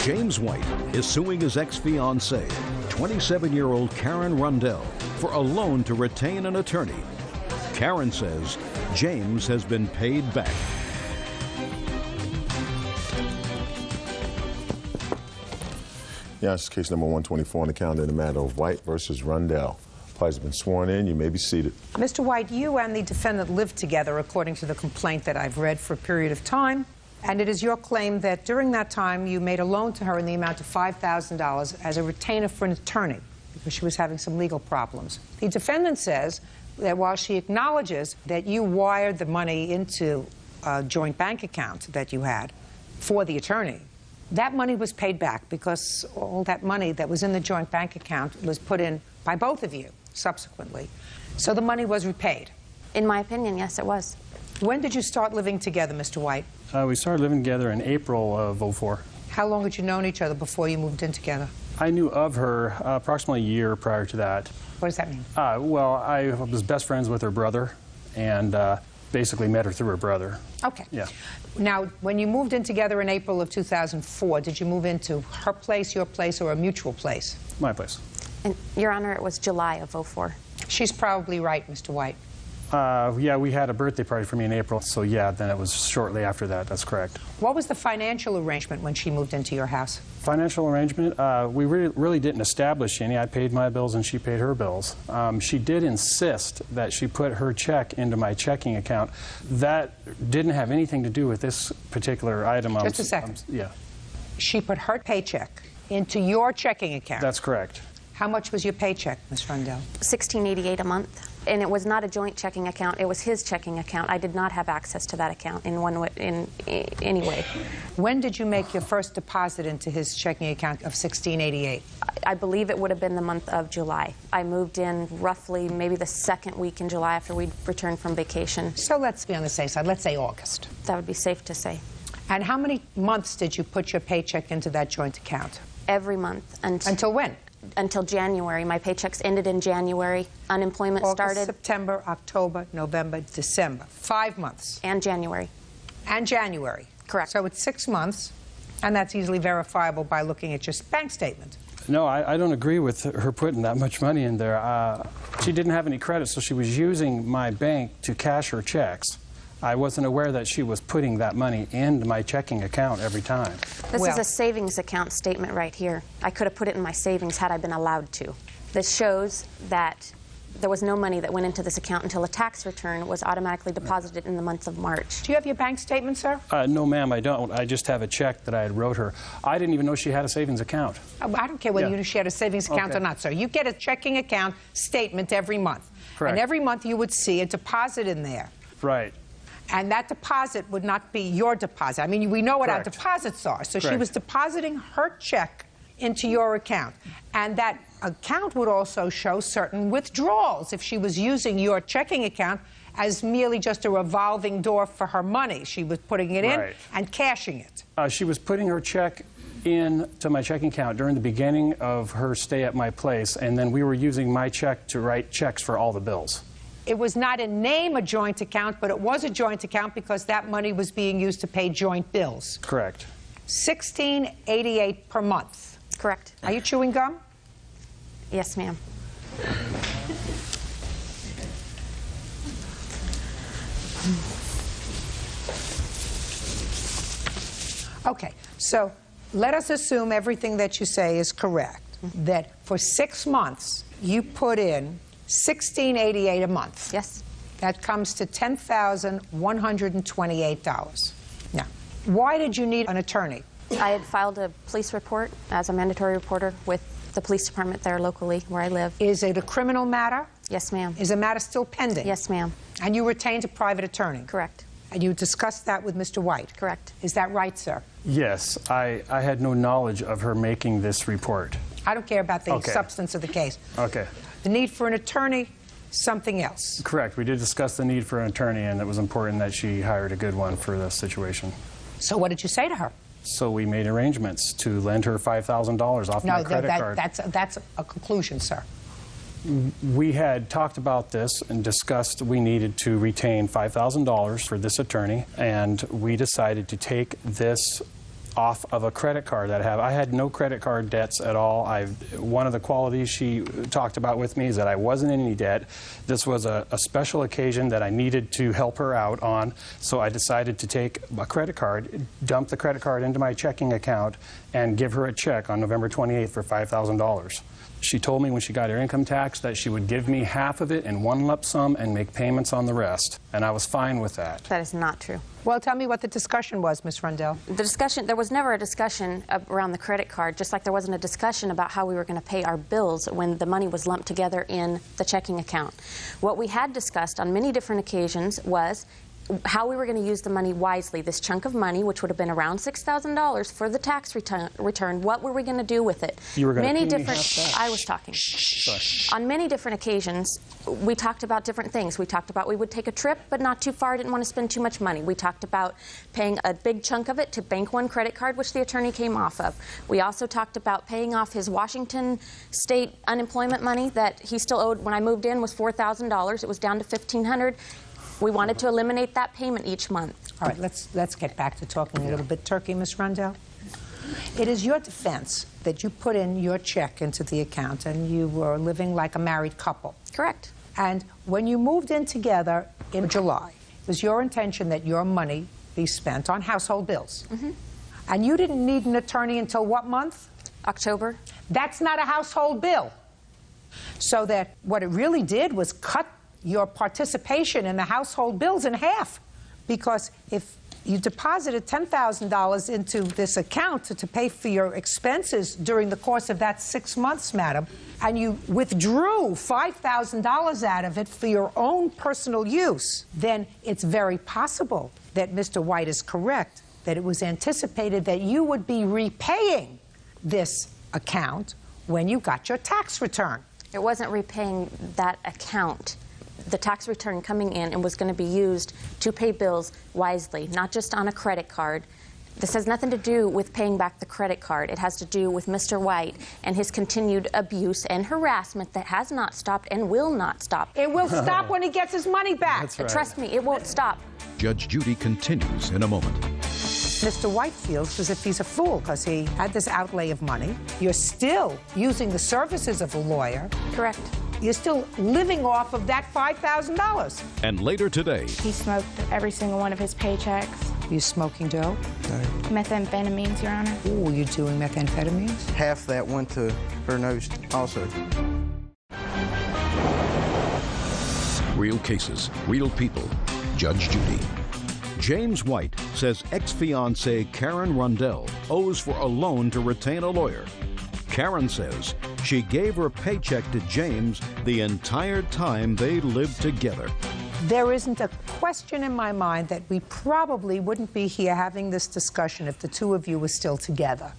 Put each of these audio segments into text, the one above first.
James White is suing his ex-fiancée, 27-year-old Karen Rundell, for a loan to retain an attorney. Karen says James has been paid back. Yeah, this is case number 124 on the calendar in the matter of White versus Rundell. Parties have been sworn in. You may be seated. Mr. White, you and the defendant lived together, according to the complaint that I've read, for a period of time. And it is your claim that during that time you made a loan to her in the amount of $5,000 as a retainer for an attorney because she was having some legal problems. The defendant says that while she acknowledges that you wired the money into a joint bank account that you had for the attorney, that money was paid back because all that money that was in the joint bank account was put in by both of you subsequently. So the money was repaid. In my opinion, yes, it was. When did you start living together, Mr. White? We started living together in April of '04. How long had you known each other before you moved in together? I knew of her approximately a year prior to that. What does that mean? Well, I was best friends with her brother and basically met her through her brother. Okay. Yeah. Now, when you moved in together in April of 2004, did you move into her place, your place, or a mutual place? My place. And, Your Honor, it was July of '04. She's probably right, Mr. White. Yeah, we had a birthday party for me in April, so yeah, then it was shortly after that. That's correct. What was the financial arrangement when she moved into your house? Financial arrangement? We really didn't establish any. I paid my bills and she paid her bills. She did insist that she put her check into my checking account. That didn't have anything to do with this particular item. Just a second. Yeah. She put her paycheck into your checking account. That's correct. How much was your paycheck, Ms. Rundell? $16.88 a month. And it was not a joint checking account. It was his checking account. I did not have access to that account in any way. When did you make your first deposit into his checking account of $16.88? I believe it would have been the month of July. I moved in roughly maybe the second week in July after we'd returned from vacation. So let's be on the safe side. Let's say August. That would be safe to say. And how many months did you put your paycheck into that joint account? Every month. Until when? Until January. My paychecks ended in January. Unemployment August, started. September, October, November, December. 5 months. And January. And January. Correct. So it's 6 months, and that's easily verifiable by looking at your bank statement. No, I don't agree with her putting that much money in there. She didn't have any credit, so she was using my bank to cash her checks. I wasn't aware that she was putting that money into my checking account every time. This is a savings account statement right here. I could have put it in my savings had I been allowed to. This shows that there was no money that went into this account until a tax return was automatically deposited in the month of March. Do you have your bank statement, sir? No, ma'am, I don't. I just have a check that I had wrote her. I didn't even know she had a savings account. I don't care whether you knew she had a savings account or not, sir. You get a checking account statement every month. Correct. And every month you would see a deposit in there. Right. And that deposit would not be your deposit. I mean, we know what our deposits are. So she was depositing her check into your account. And that account would also show certain withdrawals if she was using your checking account as merely just a revolving door for her money. She was putting it in and cashing it. She was putting her check into my checking account during the beginning of her stay at my place, and then we were using my check to write checks for all the bills. It was not in name a joint account, but it was a joint account because that money was being used to pay joint bills. Correct. $16.88 per month. Correct. Are you chewing gum? Yes, ma'am. Okay, so let us assume everything that you say is correct, that for 6 months you put in $16.88 a month. Yes. That comes to $10,128. Now, why did you need an attorney? I had filed a police report as a mandatory reporter with the police department there locally where I live. Is it a criminal matter? Yes, ma'am. Is the matter still pending? Yes, ma'am. And you retained a private attorney? Correct. And you discussed that with Mr. White? Correct. Is that right, sir? Yes. I had no knowledge of her making this report. I don't care about the substance of the case. Okay. The need for an attorney, something else. Correct. We did discuss the need for an attorney, and it was important that she hired a good one for this situation. So what did you say to her? So we made arrangements to lend her $5,000 off my credit card. That's a conclusion, sir. We had talked about this and discussed we needed to retain $5,000 for this attorney, and we decided to take this off of a credit card that I have. I had no credit card debts at all. One of the qualities she talked about with me is that I wasn't in any debt. This was a special occasion that I needed to help her out on, so I decided to take a credit card, dump the credit card into my checking account, and give her a check on November 28th for $5,000. She told me when she got her income tax that she would give me half of it in one lump sum and make payments on the rest, and I was fine with that. That is not true. Well, tell me what the discussion was, Ms. Rundell. The discussion, there was never a discussion around the credit card, just like there wasn't a discussion about how we were going to pay our bills when the money was lumped together in the checking account. What we had discussed on many different occasions was how we were going to use the money wisely. This chunk of money, which would have been around $6,000 for the tax return, what were we going to do with it? You were going to many pay me different. half that. I was talking. Sorry. On many different occasions, we talked about different things. We talked about we would take a trip, but not too far. Didn't want to spend too much money. We talked about paying a big chunk of it to Bank One credit card, which the attorney came off of. We also talked about paying off his Washington state unemployment money that he still owed when I moved in was $4,000. It was down to $1,500. We wanted to eliminate that payment each month. All right, let's get back to talking a little bit turkey, Ms. Rundell. It is your defense that you put in your check into the account and you were living like a married couple. Correct. And when you moved in together in July, it was your intention that your money be spent on household bills. Mm-hmm. And you didn't need an attorney until what month? October. That's not a household bill. So that what it really did was cut your participation in the household bills in half. Because if you deposited $10,000 into this account to pay for your expenses during the course of that 6 months, madam, and you withdrew $5,000 out of it for your own personal use, then it's very possible that Mr. White is correct, that it was anticipated that you would be repaying this account when you got your tax return. It wasn't repaying that account. The tax return coming in and was going to be used to pay bills wisely, not just on a credit card. This has nothing to do with paying back the credit card. It has to do with Mr. White and his continued abuse and harassment that has not stopped and will not stop. It will stop when he gets his money back. That's right. Trust me, it won't stop. Judge Judy continues in a moment. Mr. White feels as if he's a fool because he had this outlay of money. You're still using the services of a lawyer. Correct. You're still living off of that $5,000. And later today, He smoked every single one of his paychecks. You smoking dope? Methamphetamines, Your Honor. Ooh, you doing methamphetamines? Half that went to her nose also. real cases, real people. Judge Judy. James White says ex-fiancée Karen Rundell owes for a loan to retain a lawyer. Karen says she gave her paycheck to James the entire time they lived together. There isn't a question in my mind that we probably wouldn't be here having this discussion if the two of you were still together.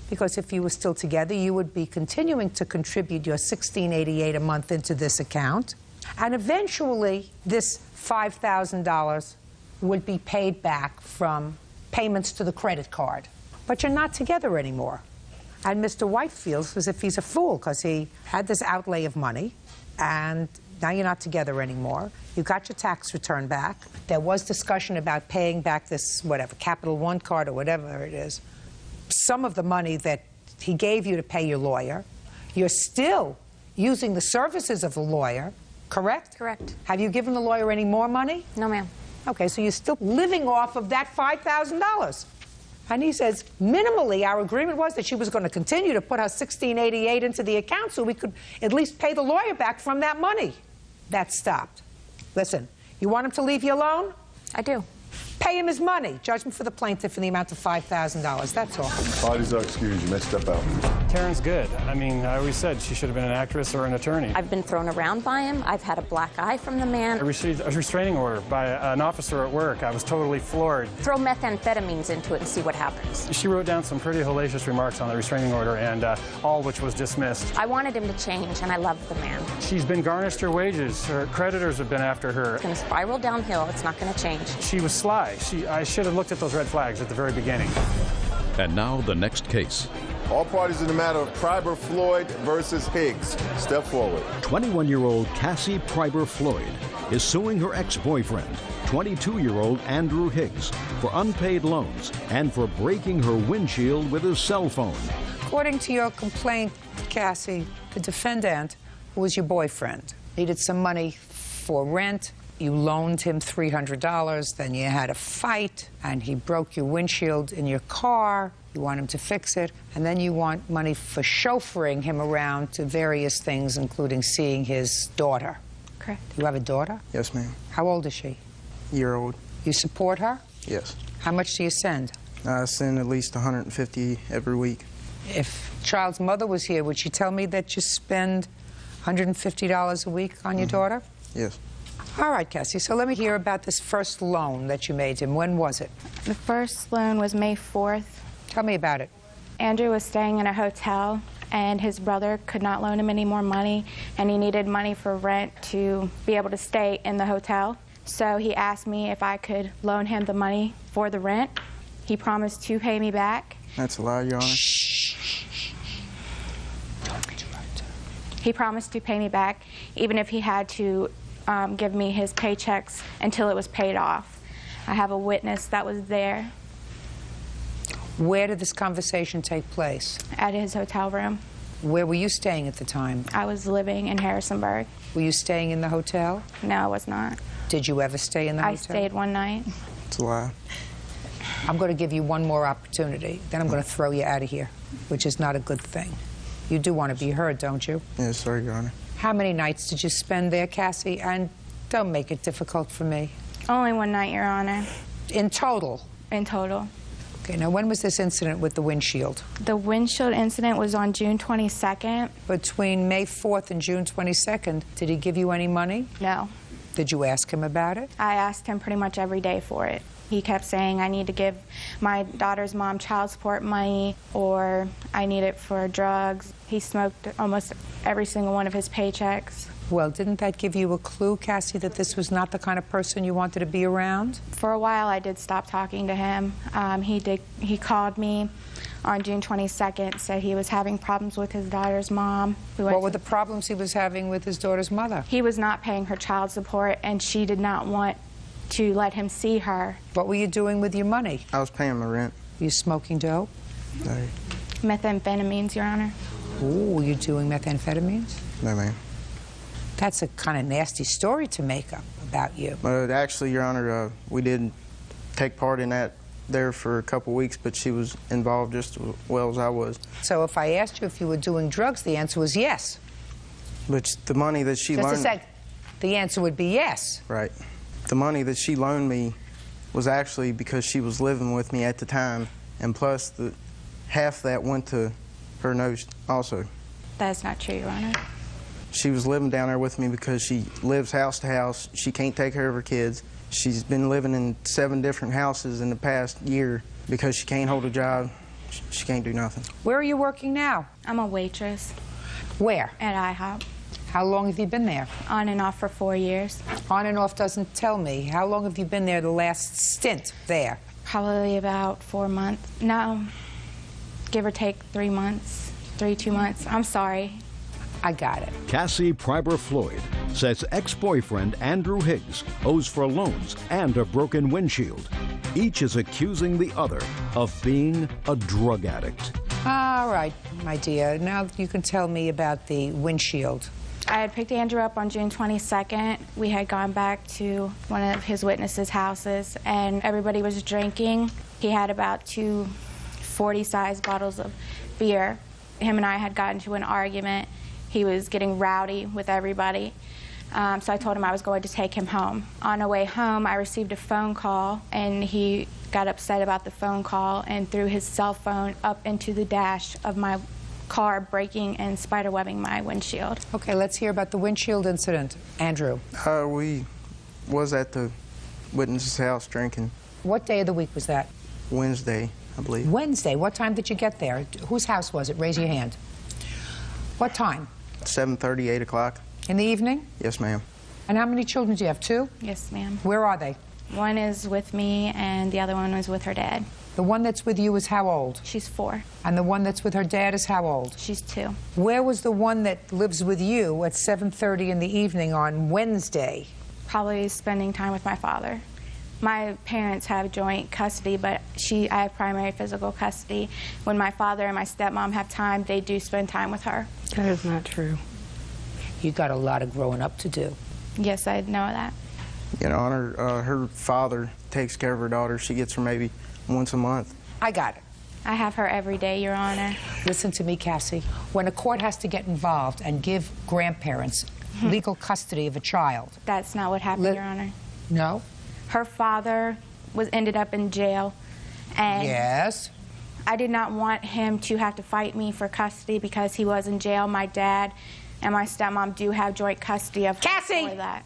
Because if you were still together, you would be continuing to contribute your $16.88 a month into this account. And eventually, this $5,000 would be paid back from payments to the credit card. But you're not together anymore. And Mr. White feels as if he's a fool because he had this outlay of money, and now you're not together anymore. You got your tax return back. There was discussion about paying back this, whatever, Capital One card or whatever it is. Some of the money that he gave you to pay your lawyer. You're still using the services of the lawyer, correct? Correct. Have you given the lawyer any more money? No, ma'am. Okay, so you're still living off of that $5,000. And he says, minimally, our agreement was that she was going to continue to put her $16.88 into the account so we could at least pay the lawyer back from that money. That stopped. Listen, you want him to leave you alone? I do. Pay him his money. Judgment for the plaintiff in the amount of $5,000. That's all. Parties are excused. You may step out. Karen's good. I mean, I always said she should have been an actress or an attorney. I've been thrown around by him. I've had a black eye from the man. I received a restraining order by an officer at work. I was totally floored. Throw methamphetamines into it and see what happens. She wrote down some pretty hellacious remarks on the restraining order, and all which was dismissed. I wanted him to change, and I loved the man. She's been garnished her wages. Her creditors have been after her. It's going to spiral downhill. It's not going to change. She was sly. I should have looked at those red flags at the very beginning. And now the next case. All parties in the matter of Pryber Floyd versus Higgs. Step forward. 21-year-old Cassie Pryber Floyd is suing her ex-boyfriend, 22-year-old Andrew Higgs, for unpaid loans and for breaking her windshield with his cell phone. According to your complaint, Cassie, the defendant, who was your boyfriend, needed some money for rent. You loaned him $300, then you had a fight, and he broke your windshield in your car. You want him to fix it, and then you want money for chauffeuring him around to various things, including seeing his daughter. Correct. You have a daughter? Yes, ma'am. How old is she? Year-old. You support her? Yes. How much do you send? I send at least $150 every week. If child's mother was here, would she tell me that you spend $150 a week on your daughter? Yes. All right, Cassie, so let me hear about this first loan that you made him. When was it? The first loan was May 4th. Tell me about it. Andrew was staying in a hotel, and his brother could not loan him any more money, and he needed money for rent to be able to stay in the hotel. So he asked me if I could loan him the money for the rent. He promised to pay me back. That's a lie, Your Honor. He promised to pay me back, even if he had to give me his paychecks until it was paid off. I have a witness that was there. Where did this conversation take place? At his hotel room. Where were you staying at the time? I was living in Harrisonburg. Were you staying in the hotel? No, I was not. Did you ever stay in the hotel? I stayed one night. It's a lie. I'm going to give you one more opportunity, then I'm going to throw you out of here, which is not a good thing. You do want to be heard, don't you? Yes, sir, Your Honor. How many nights did you spend there, Cassie? And don't make it difficult for me. Only one night, Your Honor. In total? In total. Okay, now when was this incident with the windshield? The windshield incident was on June 22nd. Between May 4th and June 22nd, did he give you any money? No. Did you ask him about it? I asked him pretty much every day for it. He kept saying, I need to give my daughter's mom child support money, or I need it for drugs. He smoked almost every single one of his paychecks. Well, didn't that give you a clue, Cassie, that this was not the kind of person you wanted to be around? For a while, I did stop talking to him. He called me on June 22nd, said he was having problems with his daughter's mom. What were the problems he was having with his daughter's mother? He was not paying her child support, and she did not want to let him see her. What were you doing with your money? I was paying my rent. Were you smoking dope? No. Methamphetamines, Your Honor. Ooh, were you doing methamphetamines? No, ma'am. That's a kind of nasty story to make up about you. Actually, Your Honor, we did take part in that there for a couple weeks, but she was involved just as well as I was. So if I asked you if you were doing drugs, the answer was yes. But the money that she loaned... Just a sec. The answer would be yes. Right. The money that she loaned me was actually because she was living with me at the time, and plus half that went to her nose also. That's not true, Your Honor. She was living down there with me because she lives house to house. She can't take care of her kids. She's been living in 7 different houses in the past year because she can't hold a job. She can't do nothing. Where are you working now? I'm a waitress. Where? At IHOP. How long have you been there? On and off for 4 years. On and off doesn't tell me. How long have you been there the last stint there? Probably about 4 months. No, give or take 3 months, 2 months. I'm sorry. I got it. Cassie Pryber Floyd says ex-boyfriend Andrew Higgs owes for loans and a broken windshield. Each is accusing the other of being a drug addict. All right, my dear. Now you can tell me about the windshield. I had picked Andrew up on June 22nd. We had gone back to one of his witnesses' houses, and everybody was drinking. He had about 2 40-size bottles of beer. Him and I had gotten into an argument. He was getting rowdy with everybody. So I told him I was going to take him home. On our way home, I received a phone call, and he got upset about the phone call and threw his cell phone up into the dash of my car, breaking and spiderwebbing my windshield. Okay, let's hear about the windshield incident. Andrew. We was at the witness's house drinking. What day of the week was that? Wednesday, I believe. Wednesday. What time did you get there? Whose house was it? Raise your hand. What time? 7:30, 8 o'clock. In the evening? Yes, ma'am. And how many children do you have? 2? Yes, ma'am. Where are they? One is with me, and the other one was with her dad. The one that's with you is how old? She's 4. And the one that's with her dad is how old? She's 2. Where was the one that lives with you at 7:30 in the evening on Wednesday? Probably spending time with my father. My parents have joint custody, but I have primary physical custody. When my father and my stepmom have time, they do spend time with her. That is not true. You got a lot of growing up to do. Yes, I know that. Your Honor, her father takes care of her daughter. She gets her maybe once a month. I got it. I have her every day, Your Honor. Listen to me, Cassie. When a court has to get involved and give grandparents legal custody of a child. That's not what happened, Your Honor. No? Her father ended up in jail, and yes. I did not want him to have to fight me for custody because he was in jail. My dad and my stepmom do have joint custody of Cassie! for that.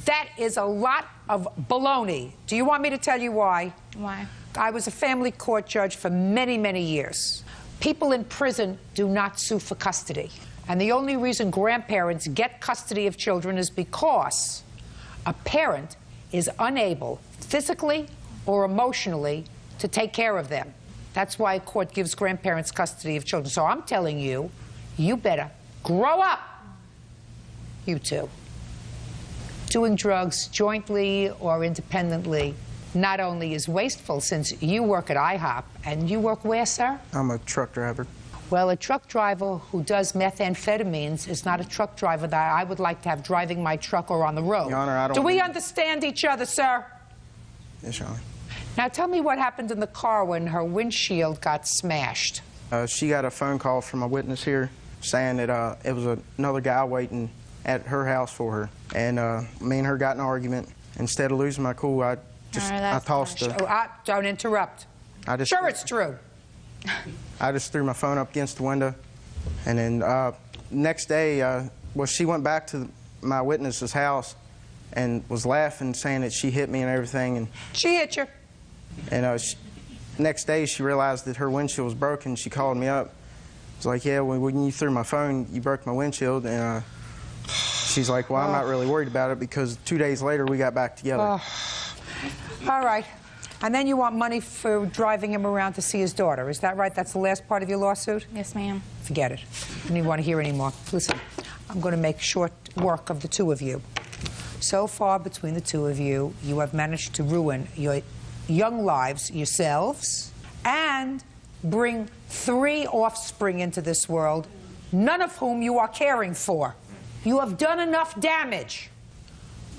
That is a lot of baloney. Do you want me to tell you why? Why? I was a family court judge for many, many years. People in prison do not sue for custody. And the only reason grandparents get custody of children is because a parent is unable, physically or emotionally, to take care of them. That's why a court gives grandparents custody of children. So I'm telling you, you better grow up, you two. Doing drugs jointly or independently not only is wasteful, since you work at IHOP, and you work where, sir? I'm a truck driver. Well, a truck driver who does methamphetamines is not a truck driver that I would like to have driving my truck or on the road. Your Honor, I don't... Do we understand each other, sir? Yes, Your Honor. Now tell me what happened in the car when her windshield got smashed. She got a phone call from a witness here saying that it was another guy waiting at her house for her. And me and her got in an argument. Instead of losing my cool, I tossed her. Oh, don't interrupt. Sure, it's true. I just threw my phone up against the window. And then next day, well, she went back to my witness's house and was laughing, saying that she hit me and everything. And she hit you. And next day, she realized that her windshield was broken. She called me up. I was like, yeah, when you threw my phone, you broke my windshield. And she's like, well, I'm not really worried about it because 2 days later, we got back together. All right. And then you want money for driving him around to see his daughter. Is that right? That's the last part of your lawsuit? Yes, ma'am. Forget it. I don't even want to hear anymore. Listen, I'm going to make short work of the two of you. So far, between the two of you, you have managed to ruin your young lives yourselves and bring 3 offspring into this world, none of whom you are caring for. You have done enough damage.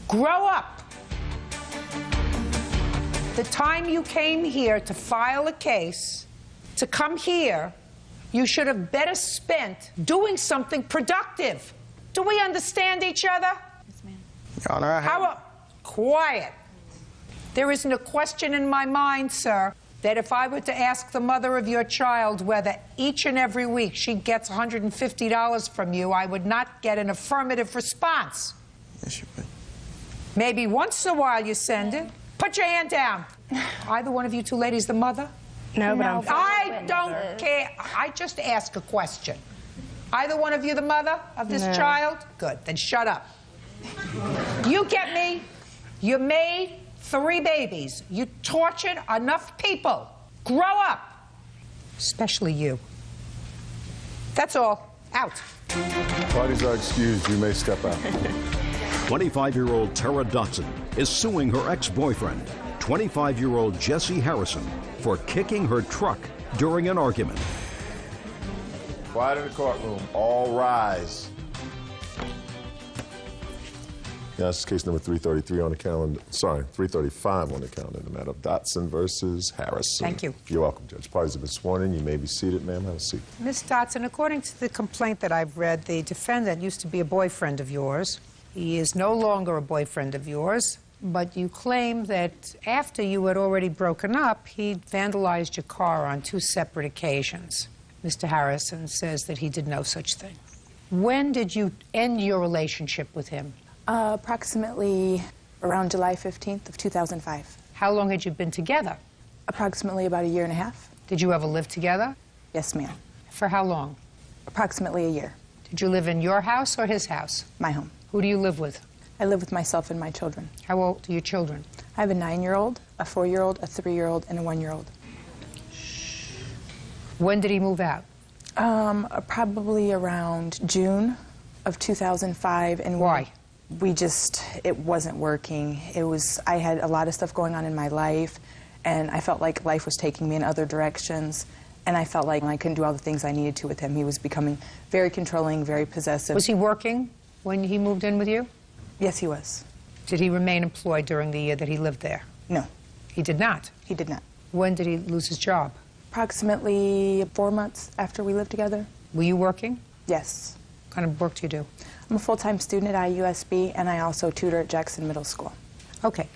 Grow up. The time you came here to file a case, to come here, you should have better spent doing something productive. Do we understand each other? Yes, ma'am. Your Honor, I have... Quiet. There isn't a question in my mind, sir, that if I were to ask the mother of your child whether each and every week she gets $150 from you, I would not get an affirmative response. Yes, you would. Maybe once in a while you send it. Put your hand down. Either one of you two ladies the mother? No, but I don't care. I just ask a question. Either one of you the mother of this child? Good, then shut up. You get me? You made 3 babies. You tortured enough people. Grow up. Especially you. That's all. Out. Parties are excused. You may step out. 25-year-old Tara Dotson is suing her ex-boyfriend, 25-year-old Jesse Harrison, for kicking her truck during an argument. Quiet in the courtroom. All rise. Yeah, this is case number 333 on the calendar. Sorry, 335 on the calendar. The matter of Dotson versus Harrison. Thank you. You're welcome, Judge. Parties have been sworn in. You may be seated, ma'am. Have a seat. Ms. Dotson, according to the complaint that I've read, the defendant used to be a boyfriend of yours. He is no longer a boyfriend of yours, but you claim that after you had already broken up, he vandalized your car on 2 separate occasions. Mr. Harrison says that he did no such thing. When did you end your relationship with him? Approximately around July 15th of 2005. How long had you been together? Approximately about 1.5 years. Did you ever live together? Yes, ma'am. For how long? Approximately 1 year. Did you live in your house or his house? My home. Who do you live with? I live with myself and my children. How old are your children? I have a 9-year-old, a 4-year-old, a 3-year-old, and a 1-year-old. When did he move out? Probably around June of 2005. And Why? it wasn't working. I had a lot of stuff going on in my life, and I felt like life was taking me in other directions, and I felt like I couldn't do all the things I needed to with him. He was becoming very controlling, very possessive. Was he working when he moved in with you? Yes, he was. Did he remain employed during the year that he lived there? No. He did not? He did not. When did he lose his job? Approximately 4 months after we lived together. Were you working? Yes. What kind of work do you do? I'm a full-time student at IUSB, and I also tutor at Jackson Middle School. Okay.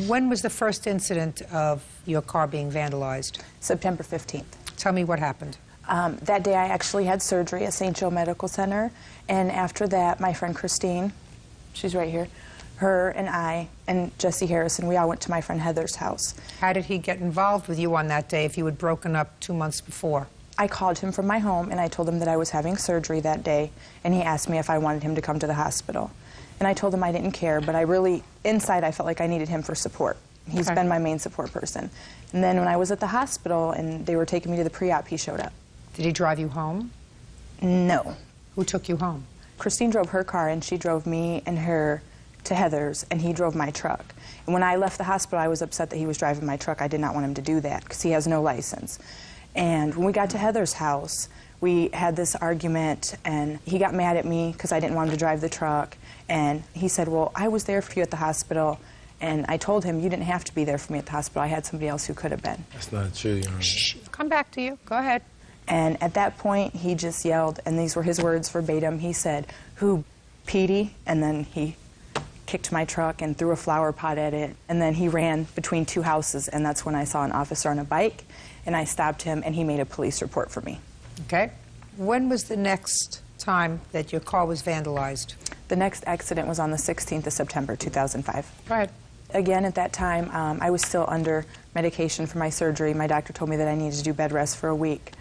When was the first incident of your car being vandalized? September 15th. Tell me what happened. That day I actually had surgery at St. Joe Medical Center, and after that my friend Christine, she's right here, her and I and Jesse Harrison, we all went to my friend Heather's house. How did he get involved with you on that day if you had broken up 2 months before? I called him from my home and I told him that I was having surgery that day, and he asked me if I wanted him to come to the hospital. And I told him I didn't care, but inside I felt like I needed him for support. He's been my main support person. And then when I was at the hospital and they were taking me to the pre-op, he showed up. Did he drive you home? No. Who took you home? Christine drove her car, and she drove me and her to Heather's, and he drove my truck. And when I left the hospital, I was upset that he was driving my truck. I did not want him to do that because he has no license. And when we got to Heather's house, we had this argument, and he got mad at me because I didn't want him to drive the truck. And he said, well, I was there for you at the hospital. And I told him, you didn't have to be there for me at the hospital. I had somebody else who could have been. That's not true, Your Honor. Shh. Come back to you. Go ahead. And at that point, he just yelled, and these were his words verbatim. He said, who, Petey? And then he kicked my truck and threw a flower pot at it. And then he ran between two houses, and that's when I saw an officer on a bike, and I stopped him, and he made a police report for me. Okay. When was the next time that your car was vandalized? The next accident was on the 16th of September, 2005. Go ahead. Again, at that time, I was still under medication for my surgery. My doctor told me that I needed to do bed rest for a week.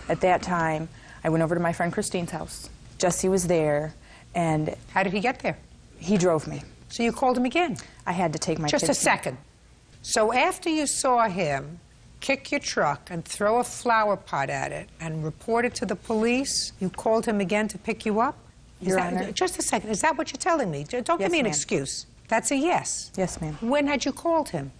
At that time, I went over to my friend Christine's house. Jesse was there, and... How did he get there? He drove me. So you called him again? I had to take my kids. Just a second. So after you saw him kick your truck and throw a flower pot at it and report it to the police, you called him again to pick you up? Your Honor. Just a second. Is that what you're telling me? Don't give me an excuse. That's a yes. Yes, ma'am. When had you called him?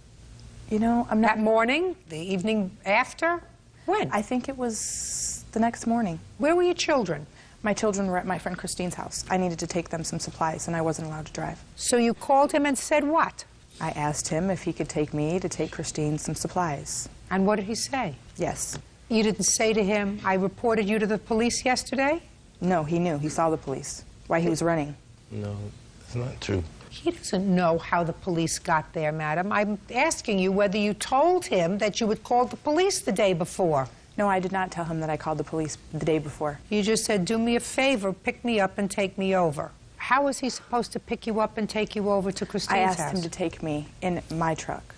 You know, I'm not... That morning? The evening after? When? I think it was the next morning. Where were your children? My children were at my friend Christine's house. I needed to take them some supplies, and I wasn't allowed to drive. So you called him and said what? I asked him if he could take me to take Christine some supplies. And what did he say? Yes. You didn't say to him, I reported you to the police yesterday? No, he knew. He saw the police. Why he was running. No, it's not true. He doesn't know how the police got there, madam. I'm asking you whether you told him that you had called the police the day before. No, I did not tell him that I called the police the day before. You just said, do me a favor, pick me up and take me over. How was he supposed to pick you up and take you over to Christine's house? I asked him to take me in my truck.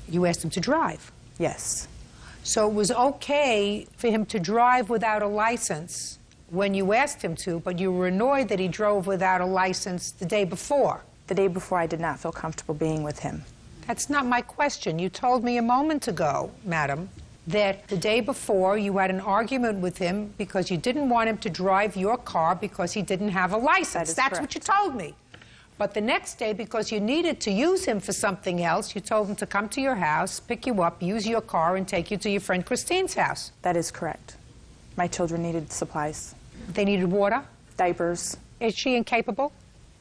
You asked him to drive? Yes. So it was okay for him to drive without a license when you asked him to, but you were annoyed that he drove without a license the day before. The day before, I did not feel comfortable being with him. That's not my question. You told me a moment ago, madam, that the day before you had an argument with him because you didn't want him to drive your car because he didn't have a license. That's correct. What you told me. But the next day, because you needed to use him for something else, you told him to come to your house, pick you up, use your car, and take you to your friend Christine's house. That is correct. My children needed supplies. They needed water? Diapers. Is she incapable?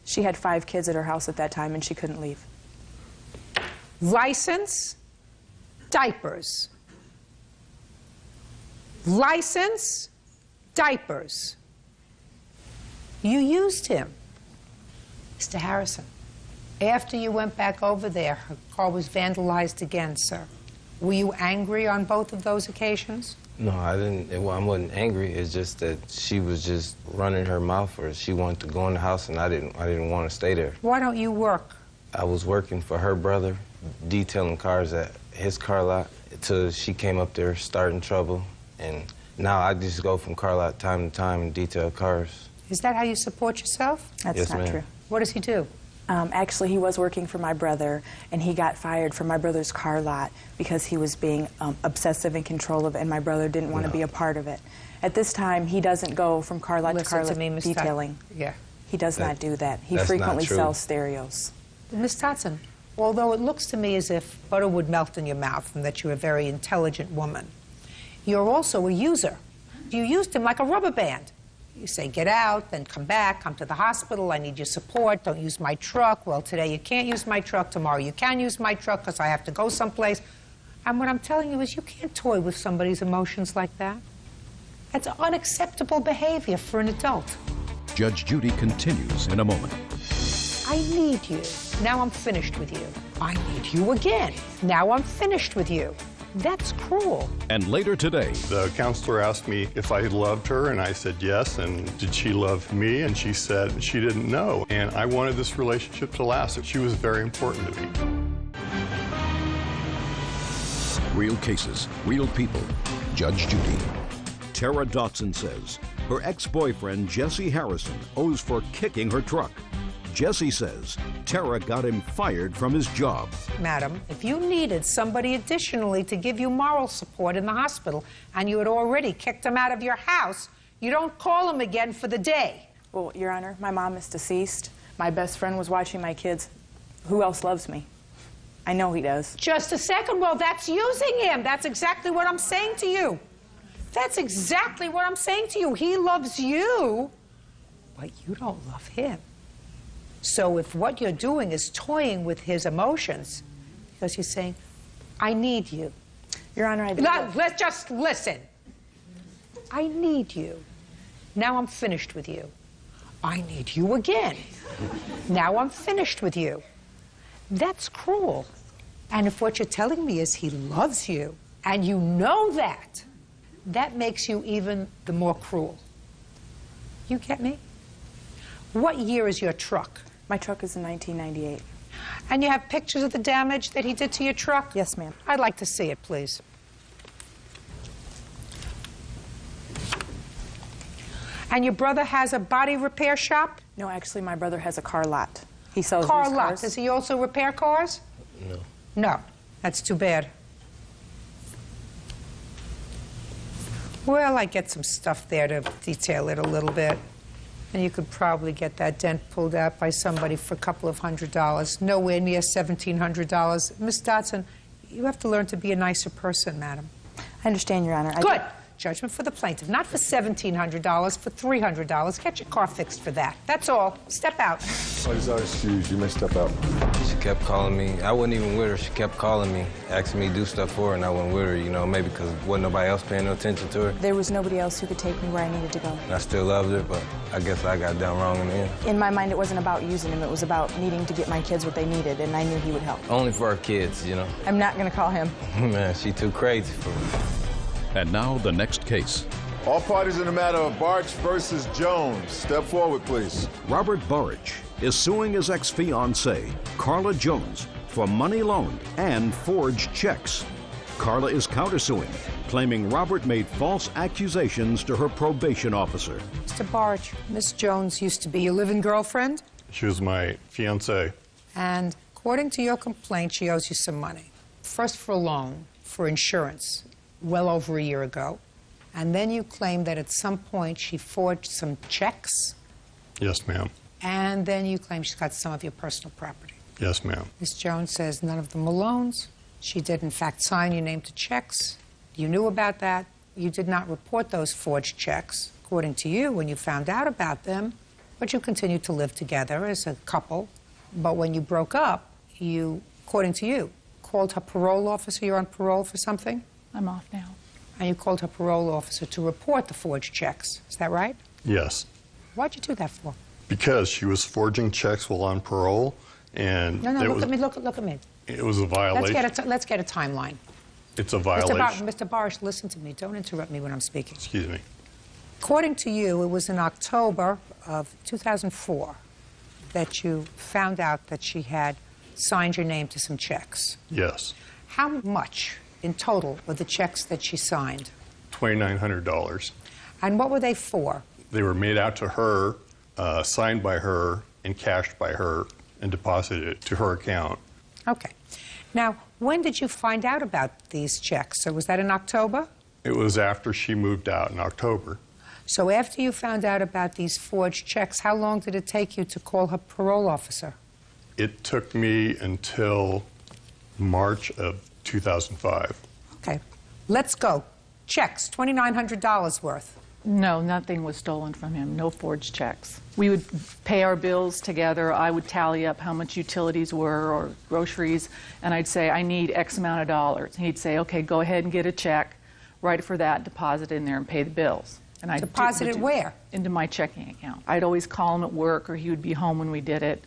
She had 5 kids at her house at that time, and she couldn't leave. License, diapers. License, diapers. You used him. Mr. Harrison, after you went back over there, her car was vandalized again, sir. Were you angry on both of those occasions? No, I didn't. I wasn't angry. It's just that she was just running her mouth, or she wanted to go in the house, and I didn't want to stay there. Why don't you work? I was working for her brother, detailing cars at his car lot, until she came up there starting trouble. And now I just go from car lot time to time and detail cars. Is that how you support yourself? That's Yes, not ma'am. true. What does he do? Actually, he was working for my brother, and he got fired from my brother's car lot because he was being obsessive and controlling, and my brother didn't want to be a part of it. At this time, he doesn't go from car lot to car lot detailing. Yeah. He does not do that. He that's frequently not true. sells stereos. Ms. Dotson, although it looks to me as if butter would melt in your mouth and that you're a very intelligent woman, you're also a user. You used him like a rubber band. You say, get out, then come back, come to the hospital, I need your support, don't use my truck. Well, today you can't use my truck, tomorrow you can use my truck because I have to go someplace. And what I'm telling you is you can't toy with somebody's emotions like that. That's unacceptable behavior for an adult. Judge Judy continues in a moment. I need you. Now I'm finished with you. I need you again. Now I'm finished with you. That's cruel. And later today, the counselor asked me if I loved her, and I said yes. And did she love me? And she said she didn't know. And I wanted this relationship to last. She was very important to me. real cases, real people. Judge Judy. Tara Dotson says her ex-boyfriend, Jesse Harrison, owes for kicking her truck. Jesse says Tara got him fired from his job. Madam, if you needed somebody additionally to give you moral support in the hospital and you had already kicked him out of your house, you don't call him again for the day. Well, Your Honor, my mom is deceased. My best friend was watching my kids. Who else loves me? I know he does. Just a second. Well, that's using him. That's exactly what I'm saying to you. That's exactly what I'm saying to you. He loves you, but you don't love him. So if what you're doing is toying with his emotions, because you're saying, I need you. Your Honor, Let's just listen. I need you. Now I'm finished with you. I need you again. Now I'm finished with you. That's cruel. And if what you're telling me is he loves you, and you know that, that makes you even the more cruel. You get me? What year is your truck? My truck is in 1998. And you have pictures of the damage that he did to your truck? Yes, ma'am. I'd like to see it, please. And your brother has a body repair shop? No, actually, my brother has a car lot. He sells car used lot. cars. Does he also repair cars? No. No. That's too bad. Well, I get some stuff there to detail it a little bit. And you could probably get that dent pulled out by somebody for a couple of $100. Nowhere near $1,700. Miss Dotson, you have to learn to be a nicer person, madam. I understand, Your Honor. Good. Judgment for the plaintiff. Not for $1,700, for $300. Get your car fixed for that. That's all. Step out. Parties are excused. You may step out. She kept calling me. I wasn't even with her. She kept calling me, asking me to do stuff for her, and I wasn't with her, you know, maybe because wasn't nobody else paying no attention to her. There was nobody else who could take me where I needed to go. And I still loved her, but I guess I got done wrong in the end. In my mind, it wasn't about using him. It was about needing to get my kids what they needed, and I knew he would help. Only for our kids, you know. I'm not going to call him. Man, she too crazy for me. And now the next case. All parties in the matter of Barch versus Jones. Step forward, please. Robert Burridge is suing his ex-fiancée, Carla Jones, for money loaned and forged checks. Carla is countersuing, claiming Robert made false accusations to her probation officer. Mr. Barch, Miss Jones used to be your living girlfriend? She was my fiancée. And according to your complaint, she owes you some money. First for a loan, for insurance, well over a year ago. And then you claim that at some point she forged some checks. Yes, ma'am. And then you claim she's got some of your personal property. Yes, ma'am. Ms. Jones says none of them were loans. She did, in fact, sign your name to checks. You knew about that. You did not report those forged checks, according to you, when you found out about them. But you continued to live together as a couple. But when you broke up, you, according to you, called her parole officer. You're on parole for something? I'm off now. And you called her parole officer to report the forged checks. Is that right? Yes. Why'd you do that for? Because she was forging checks while on parole, and No, look at me, look at me. It was a violation. Let's get a timeline. It's a violation. Mr. Barish, listen to me. Don't interrupt me when I'm speaking. Excuse me. According to you, it was in October of 2004 that you found out that she had signed your name to some checks. Yes. How much in total were the checks that she signed? $2,900. And what were they for? They were made out to her, signed by her, and cashed by her, and deposited to her account. Okay. Now, when did you find out about these checks? So was that in October? It was after she moved out in October. So after you found out about these forged checks, how long did it take you to call her parole officer? It took me until March of 2005. Okay. Let's go. Checks, $2,900 worth. No, nothing was stolen from him. No forged checks. We would pay our bills together. I would tally up how much utilities were or groceries, and I'd say, I need X amount of dollars. And he'd say, okay, go ahead and get a check, write it for that, deposit it in there, and pay the bills. And I'd deposit it where? Into my checking account. I'd always call him at work, or he would be home when we did it,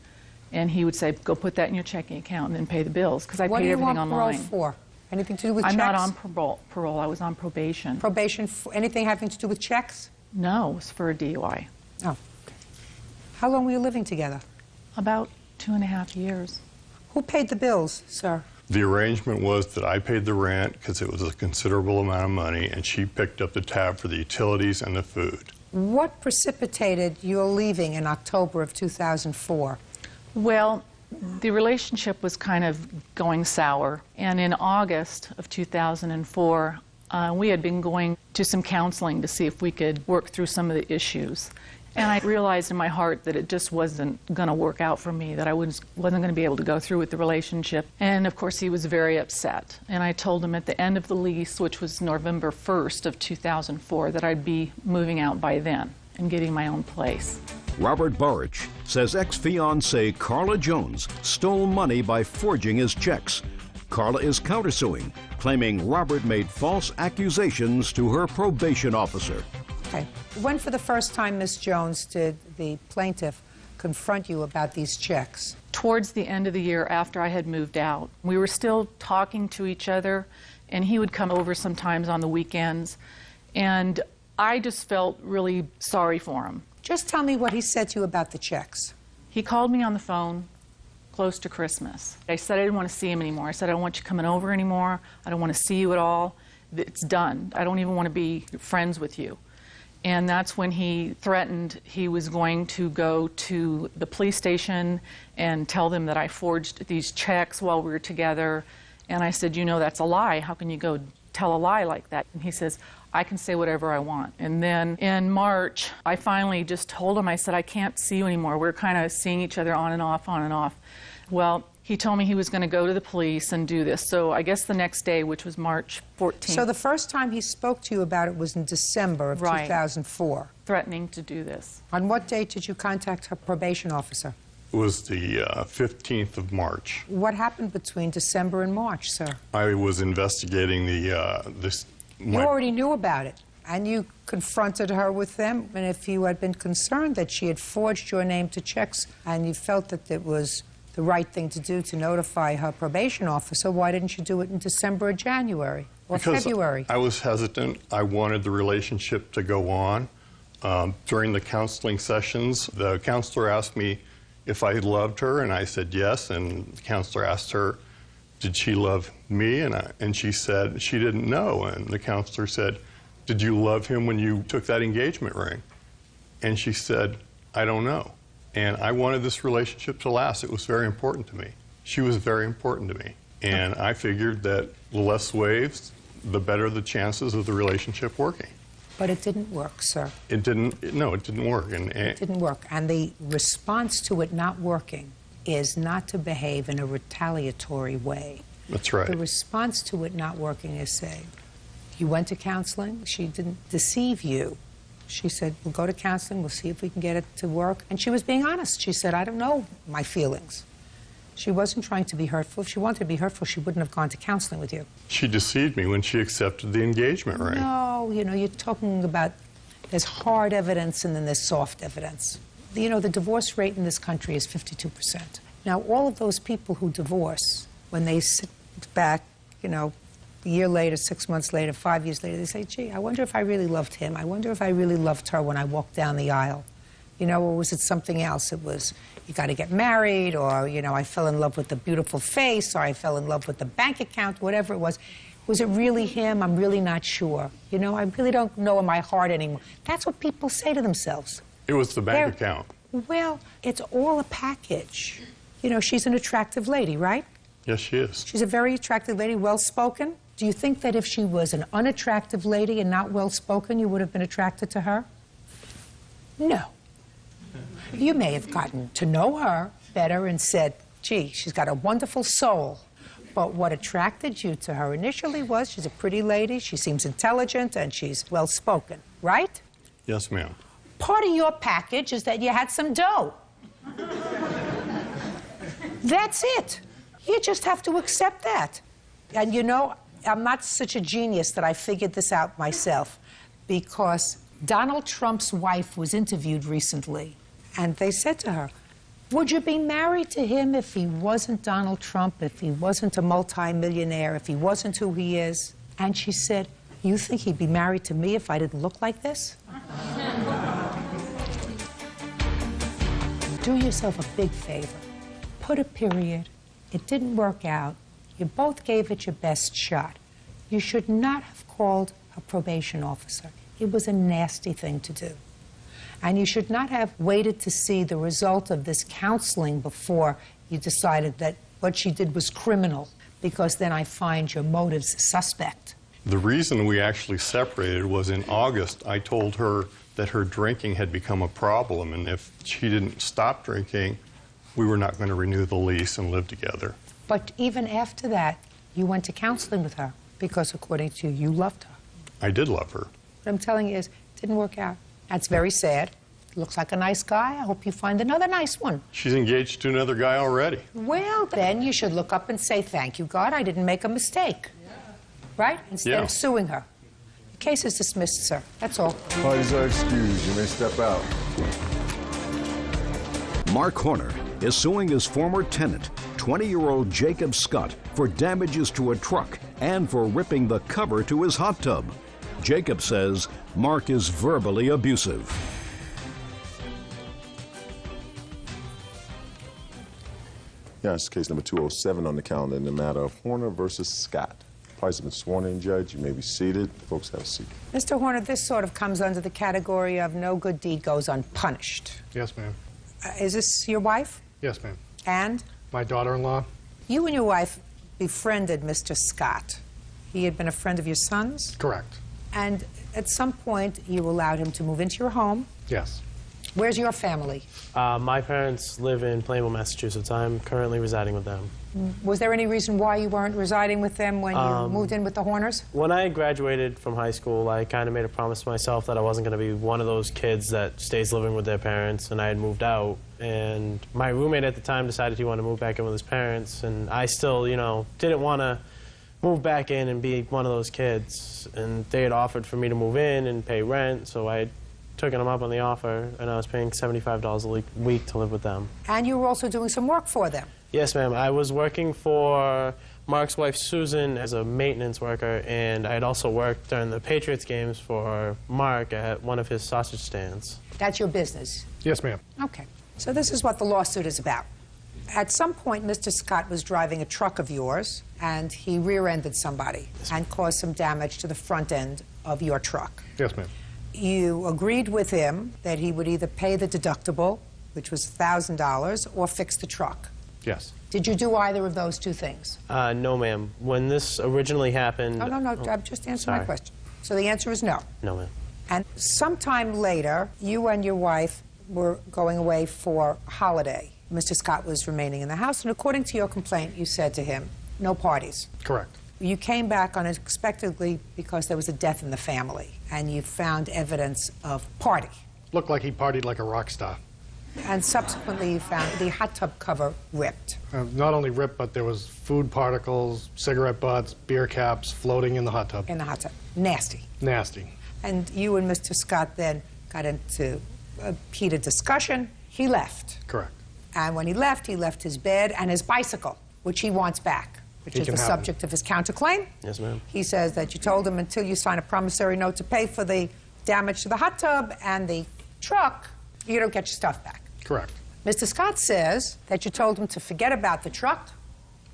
and he would say, go put that in your checking account and then pay the bills, because I paid everything online. What do you want parole for? Anything to do with checks? I'm not on parole. I was on probation. Probation, anything having to do with checks? No, it was for a DUI. Oh, okay. How long were you living together? About 2.5 years. Who paid the bills, sir? The arrangement was that I paid the rent because it was a considerable amount of money, and she picked up the tab for the utilities and the food. What precipitated your leaving in October of 2004? Well, the relationship was kind of going sour, and in August of 2004, we had been going to some counseling to see if we could work through some of the issues. And I realized in my heart that it just wasn't going to work out for me, that I wasn't going to be able to go through with the relationship. And of course, he was very upset. And I told him at the end of the lease, which was November 1st of 2004, that I'd be moving out by then and getting my own place. Robert Burrich says ex-fiancée Carla Jones stole money by forging his checks. Carla is countersuing, claiming Robert made false accusations to her probation officer. Okay. When for the first time, Ms. Jones, did the plaintiff confront you about these checks? Towards the end of the year after I had moved out. We were still talking to each other, and he would come over sometimes on the weekends, and I just felt really sorry for him. Just tell me what he said to you about the checks. He called me on the phone close to Christmas. I said I didn't want to see him anymore. I said, I don't want you coming over anymore. I don't want to see you at all. It's done. I don't even want to be friends with you. And that's when he threatened he was going to go to the police station and tell them that I forged these checks while we were together. And I said, you know, that's a lie. How can you go tell a lie like that? And he says, I can say whatever I want. And then in March, I finally just told him, I said, I can't see you anymore. We're kind of seeing each other on and off, on and off. Well, he told me he was going to go to the police and do this. So I guess the next day, which was March 14th. So the first time he spoke to you about it was in December of 2004. Threatening to do this. On what date did you contact her probation officer? It was the 15th of March. What happened between December and March, sir? I was investigating the You already knew about it, and you confronted her with them. And if you had been concerned that she had forged your name to checks and you felt that it was the right thing to do to notify her probation officer, why didn't you do it in December or January or February? I was hesitant. I wanted the relationship to go on. During the counseling sessions, the counselor asked me if I loved her, and I said yes. And the counselor asked her, did she love me? And she said she didn't know. And the counselor said, did you love him when you took that engagement ring? And she said, I don't know. And I wanted this relationship to last. It was very important to me. She was very important to me. And I figured that the less waves, the better the chances of the relationship working. But it didn't work, sir. It didn't work. It didn't work. And the response to it not working is not to behave in a retaliatory way. That's right. The response to it not working is saying, you went to counseling, she didn't deceive you. She said, we'll go to counseling, we'll see if we can get it to work. And she was being honest. She said, I don't know my feelings. She wasn't trying to be hurtful. If she wanted to be hurtful, she wouldn't have gone to counseling with you. She deceived me when she accepted the engagement ring. No, you know, you're talking about there's hard evidence and then there's soft evidence. You know, the divorce rate in this country is 52%. Now, all of those people who divorce, when they sit back, you know, a year later, 6 months later, 5 years later, they say, gee, I wonder if I really loved him. I wonder if I really loved her when I walked down the aisle. You know, or was it something else? It was, you got to get married, or, you know, I fell in love with the beautiful face, or I fell in love with the bank account, whatever it was. Was it really him? I'm really not sure. You know, I really don't know in my heart anymore. That's what people say to themselves. It was the bank account. Well, it's all a package. You know, she's an attractive lady, right? Yes, she is. She's a very attractive lady, well-spoken. Do you think that if she was an unattractive lady and not well-spoken, you would have been attracted to her? No. You may have gotten to know her better and said, gee, she's got a wonderful soul. But what attracted you to her initially was she's a pretty lady, she seems intelligent, and she's well-spoken, right? Yes, ma'am. Part of your package is that you had some dough. That's it. You just have to accept that. And you know, I'm not such a genius that I figured this out myself, because Donald Trump's wife was interviewed recently, and they said to her, would you be married to him if he wasn't Donald Trump, if he wasn't a multi-millionaire, if he wasn't who he is? And she said, you think he'd be married to me if I didn't look like this? Do yourself a big favor. Put a period. It didn't work out. You both gave it your best shot. You should not have called a probation officer. It was a nasty thing to do. And you should not have waited to see the result of this counseling before you decided that what she did was criminal, because then I find your motives suspect. The reason we actually separated was in August. I told her that her drinking had become a problem, and if she didn't stop drinking, we were not going to renew the lease and live together. But even after that, you went to counseling with her, because according to you, you loved her. I did love her. What I'm telling you is, it didn't work out. That's very sad. Looks like a nice guy. I hope you find another nice one. She's engaged to another guy already. Well, then you should look up and say, thank you, God, I didn't make a mistake. Right? Instead of suing her. The case is dismissed, sir. That's all. Parties are excused. You may step out. Mark Horner is suing his former tenant, 20-year-old Jacob Scott, for damages to a truck and for ripping the cover to his hot tub. Jacob says Mark is verbally abusive. Yeah, it's case number 207 on the calendar in the matter of Horner versus Scott. Parties have been sworn in, Judge. You may be seated. Folks, have a seat. Mr. Horner, this sort of comes under the category of no good deed goes unpunished. Yes, ma'am. Is this your wife? Yes, ma'am. And? My daughter-in-law. You and your wife befriended Mr. Scott. He had been a friend of your son's? Correct. And at some point, you allowed him to move into your home? Yes. Where's your family? My parents live in Plainville, Massachusetts. I'm currently residing with them. Was there any reason why you weren't residing with them when you moved in with the Horners? When I graduated from high school, I kind of made a promise to myself that I wasn't going to be one of those kids that stays living with their parents, and I had moved out. And my roommate at the time decided he wanted to move back in with his parents, and I still, you know, didn't want to move back in and be one of those kids. And they had offered for me to move in and pay rent, so I had taken them up on the offer, and I was paying $75 a week to live with them. And you were also doing some work for them? Yes, ma'am. I was working for Mark's wife, Susan, as a maintenance worker, and I had also worked during the Patriots games for Mark at one of his sausage stands. That's your business? Yes, ma'am. Okay. So this is what the lawsuit is about. At some point, Mr. Scott was driving a truck of yours, and he rear-ended somebody and caused some damage to the front end of your truck. Yes, ma'am. You agreed with him that he would either pay the deductible, which was $1,000, or fix the truck. Yes. Did you do either of those two things? No, ma'am. When this originally happened... No, I'm just answering my question. So the answer is no. No, ma'am. And sometime later, you and your wife were going away for a holiday. Mr. Scott was remaining in the house, and according to your complaint, you said to him, no parties. Correct. You came back unexpectedly because there was a death in the family, and you found evidence of party. Looked like he partied like a rock star. And subsequently, you found the hot tub cover ripped. Not only ripped, but there was food particles, cigarette butts, beer caps floating in the hot tub. In the hot tub. Nasty. Nasty. And you and Mr. Scott then got into a heated discussion. He left. Correct. And when he left his bed and his bicycle, which he wants back, which is the subject of his counterclaim. Yes, ma'am. He says that you told him until you sign a promissory note to pay for the damage to the hot tub and the truck, you don't get your stuff back. Correct. Mr. Scott says that you told him to forget about the truck.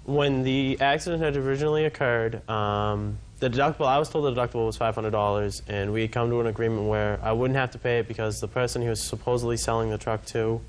When the accident had originally occurred, the deductible, I was told the deductible was $500, and we had come to an agreement where I wouldn't have to pay it because the person he was supposedly selling the truck to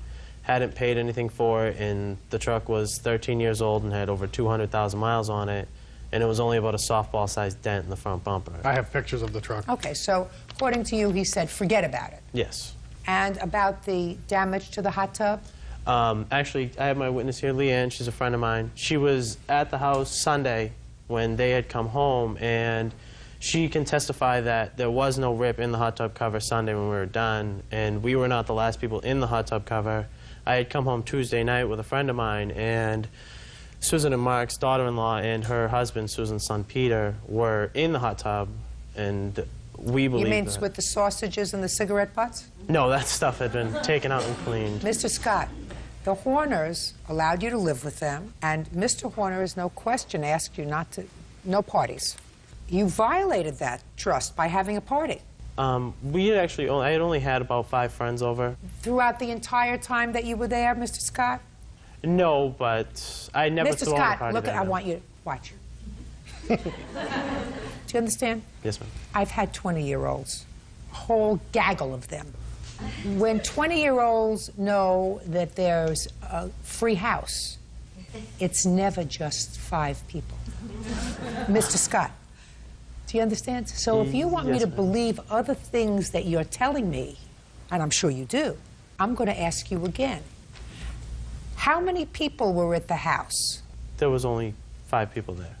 hadn't paid anything for it, and the truck was 13 years old and had over 200,000 miles on it, and it was only about a softball-sized dent in the front bumper. I have pictures of the truck. Okay, so according to you, he said forget about it. Yes. And about the damage to the hot tub? Actually, I have my witness here, Leanne. She's a friend of mine. She was at the house Sunday when they had come home, and she can testify that there was no rip in the hot tub cover Sunday when we were done, and we were not the last people in the hot tub cover. I had come home Tuesday night with a friend of mine, and Susan and Mark's daughter-in-law and her husband, Susan's son Peter, were in the hot tub, and we believe You mean that. with the sausages and the cigarette butts? No, that stuff had been taken out and cleaned. Mr. Scott, the Horners allowed you to live with them, and Mr. Horner has no question asked you not to, no parties. You violated that trust by having a party. We had actually, I had only had about 5 friends over. Throughout the entire time that you were there, Mr. Scott? No, but I never Mr. threw a Scott, party look, there, I no. want you to watch. Do you understand? Yes, ma'am. I've had 20-year-olds, a whole gaggle of them. When 20-year-olds know that there's a free house, it's never just 5 people. Mr. Scott, do you understand? So if you want me Yes, to ma'am. believe other things that you're telling me, and I'm sure you do, I'm going to ask you again. How many people were at the house There was only 5 people there.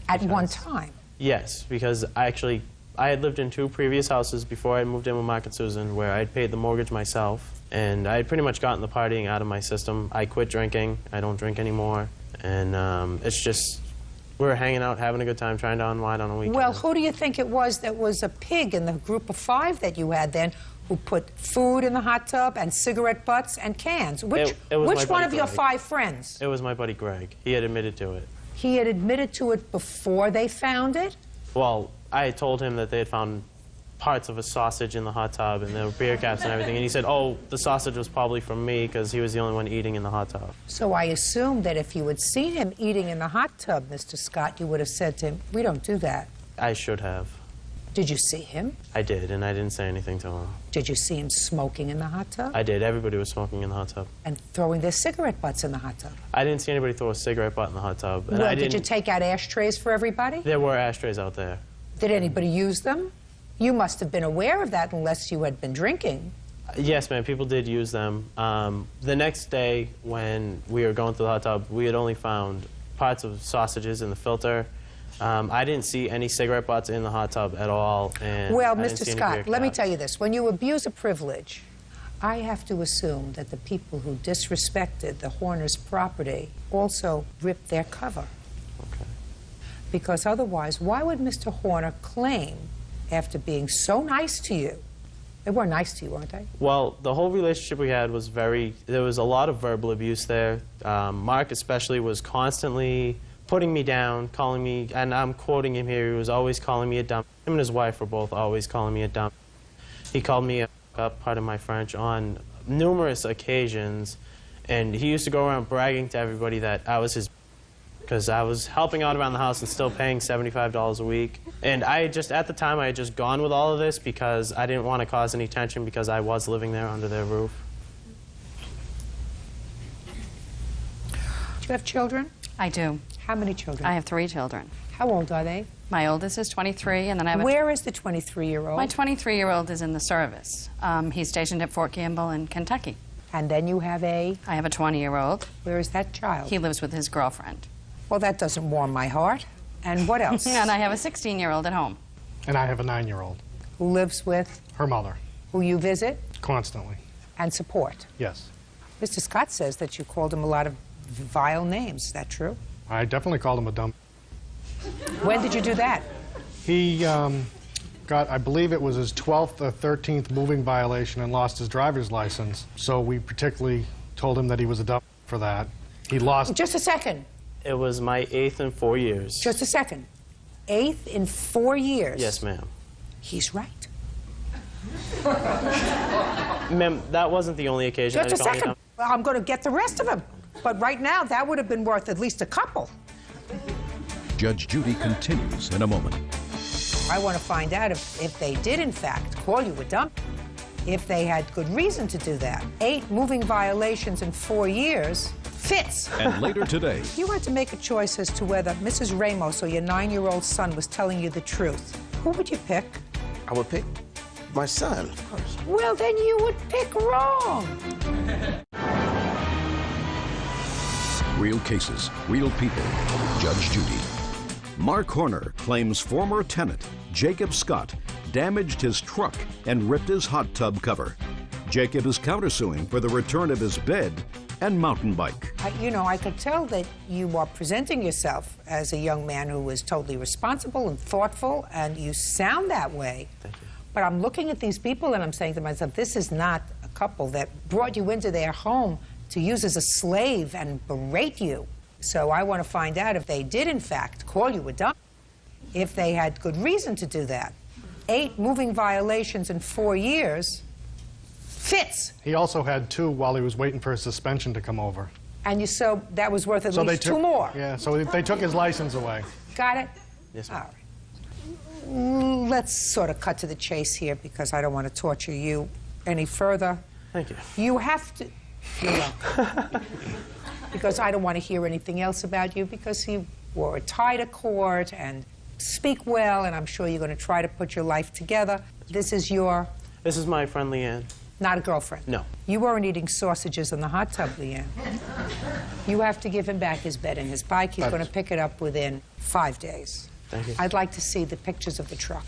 at one time? Yes, because I had lived in 2 previous houses before I moved in with Mark and Susan, where I'd paid the mortgage myself, and I had pretty much gotten the partying out of my system. I quit drinking. I don't drink anymore, and it's just, we were hanging out, having a good time, trying to unwind on a weekend. Well, who do you think it was that was a pig in the group of 5 that you had then, who put food in the hot tub and cigarette butts and cans? Which, It was my which one buddy of your Greg. 5 friends? It was my buddy Greg. He had admitted to it. He had admitted to it before they found it? Well, I had told him that they had found parts of a sausage in the hot tub, and there were beer caps and everything, and he said, oh, the sausage was probably from me, because he was the only one eating in the hot tub. So I assume that if you had seen him eating in the hot tub, Mr. Scott, you would have said to him, we don't do that. I should have. Did you see him? I did, and I didn't say anything to him. Did you see him smoking in the hot tub? I did. Everybody was smoking in the hot tub. And throwing their cigarette butts in the hot tub? I didn't see anybody throw a cigarette butt in the hot tub. And Well, I did you didn't, take out ashtrays for everybody? There were ashtrays out there. Did anybody use them? You must have been aware of that unless you had been drinking. Yes, ma'am, people did use them. The next day, when we were going through the hot tub, we had only found parts of sausages in the filter. I didn't see any cigarette butts in the hot tub at all. And Well, I didn't Mr. see any Scott, beer let me caps. tell you this. When you abuse a privilege, I have to assume that the people who disrespected the Horners' property also ripped their cover. Okay. Because otherwise, why would Mr. Horner claim, after being so nice to you, they were nice to you, weren't they? Well, the whole relationship we had was there was a lot of verbal abuse there. Mark especially was constantly putting me down, calling me, and I'm quoting him here, he was always calling me a dump. Him and his wife were both always calling me a dump. He called me a part of my French on numerous occasions, and he used to go around bragging to everybody that I was his, because I was helping out around the house and still paying $75 a week. And I had just, at the time, I had just gone with all of this because I didn't want to cause any tension because I was living there under their roof. Do you have children? I do. How many children? I have 3 children. How old are they? My oldest is 23, and then I have Where is the 23-year-old? My 23-year-old is in the service. He's stationed at Fort Campbell in Kentucky. And then you have I have a 20-year-old. Where is that child? He lives with his girlfriend. Well, that doesn't warm my heart. And what else? And I have a 16-year-old at home. And I have a 9-year-old. Who lives with? Her mother. Who you visit? Constantly. And support? Yes. Mr. Scott says that you called him a lot of vile names. Is that true? I definitely called him a dump. When did you do that? He got, I believe it was his 12th or 13th moving violation and lost his driver's license. So we particularly told him that he was a dump for that. He lost... Just a second. It was my 8th in 4 years. Just a second. 8th in 4 years? Yes, ma'am. He's right. Ma'am, that wasn't the only occasion. Just a I called you second. dump. Well, I'm going to get the rest of them. But right now, that would have been worth at least a couple. Judge Judy continues in a moment. I want to find out if they did, in fact, call you a dump, if they had good reason to do that. 8 moving violations in 4 years fits. And later today... If you had to make a choice as to whether Mrs. Ramos or your 9-year-old son was telling you the truth, who would you pick? I would pick My son, of course. Well, then you would pick wrong. Real cases, real people. Judge Judy. Mark Horner claims former tenant Jacob Scott damaged his truck and ripped his hot tub cover. Jacob is countersuing for the return of his bed and mountain bike. You know, I could tell that you are presenting yourself as a young man who is totally responsible and thoughtful, and you sound that way. Thank you. But I'm looking at these people and I'm saying to myself, this is not a couple that brought you into their home to use as a slave and berate you. So I want to find out if they did, in fact, call you a dumb, if they had good reason to do that. 8 moving violations in 4 years fits. He also had 2 while he was waiting for his suspension to come over. And so that was worth at least 2 more. Yeah, so they took his license away. Got it? Yes, ma'am. All right. Let's sort of cut to the chase here because I don't want to torture you any further. Thank you. You have to... You're welcome. Because I don't want to hear anything else about you because you wore a tie to court and speak well, and I'm sure you're going to try to put your life together. This is your... This is my friend Leanne. Not a girlfriend? No. You weren't eating sausages in the hot tub, Leanne. You have to give him back his bed and his bike. He's going to pick it up within 5 days. Thank you. I'd like to see the pictures of the truck.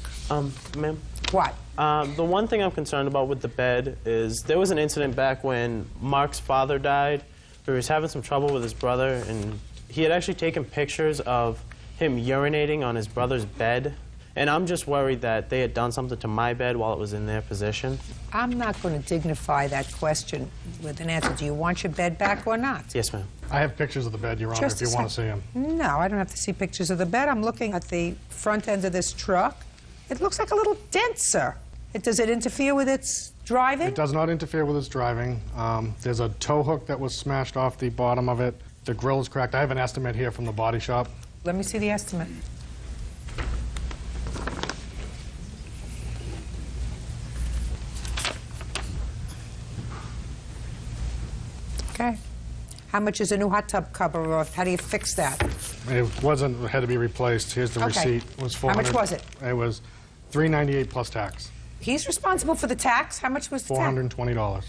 Ma'am? What? The one thing I'm concerned about with the bed is there was an incident back when Mark's father died where he was having some trouble with his brother, and he had actually taken pictures of him urinating on his brother's bed. And I'm just worried that they had done something to my bed while it was in their possession. I'm not going to dignify that question with an answer. Do you want your bed back or not? Yes, ma'am. I have pictures of the bed, Your Honor, if you want to see them. No, I don't have to see pictures of the bed. I'm looking at the front end of this truck. It looks like a little dent, sir. Does it interfere with its driving? It does not interfere with its driving. There's a tow hook that was smashed off the bottom of it. The grill is cracked. I have an estimate here from the body shop. Let me see the estimate. Okay. How much is a new hot tub cover, or how do you fix that? It wasn't, it had to be replaced. Here's the receipt. It was $400. How much was it? It was $398 plus tax. He's responsible for the tax. How much was the tax? $420.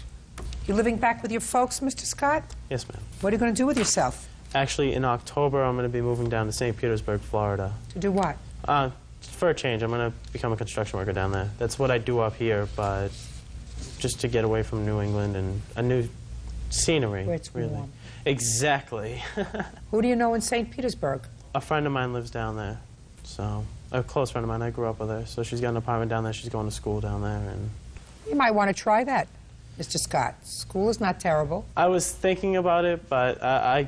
You living back with your folks, Mr. Scott? Yes, ma'am. What are you going to do with yourself? Actually, in October, I'm going to be moving down to St. Petersburg, Florida. To do what? For a change, I'm going to become a construction worker down there. That's what I do up here, but just to get away from New England and a new scenery. Where it's really. warm. Exactly. Who do you know in St. Petersburg? A friend of mine lives down there. So, a close friend of mine, I grew up with her. So she's got an apartment down there, she's going to school down there. And You might want to try that, Mr. Scott. School is not terrible. I was thinking about it, but I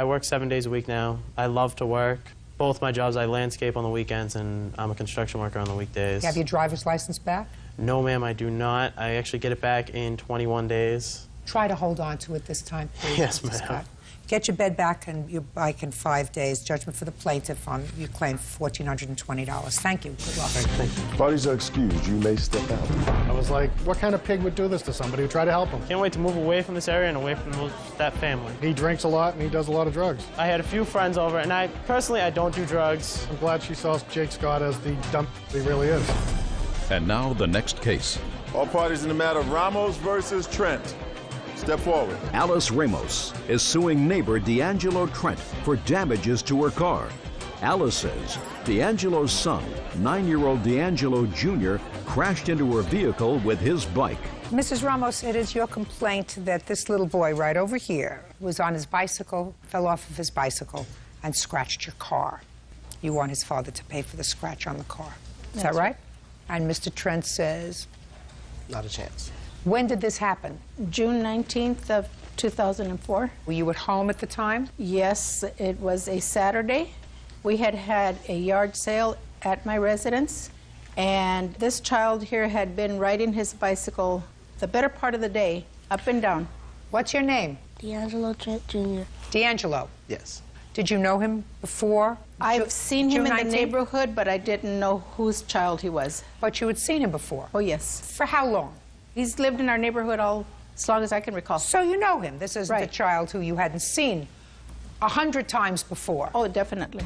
work 7 days a week now. I love to work. Both my jobs, I landscape on the weekends, and I'm a construction worker on the weekdays. You have your driver's license back? No, ma'am, I do not. I actually get it back in 21 days. Try to hold on to it this time, please. Yes, Mr. ma'am. Scott. Get your bed back and your bike in 5 days. Judgment for the plaintiff on your claim for $1,420. Thank you. Good luck. Thank you. Parties are excused. You may step out. I was like, what kind of pig would do this to somebody who tried to help him? Can't wait to move away from this area and away from that family. He drinks a lot and he does a lot of drugs. I had a few friends over, and I don't do drugs. I'm glad she saw Jake Scott as the dump he really is. And now the next case. All parties in the matter of Ramos versus Trent. Step forward. Alice Ramos is suing neighbor D'Angelo Trent for damages to her car. Alice says D'Angelo's son, 9-year-old D'Angelo Jr., crashed into her vehicle with his bike. Mrs. Ramos, it is your complaint that this little boy right over here was on his bicycle, fell off of his bicycle, and scratched your car. You want his father to pay for the scratch on the car. Is that right? And Mr. Trent says? Not a chance. When did this happen? June 19th of 2004. Were you at home at the time? Yes, it was a Saturday. We had had a yard sale at my residence, and this child here had been riding his bicycle the better part of the day, up and down. What's your name? D'Angelo Trent Jr. D'Angelo? Yes. Did you know him before? I've seen him June in 19th? the neighborhood, but I didn't know whose child he was. But you had seen him before? Oh, yes. For how long? He's lived in our neighborhood as long as I can recall. So you know him. This is the child who you hadn't seen 100 times before. Oh, definitely.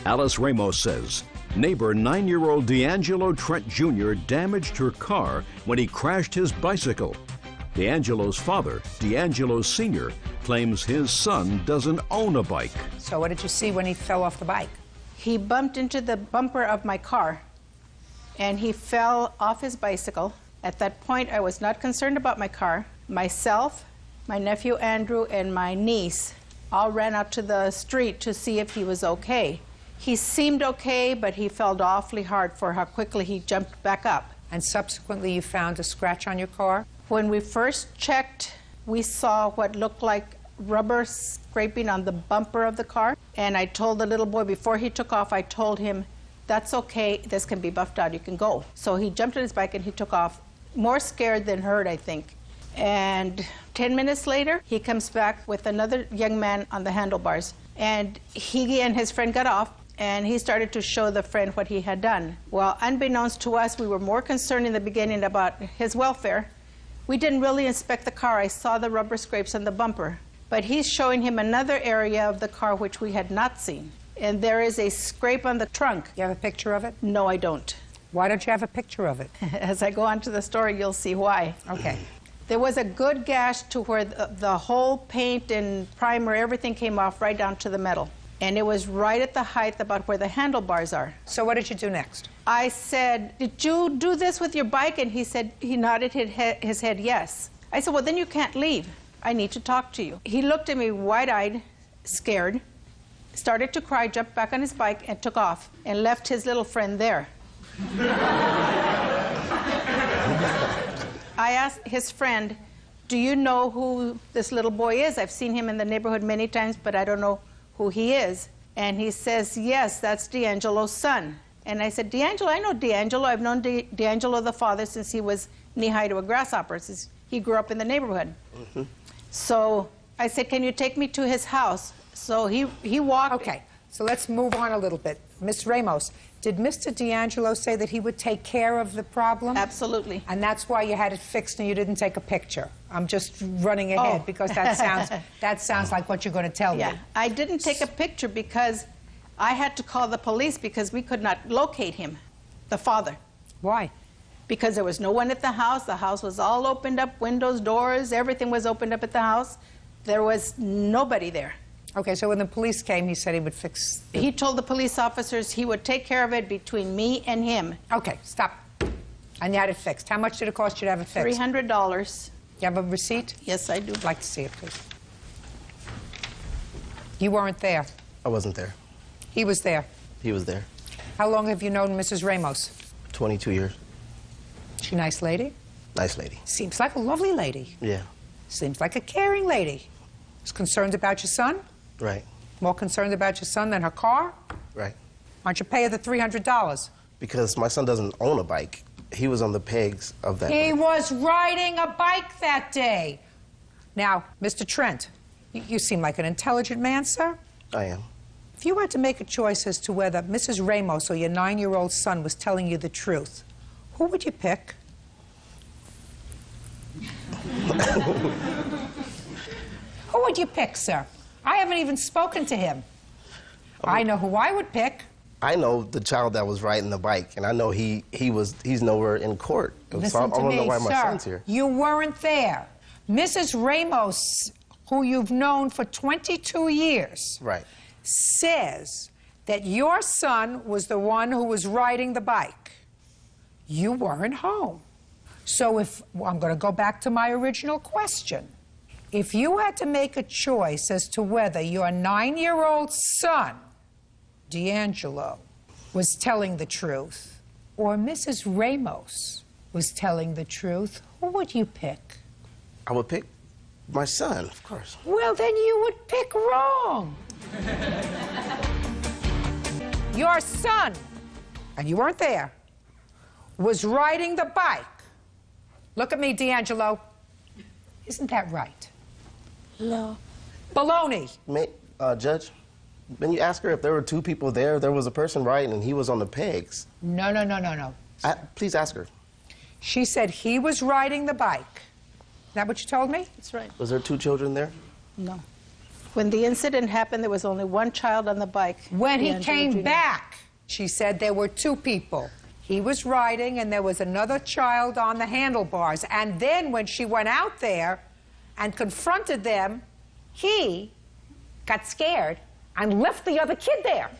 Alice Ramos says Neighbor 9-year-old D'Angelo Trent Jr. damaged her car when he crashed his bicycle. D'Angelo's father, D'Angelo Sr., claims his son doesn't own a bike. So what did you see when he fell off the bike? He bumped into the bumper of my car, and he fell off his bicycle. At that point, I was not concerned about my car. Myself, my nephew Andrew, and my niece all ran out to the street to see if he was okay. He seemed okay, but he fell awfully hard for how quickly he jumped back up. And subsequently you found a scratch on your car? When we first checked, we saw what looked like rubber scraping on the bumper of the car. And I told the little boy, before he took off, I told him, that's okay, this can be buffed out, you can go. So he jumped on his bike and he took off, more scared than hurt, I think. And 10 minutes later, he comes back with another young man on the handlebars. And he and his friend got off, and he started to show the friend what he had done. Well, unbeknownst to us, we were more concerned in the beginning about his welfare. We didn't really inspect the car. I saw the rubber scrapes on the bumper. But he's showing him another area of the car which we had not seen. And there is a scrape on the trunk. You have a picture of it? No, I don't. Why don't you have a picture of it? As I go on to the story, you'll see why. Okay. There was a good gash to where the whole paint and primer, everything came off right down to the metal. And it was right at the height about where the handlebars are. So what did you do next? I said, did you do this with your bike? And he said, he nodded his head yes. I said, well, then you can't leave. I need to talk to you. He looked at me wide-eyed, scared, started to cry, jumped back on his bike, and took off, and left his little friend there. I asked his friend, do you know who this little boy is? I've seen him in the neighborhood many times, but I don't know who he is. And he says, yes, that's D'Angelo's son. And I said, D'Angelo, I know D'Angelo. I've known D'Angelo, the father, since he was knee-high to a grasshopper, since he grew up in the neighborhood. Mm-hmm. So I said, can you take me to his house? So he walked. Okay, so let's move on a little bit. Ms. Ramos, did Mr. D'Angelo say that he would take care of the problem? Absolutely. And that's why you had it fixed and you didn't take a picture? I'm just running ahead because that sounds like what you're going to tell me. Yeah, I didn't take a picture because I had to call the police because we could not locate him, the father. Why? Because there was no one at the house. The house was all opened up, windows, doors, everything was opened up at the house. There was nobody there. Okay, so when the police came, he said he would fix... He told the police officers he would take care of it between me and him. Okay, stop. And you had it fixed. How much did it cost you to have it fixed? $300. You have a receipt? Yes, I do. I'd like to see it, please. You weren't there. I wasn't there. He was there. He was there. How long have you known Mrs. Ramos? 22 years. She a nice lady? Nice lady. Seems like a lovely lady. Yeah. Seems like a caring lady. Is concerned about your son? Right. More concerned about your son than her car? Right. Why don't you pay her the $300? Because my son doesn't own a bike. He was on the pegs of that He bike. was riding a bike that day. Now, Mr. Trent, you seem like an intelligent man, sir. I am. If you had to make a choice as to whether Mrs. Ramos or your 9-year-old son was telling you the truth, who would you pick? Who would you pick, sir? I haven't even spoken to him. I know who I would pick. I know the child that was riding the bike, and I know he's nowhere in court. Listen so I to don't me, know why sir. my son's here. You weren't there. Mrs. Ramos, who you've known for 22 years, right, says that your son was the one who was riding the bike. You weren't home. So I'm going to go back to my original question. If you had to make a choice as to whether your 9-year-old son, D'Angelo, was telling the truth or Mrs. Ramos was telling the truth, who would you pick? I would pick my son, of course. Well, then you would pick wrong. Your son, and you weren't there, was riding the bike. Look at me, D'Angelo. Isn't that right? No. Baloney. Judge, when you ask her if there were two people there was a person riding and he was on the pegs. No. Please ask her. She said he was riding the bike. Is that what you told me? That's right. Was there 2 children there? No. When the incident happened, there was only one child on the bike. When he came back She said there were two people. He was riding, and there was another child on the handlebars. And then when she went out there and confronted them, he got scared and left the other kid there.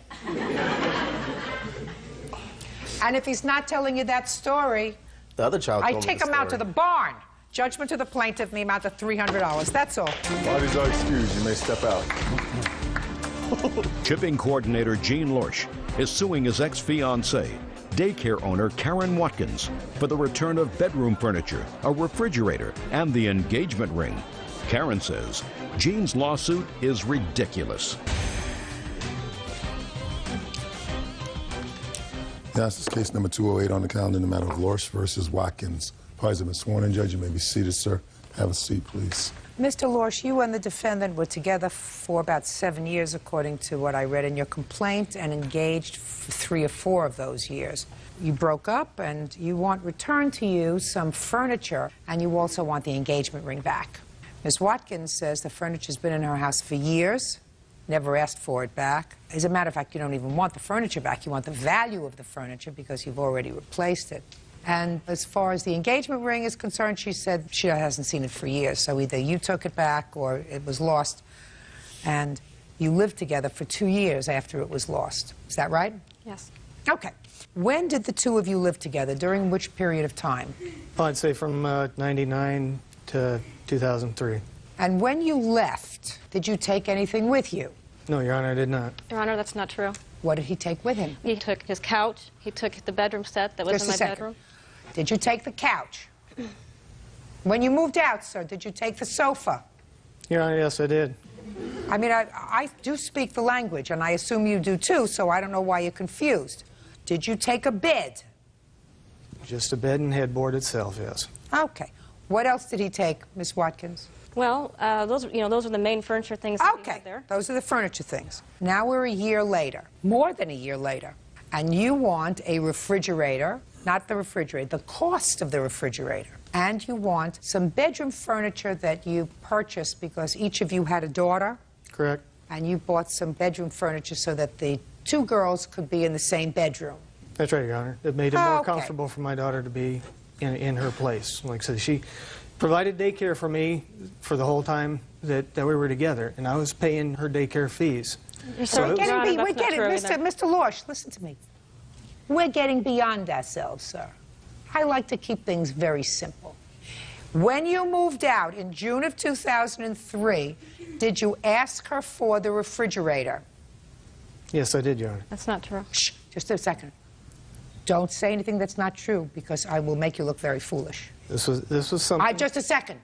And if he's not telling you that story, the other child I take him out to the barn. Judgment to the plaintiff in the amount of $300. That's all. Parties are excused. You may step out. Shipping coordinator Gene Lorsch is suing his ex-fiancée, daycare owner Karen Watkins, for the return of bedroom furniture, a refrigerator, and the engagement ring. Karen says Gene's lawsuit is ridiculous. Yes, this is case number 208 on the calendar in the matter of Lorsch versus Watkins. Parties have been sworn in. Judge, you may be seated, sir. Have a seat, please. Mr. Lorsch, you and the defendant were together for about 7 years, according to what I read in your complaint, and engaged for 3 or 4 of those years. You broke up, and you want returned to you some furniture, and you also want the engagement ring back. Ms. Watkins says the furniture's been in her house for years, never asked for it back. As a matter of fact, you don't even want the furniture back. You want the value of the furniture because you've already replaced it. And as far as the engagement ring is concerned, she said she hasn't seen it for years. So either you took it back or it was lost. And you lived together for 2 years after it was lost. Is that right? Yes. Okay. When did the two of you live together? During which period of time? Well, I'd say from 99 to 2003. And when you left, did you take anything with you? No, Your Honor, I did not. Your Honor, that's not true. What did he take with him? He took his couch. He took the bedroom set that was Just in my a second. bedroom. Did you take the couch? When you moved out, sir, did you take the sofa? Your Honor, yes, I did. I mean, I do speak the language, and I assume you do too, so I don't know why you're confused. Did you take a bed? Just a bed and headboard itself, yes. Okay. What else did he take, Miss Watkins? Well, those are the main furniture things that we had there. Those are the furniture things. Now we're a year later, more than a year later, and you want a refrigerator, not the refrigerator, the cost of the refrigerator. And you want some bedroom furniture that you purchased because each of you had a daughter. Correct. And you bought some bedroom furniture so that the two girls could be in the same bedroom. That's right, Your Honor. It made it more comfortable for my daughter to be in her place. Like I said, she provided daycare for me for the whole time that we were together, and I was paying her daycare fees. We're getting, Mr. Lorsch, listen to me. We're getting beyond ourselves, sir. I like to keep things very simple. When you moved out in June of 2003, did you ask her for the refrigerator? Yes, I did, Your Honor. That's not true. Shh, just a second. Don't say anything that's not true, because I will make you look very foolish. This was something... Just a second.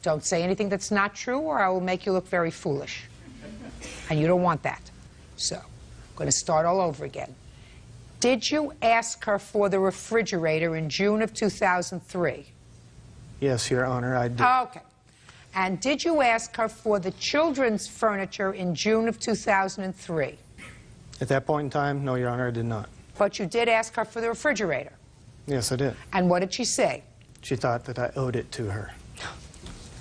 Don't say anything that's not true, or I will make you look very foolish. And you don't want that. So, I'm going to start all over again. Did you ask her for the refrigerator in June of 2003? Yes, Your Honor, I did. Okay. And did you ask her for the children's furniture in June of 2003? At that point in time, no, Your Honor, I did not. But you did ask her for the refrigerator? Yes, I did. And what did she say? She thought that I owed it to her.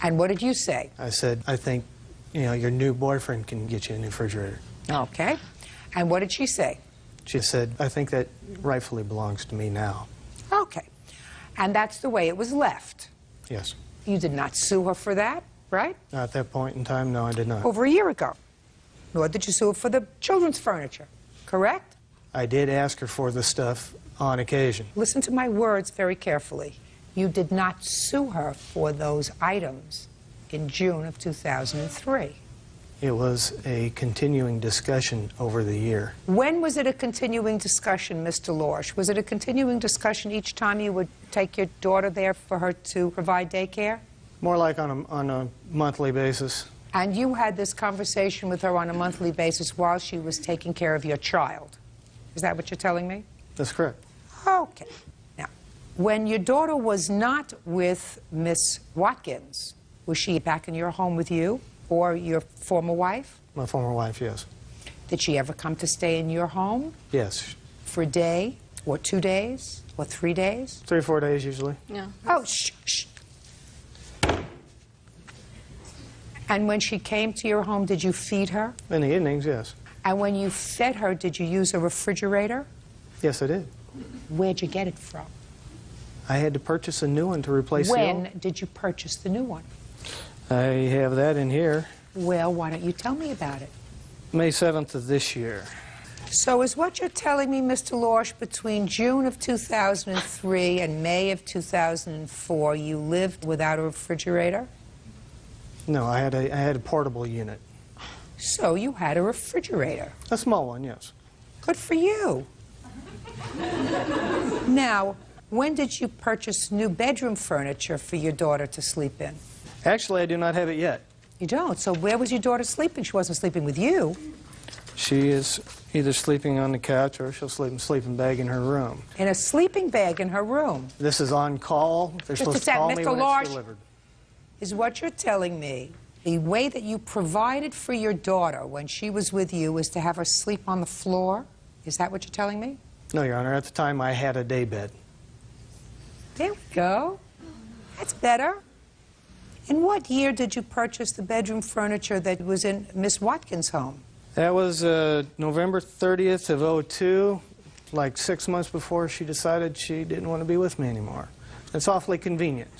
And what did you say? I said, I think, your new boyfriend can get you a new refrigerator. Okay. And what did she say? She said, I think that rightfully belongs to me now. Okay. And that's the way it was left? Yes. You did not sue her for that, right? At that point in time, no, I did not. Over a year ago. Nor did you sue her for the children's furniture, correct? I did ask her for the stuff on occasion. Listen to my words very carefully. You did not sue her for those items in June of 2003. It was a continuing discussion over the year. When was it a continuing discussion, Mr. Lorsch? Was it a continuing discussion each time you would take your daughter there for her to provide daycare? More like on a monthly basis. And you had this conversation with her on a monthly basis while she was taking care of your child. Is that what you're telling me? That's correct. Okay. Now, when your daughter was not with Miss Watkins, was she back in your home with you or your former wife? My former wife, yes. Did she ever come to stay in your home? Yes. For a day, or 2 days, or 3 days? 3 or 4 days, usually. Yeah. Oh, shh, shh. And when she came to your home, did you feed her? In the evenings, yes. And when you fed her, did you use a refrigerator? Yes, I did. Where'd you get it from? I had to purchase a new one to replace the old. When did you purchase the new one? I have that in here. Well, why don't you tell me about it? May 7th of this year. So is what you're telling me, Mr. Lorsch, between June of 2003 and May of 2004, you lived without a refrigerator? No, I had a portable unit. So you had a refrigerator? A small one, yes. Good for you. Now, when did you purchase new bedroom furniture for your daughter to sleep in? Actually, I do not have it yet. You don't? So where was your daughter sleeping? She wasn't sleeping with you. She is either sleeping on the couch or she'll sleep in a sleeping bag in her room. In a sleeping bag in her room? This is on call. They're supposed to call me when it's delivered. Is what you're telling me the way that you provided for your daughter when she was with you was to have her sleep on the floor? Is that what you're telling me? No, Your Honor. At the time, I had a day bed. There we go. That's better. In what year did you purchase the bedroom furniture that was in Miss Watkins' home? That was November 30th of '02, like 6 months before she decided she didn't want to be with me anymore. It's awfully convenient.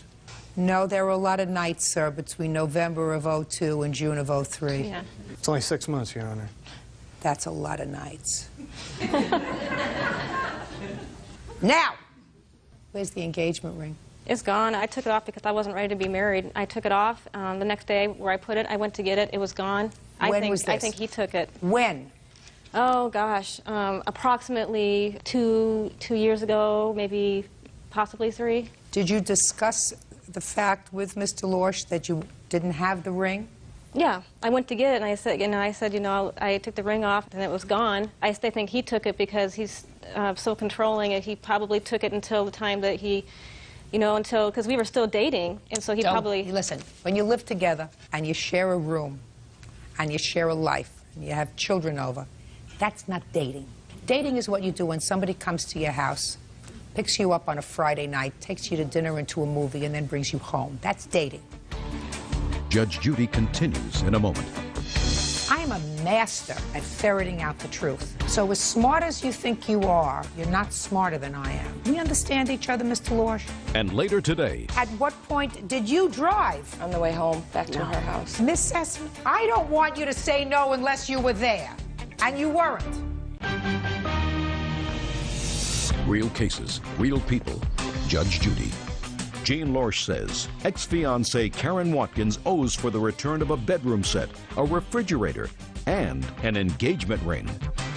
No, there were a lot of nights, sir, between November of '02 and June of '03. Yeah. It's only 6 months, Your Honor. That's a lot of nights. Now, where's the engagement ring? It's gone. I took it off because I wasn't ready to be married. I took it off. The next day where I put it, I went to get it. It was gone. When was this? I think he took it. When? Oh, gosh. Approximately two years ago, maybe possibly 3. Did you discuss the fact with Mr. Lorsch that you didn't have the ring? Yeah, I went to get it, and I said, I took the ring off, and it was gone. I still think he took it because he's so controlling, and he probably took it until the time that he, because we were still dating, and so he probably... Listen, when you live together, and you share a room, and you share a life, and you have children over, that's not dating. Dating is what you do when somebody comes to your house, picks you up on a Friday night, takes you to dinner and to a movie, and then brings you home. That's dating. Judge Judy continues in a moment. I am a master at ferreting out the truth. So as smart as you think you are, you're not smarter than I am. We understand each other, Mr. Lorsch? And later today... At what point did you drive? On the way home, back to her house. Miss Sessom, I don't want you to say no unless you were there. And you weren't. Real cases, real people. Judge Judy. Jean Lorsch says ex-fiancée Karen Watkins owes for the return of a bedroom set, a refrigerator, and an engagement ring.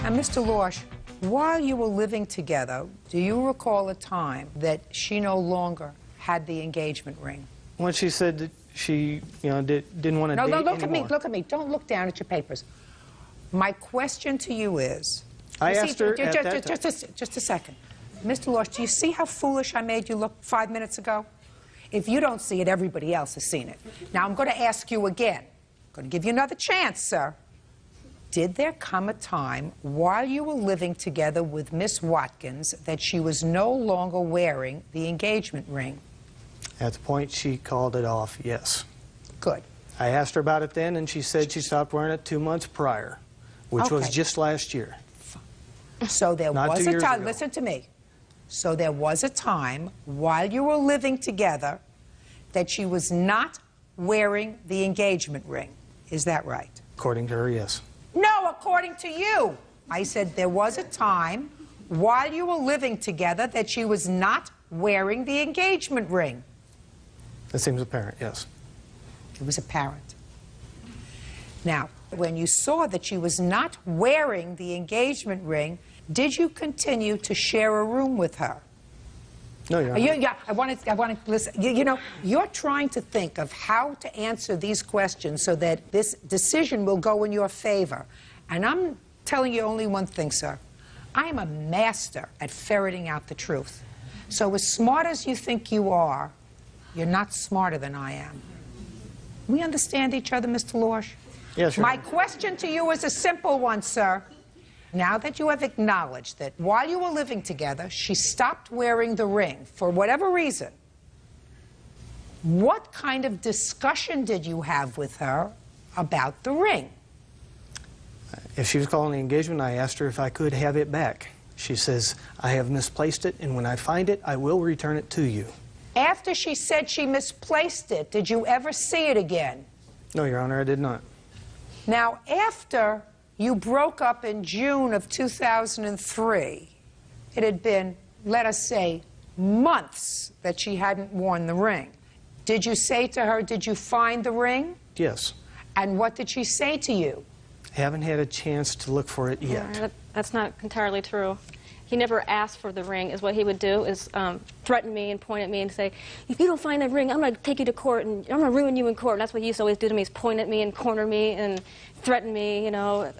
And Mr. Lorsch, while you were living together, do you recall a time that she no longer had the engagement ring? When she said that she, didn't want to date anymore. No, look at me. Don't look down at your papers. My question to you is... I asked her at that time. Just a second. Mr. Lorsch, do you see how foolish I made you look 5 minutes ago? If you don't see it, everybody else has seen it. Now, I'm going to ask you again. I'm going to give you another chance, sir. Did there come a time while you were living together with Miss Watkins that she was no longer wearing the engagement ring? At the point she called it off, yes. Good. I asked her about it then, and she said she stopped wearing it 2 months prior, which was just last year. So there Not was 2 a years time, ago. listen to me. So there was a time while you were living together that she was not wearing the engagement ring. Is that right? According to her, yes. No, according to you. I said there was a time while you were living together that she was not wearing the engagement ring. That seems apparent, yes. It was apparent. Now, when you saw that she was not wearing the engagement ring, did you continue to share a room with her? No, Your Honor. I want to listen. You're trying to think of how to answer these questions so that this decision will go in your favor. And I'm telling you only one thing, sir. I am a master at ferreting out the truth. So as smart as you think you are, you're not smarter than I am. We understand each other, Mr. Lorsch? Yes, Your My Honor. question to you is a simple one, sir. Now that you have acknowledged that while you were living together, she stopped wearing the ring for whatever reason, what kind of discussion did you have with her about the ring? If she was calling the engagement, I asked her if I could have it back. She says, I have misplaced it, and when I find it, I will return it to you. After she said she misplaced it, did you ever see it again? No, Your Honor, I did not. Now, after you broke up in June of 2003, it had been, let us say, months that she hadn't worn the ring. Did you say to her, did you find the ring? Yes. And what did she say to you? Haven't had a chance to look for it yet. Yeah, that's not entirely true. He never asked for the ring. Is what he would do is threaten me and point at me and say, if you don't find that ring, I'm going to take you to court and I'm going to ruin you in court. And that's what he used to always do to me, is point at me and corner me and threaten me, you know.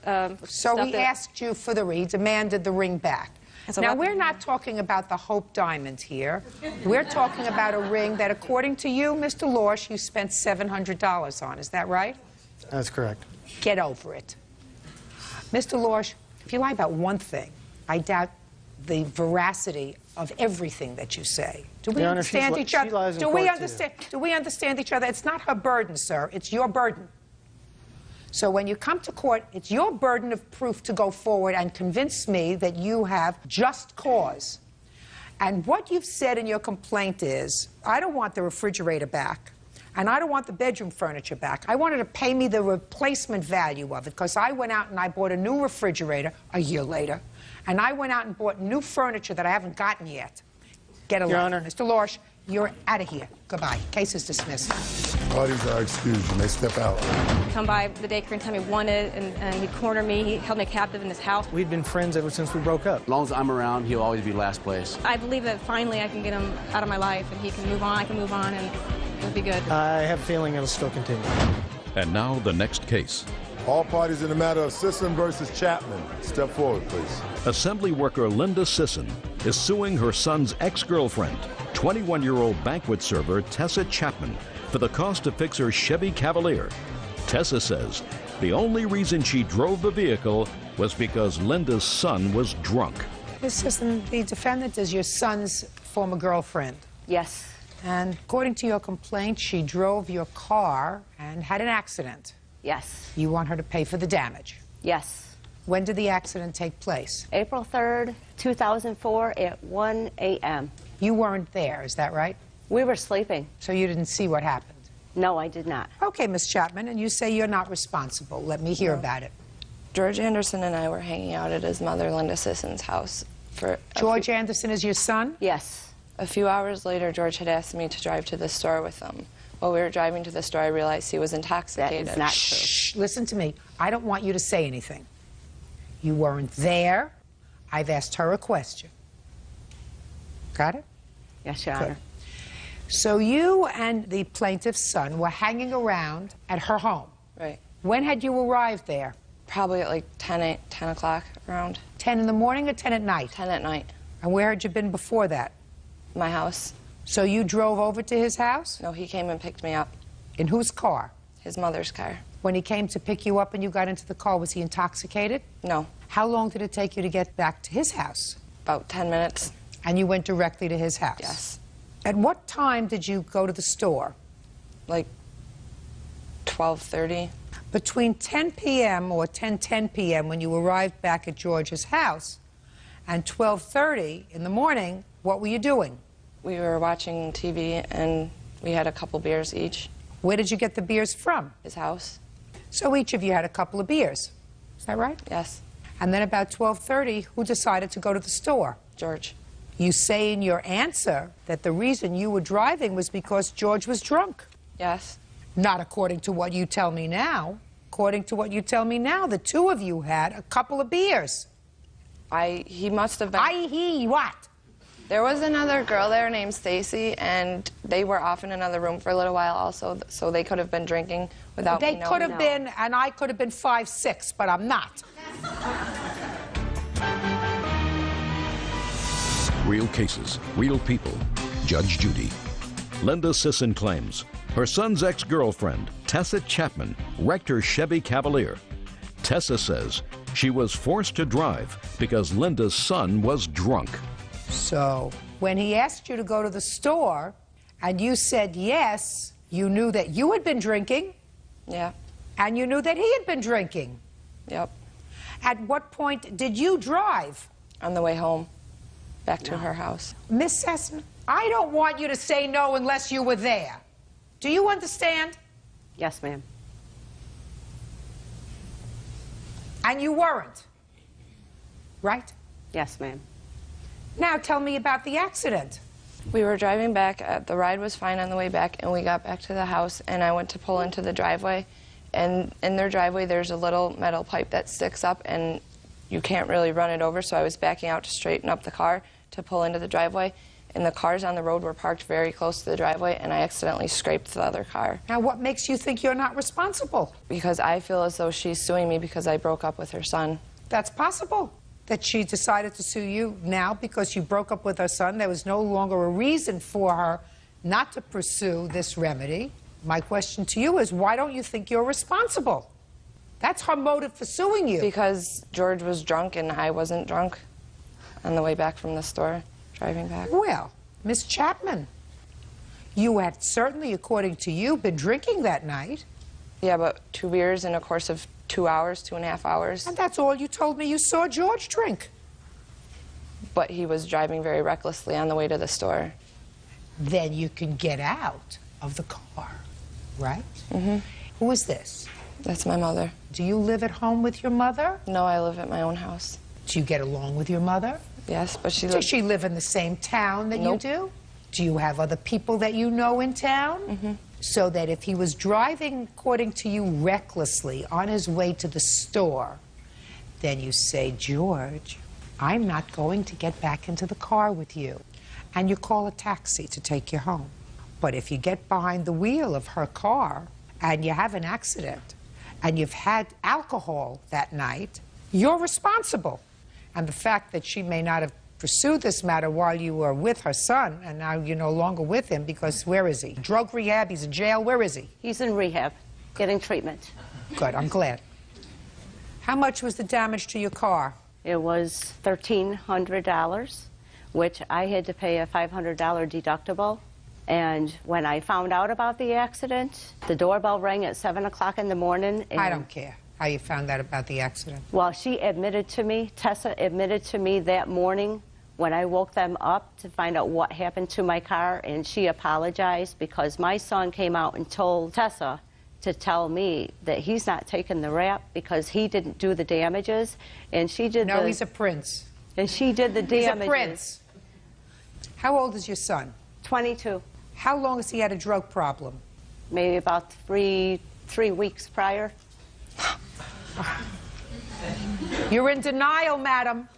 So he asked you for the ring, he demanded the ring back. Now, we're not talking about the Hope Diamond here. We're talking about a ring that, according to you, Mr. Lorsch, you spent $700 on. Is that right? That's correct. Get over it. Mr. Lorsch, if you lie about one thing, I doubt the veracity of everything that you say. Do we understand each other? Do we understand each other? It's not her burden, sir. It's your burden. So when you come to court, it's your burden of proof to go forward and convince me that you have just cause. And what you've said in your complaint is, I don't want the refrigerator back, and I don't want the bedroom furniture back. I wanted to pay me the replacement value of it, because I went out and I bought a new refrigerator a year later, and I went out and bought new furniture that I haven't gotten yet. Get a Your life. Honor. Mr. Lorsch, you're out of here. Goodbye. Case is dismissed. Parties are excused. You may step out. He'd come by the daycare and tell me he wanted, and he'd corner me. He held me captive in his house. We'd been friends ever since we broke up. As long as I'm around, he'll always be last place. I believe that finally I can get him out of my life and he can move on, I can move on, and it'll be good. I have a feeling it'll still continue. And now the next case. All parties in the matter of Sisson versus Chapman. Step forward, please. Assembly worker Linda Sisson is suing her son's ex-girlfriend, 21-year-old banquet server Tessa Chapman, for the cost to fix her Chevy Cavalier. Tessa says the only reason she drove the vehicle was because Linda's son was drunk. Ms. Sisson, the defendant is your son's former girlfriend. Yes. And according to your complaint, she drove your car and had an accident. Yes. You want her to pay for the damage? Yes. When did the accident take place? April 3rd, 2004 at 1 a.m. You weren't there, is that right? We were sleeping. So you didn't see what happened? No, I did not. Okay, Ms. Chapman, and you say you're not responsible. Let me hear about it. George Anderson and I were hanging out at his mother, Linda Sisson's house. George Anderson is your son? Yes. A few hours later, George had asked me to drive to the store with him. While we were driving to the store, I realized he was intoxicated. That is not true. Shh, listen to me. I don't want you to say anything. You weren't there. I've asked her a question. Got it? Yes, Your Honor. So you and the plaintiff's son were hanging around at her home. Right. When had you arrived there? Probably at like 10 o'clock around. 10 in the morning or 10 at night? 10 at night. And where had you been before that? My house. So you drove over to his house? No, he came and picked me up. In whose car? His mother's car. When he came to pick you up and you got into the car, was he intoxicated? No. How long did it take you to get back to his house? About 10 minutes. And you went directly to his house? Yes. At what time did you go to the store? Like 12:30. Between 10 p.m. or 10:10 p.m. when you arrived back at George's house and 12:30 in the morning, what were you doing? We were watching TV and we had a couple beers each. Where did you get the beers from? His house. So each of you had a couple of beers. Is that right? Yes. And then about 12:30, who decided to go to the store? George. You say in your answer that the reason you were driving was because George was drunk. Yes. Not according to what you tell me now. According to what you tell me now, the two of you had a couple of beers. He must have been... He what? There was another girl there named Stacy, and they were off in another room for a little while also, so they could have been drinking without me knowing. They could have been, and I could have been 5'6", but I'm not. Real cases, real people. Judge Judy. Linda Sisson claims her son's ex-girlfriend, Tessa Chapman, wrecked her Chevy Cavalier. Tessa says she was forced to drive because Linda's son was drunk. So when he asked you to go to the store and you said yes, you knew that you had been drinking. Yeah. And you knew that he had been drinking. Yep. At what point did you drive? On the way home, back to her house. Miss Sessman, I don't want you to say no unless you were there. Do you understand? Yes, ma'am. And you weren't, right? Yes, ma'am. Now tell me about the accident. We were driving back. The ride was fine on the way back, and we got back to the house, and I went to pull into the driveway. And in their driveway, there's a little metal pipe that sticks up, and you can't really run it over, so I was backing out to straighten up the car to pull into the driveway. And the cars on the road were parked very close to the driveway, and I accidentally scraped the other car. Now, what makes you think you're not responsible? Because I feel as though she's suing me because I broke up with her son. That's possible. That she decided to sue you now because you broke up with her son. There was no longer a reason for her not to pursue this remedy. My question to you is, why don't you think you're responsible? That's her motive for suing you. Because George was drunk and I wasn't drunk on the way back from the store, driving back. Well, Miss Chapman, you had certainly, according to you, been drinking that night. Yeah, but 2 beers in a course of 2 hours, 2.5 hours. And that's all you told me you saw George drink. But he was driving very recklessly on the way to the store. Then you can get out of the car, right? Mm-hmm. Who is this? That's my mother. Do you live at home with your mother? No, I live at my own house. Do you get along with your mother? Yes, but she Does she live in the same town that you do? Do you have other people that you know in town? Mm-hmm. So that if he was driving, according to you, recklessly on his way to the store, then you say, George, I'm not going to get back into the car with you. And you call a taxi to take you home. But if you get behind the wheel of her car and you have an accident and you've had alcohol that night, you're responsible. And the fact that she may not have pursued this matter while you were with her son, and now you're no longer with him because where is he? Drug rehab, he's in jail, where is he? He's in rehab, getting treatment. Good, I'm glad. How much was the damage to your car? It was $1,300, which I had to pay a $500 deductible. And when I found out about the accident, the doorbell rang at 7 o'clock in the morning. And I don't care how you found out about the accident. Well, she admitted to me, Tessa admitted to me that morning when I woke them up to find out what happened to my car, and she apologized because my son came out and told Tessa to tell me that he's not taking the rap because he didn't do the damages, and she did No, he's a prince. And she did the damages. He's a prince. How old is your son? 22. How long has he had a drug problem? Maybe about three weeks prior. You're in denial, madam.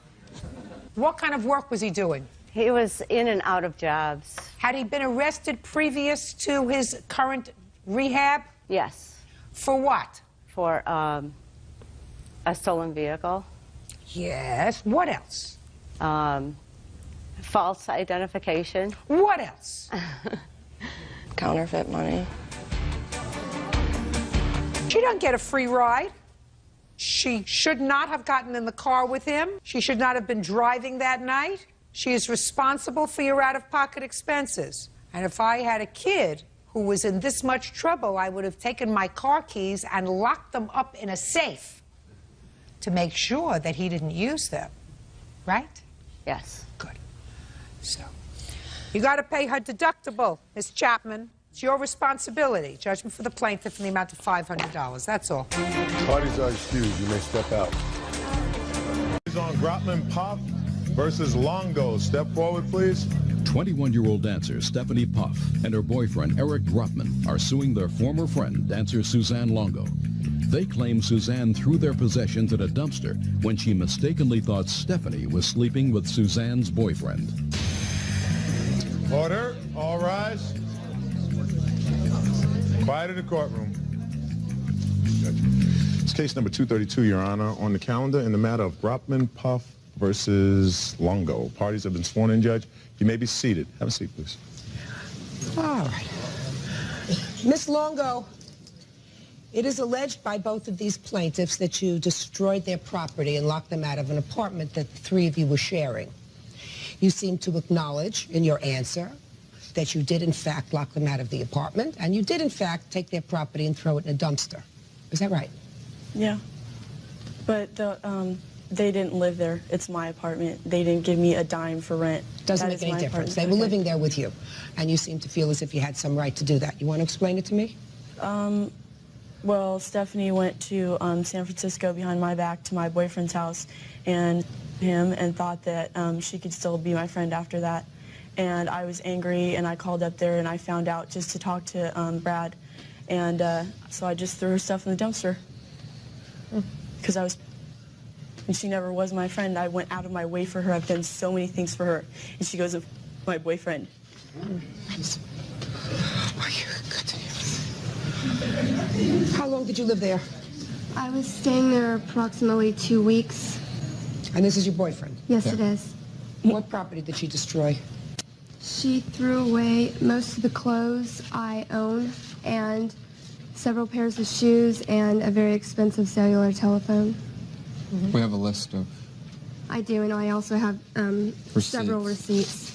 What kind of work was he doing? He was in and out of jobs. Had he been arrested previous to his current rehab? Yes. For what? For a stolen vehicle. Yes. What else? False identification. What else? Counterfeit money. She doesn't get a free ride. She should not have gotten in the car with him. She should not have been driving that night. She is responsible for your out-of-pocket expenses. And if I had a kid who was in this much trouble, I would have taken my car keys and locked them up in a safe to make sure that he didn't use them. Right? Yes. Good. So, you got to pay her deductible, Miss Chapman. It's your responsibility. Judgment for the plaintiff in the amount of $500. That's all. Parties are excused. You may step out. On Grotman Pop versus Longo. Step forward, please. 21-year-old dancer Stephanie Puff and her boyfriend Eric Grotman are suing their former friend, dancer Suzanne Longo. They claim Suzanne threw their possessions in a dumpster when she mistakenly thought Stephanie was sleeping with Suzanne's boyfriend. Order. All rise. Quiet in the courtroom. It's case number 232, Your Honor, on the calendar in the matter of Grotman Puff versus Longo. Parties have been sworn in, Judge. You may be seated. Have a seat, please. All right. Miss Longo, it is alleged by both of these plaintiffs that you destroyed their property and locked them out of an apartment that the three of you were sharing. You seem to acknowledge in your answer that you did, in fact, lock them out of the apartment, and you did, in fact, take their property and throw it in a dumpster. Is that right? Yeah. But they didn't live there. It's my apartment. They didn't give me a dime for rent. Doesn't make any difference. They were living there with you, and you seem to feel as if you had some right to do that. You want to explain it to me? Well, Stephanie went to San Francisco behind my back to my boyfriend's house and thought that she could still be my friend after that. And I was angry, and I called up there, and I found out just to talk to Brad. And so I just threw her stuff in the dumpster. Because and she never was my friend. I went out of my way for her. I've done so many things for her. And she goes, my boyfriend. How long did you live there? I was staying there approximately 2 weeks. And this is your boyfriend? Yes, it is. What property did she destroy? She threw away most of the clothes I own and several pairs of shoes and a very expensive cellular telephone. We have a list of... I do, and I also have several receipts.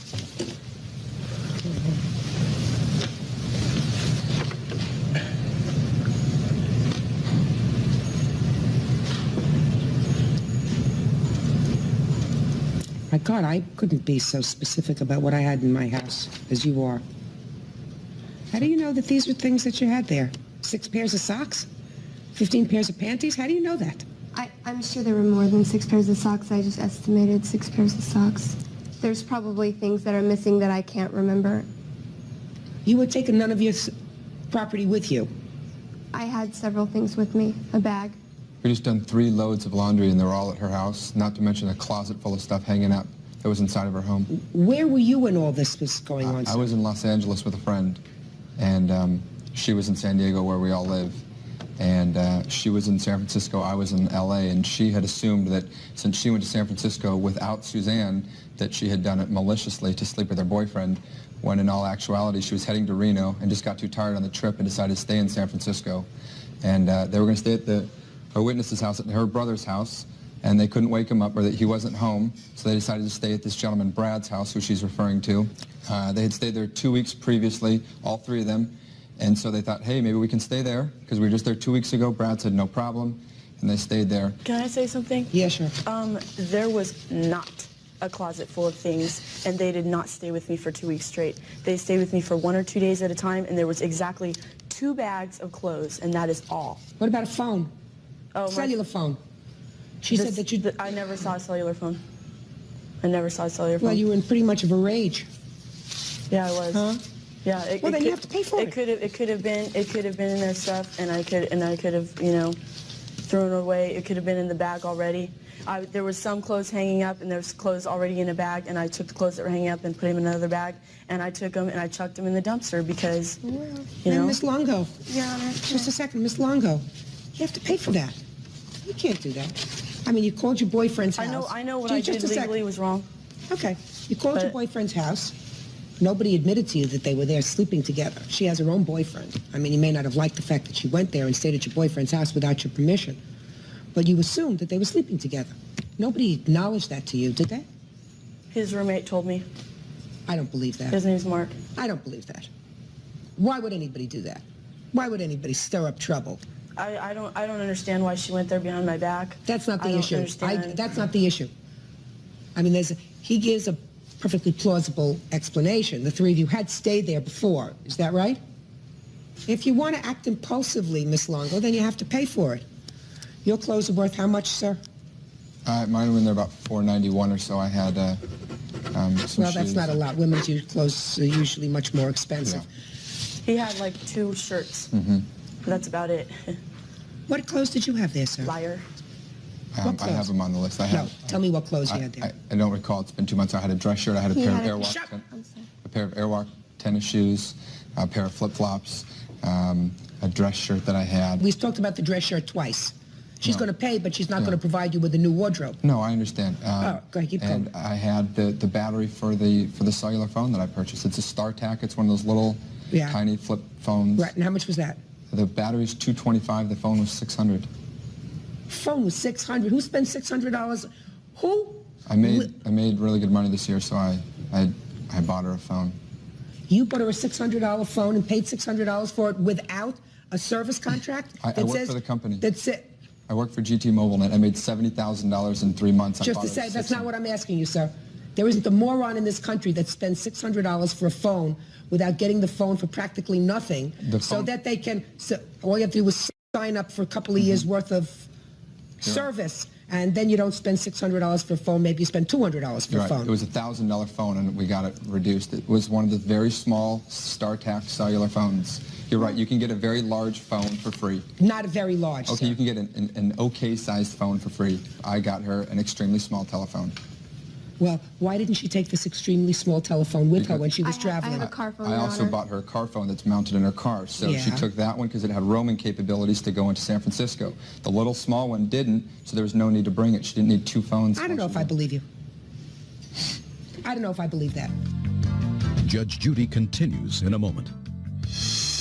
My God, I couldn't be so specific about what I had in my house as you are. How do you know that these were things that you had there? 6 pairs of socks? 15 pairs of panties? How do you know that? I'm sure there were more than 6 pairs of socks. I just estimated 6 pairs of socks. There's probably things that are missing that I can't remember. You had taken none of your property with you? I had several things with me. A bag. We just done 3 loads of laundry, and they were all at her house, not to mention a closet full of stuff hanging up that was inside of her home. Where were you when all this was going on? I was in Los Angeles with a friend, and she was in San Diego where we all live. And she was in San Francisco, I was in L.A., and she had assumed that since she went to San Francisco without Suzanne, that she had done it maliciously to sleep with her boyfriend, when in all actuality she was heading to Reno and just got too tired on the trip and decided to stay in San Francisco. And they were going to stay at her witness's house, at her brother's house, and they couldn't wake him up, or that he wasn't home, so they decided to stay at this gentleman Brad's house, who she's referring to. They had stayed there 2 weeks previously, all 3 of them. And so they thought, hey, maybe we can stay there, because we were just there 2 weeks ago. Brad said no problem, and they stayed there. Can I say something? Yeah, sure. There was not a closet full of things, and they did not stay with me for 2 weeks straight. They stayed with me for 1 or 2 days at a time, and there was exactly 2 bags of clothes, and that is all. What about a phone? Oh, cellular phone. She said that you... I never saw a cellular phone. I never saw a cellular phone. Well, you were in pretty much of a rage. Yeah, I was. Huh? Yeah, then you have to pay for it. It could have been in their stuff, and I could have thrown it away. It could have been in the bag already. There was some clothes hanging up, and there was clothes already in a bag, and I took the clothes that were hanging up and put them in another bag, and I took them and I chucked them in the dumpster because, Miss Longo. Your Honor. Just a second, Miss Longo. You have to pay for that. You can't do that. I mean, you called your boyfriend's house. I know what I did legally was wrong. Okay. You called your boyfriend's house. Nobody admitted to you that they were there sleeping together. She has her own boyfriend. I mean, you may not have liked the fact that she went there and stayed at your boyfriend's house without your permission, but you assumed that they were sleeping together. Nobody acknowledged that to you, did they? His roommate told me. I don't believe that. His name's Mark. I don't believe that. Why would anybody do that? Why would anybody stir up trouble? I don't understand why she went there behind my back. That's not the issue. Understand. That's not the issue. I mean, he gives a perfectly plausible explanation. The 3 of you had stayed there before. Is that right? If you want to act impulsively, Miss Longo, then you have to pay for it. Your clothes are worth how much, sir? Mine were in there about $4.91 or so. I had some well, that's shoes. not a lot. Women's clothes are usually much more expensive. Yeah. He had like 2 shirts. Mm-hmm. That's about it. What clothes did you have there, sir? Liar. I have them on the list. Tell me what clothes you had there. I don't recall. It's been 2 months. I had a dress shirt. I had a pair of Airwalk tennis shoes, a pair of flip-flops, a dress shirt that I had. We've talked about the dress shirt twice. She's going to pay, but she's not going to provide you with a new wardrobe. No, I understand. Go ahead, keep going. And I had the battery for the cellular phone that I purchased. It's a StarTAC. It's one of those little tiny flip phones. Right, and how much was that? The battery's $225. The phone was $600. Phone was $600. Who spent $600? Who? I made really good money this year, so I bought her a phone. You bought her a $600 phone and paid $600 for it without a service contract? I work for the company. That's it. I worked for GT MobileNet. I made $70,000 in 3 months. Just to say, that's not what I'm asking you, sir. There isn't a moron in this country that spends $600 for a phone without getting the phone for practically nothing, so that they can, all you have to do is sign up for a couple of years worth of service, and then you don't spend $600 for a phone, maybe you spend $200 for a phone. It was a $1,000 phone, and we got it reduced. It was one of the very small StarTAC cellular phones. You're right, you can get a very large phone for free. Not a very large, Okay, sir. you can get an okay-sized phone for free. I got her an extremely small telephone. Well, why didn't she take this extremely small telephone with her when she was traveling? I have a car phone, I Your also Honor. bought her a car phone that's mounted in her car. So she took that one because it had roaming capabilities to go into San Francisco. The little small one didn't, so there was no need to bring it. She didn't need 2 phones. I don't know if I believe you. I don't know if I believe that. Judge Judy continues in a moment.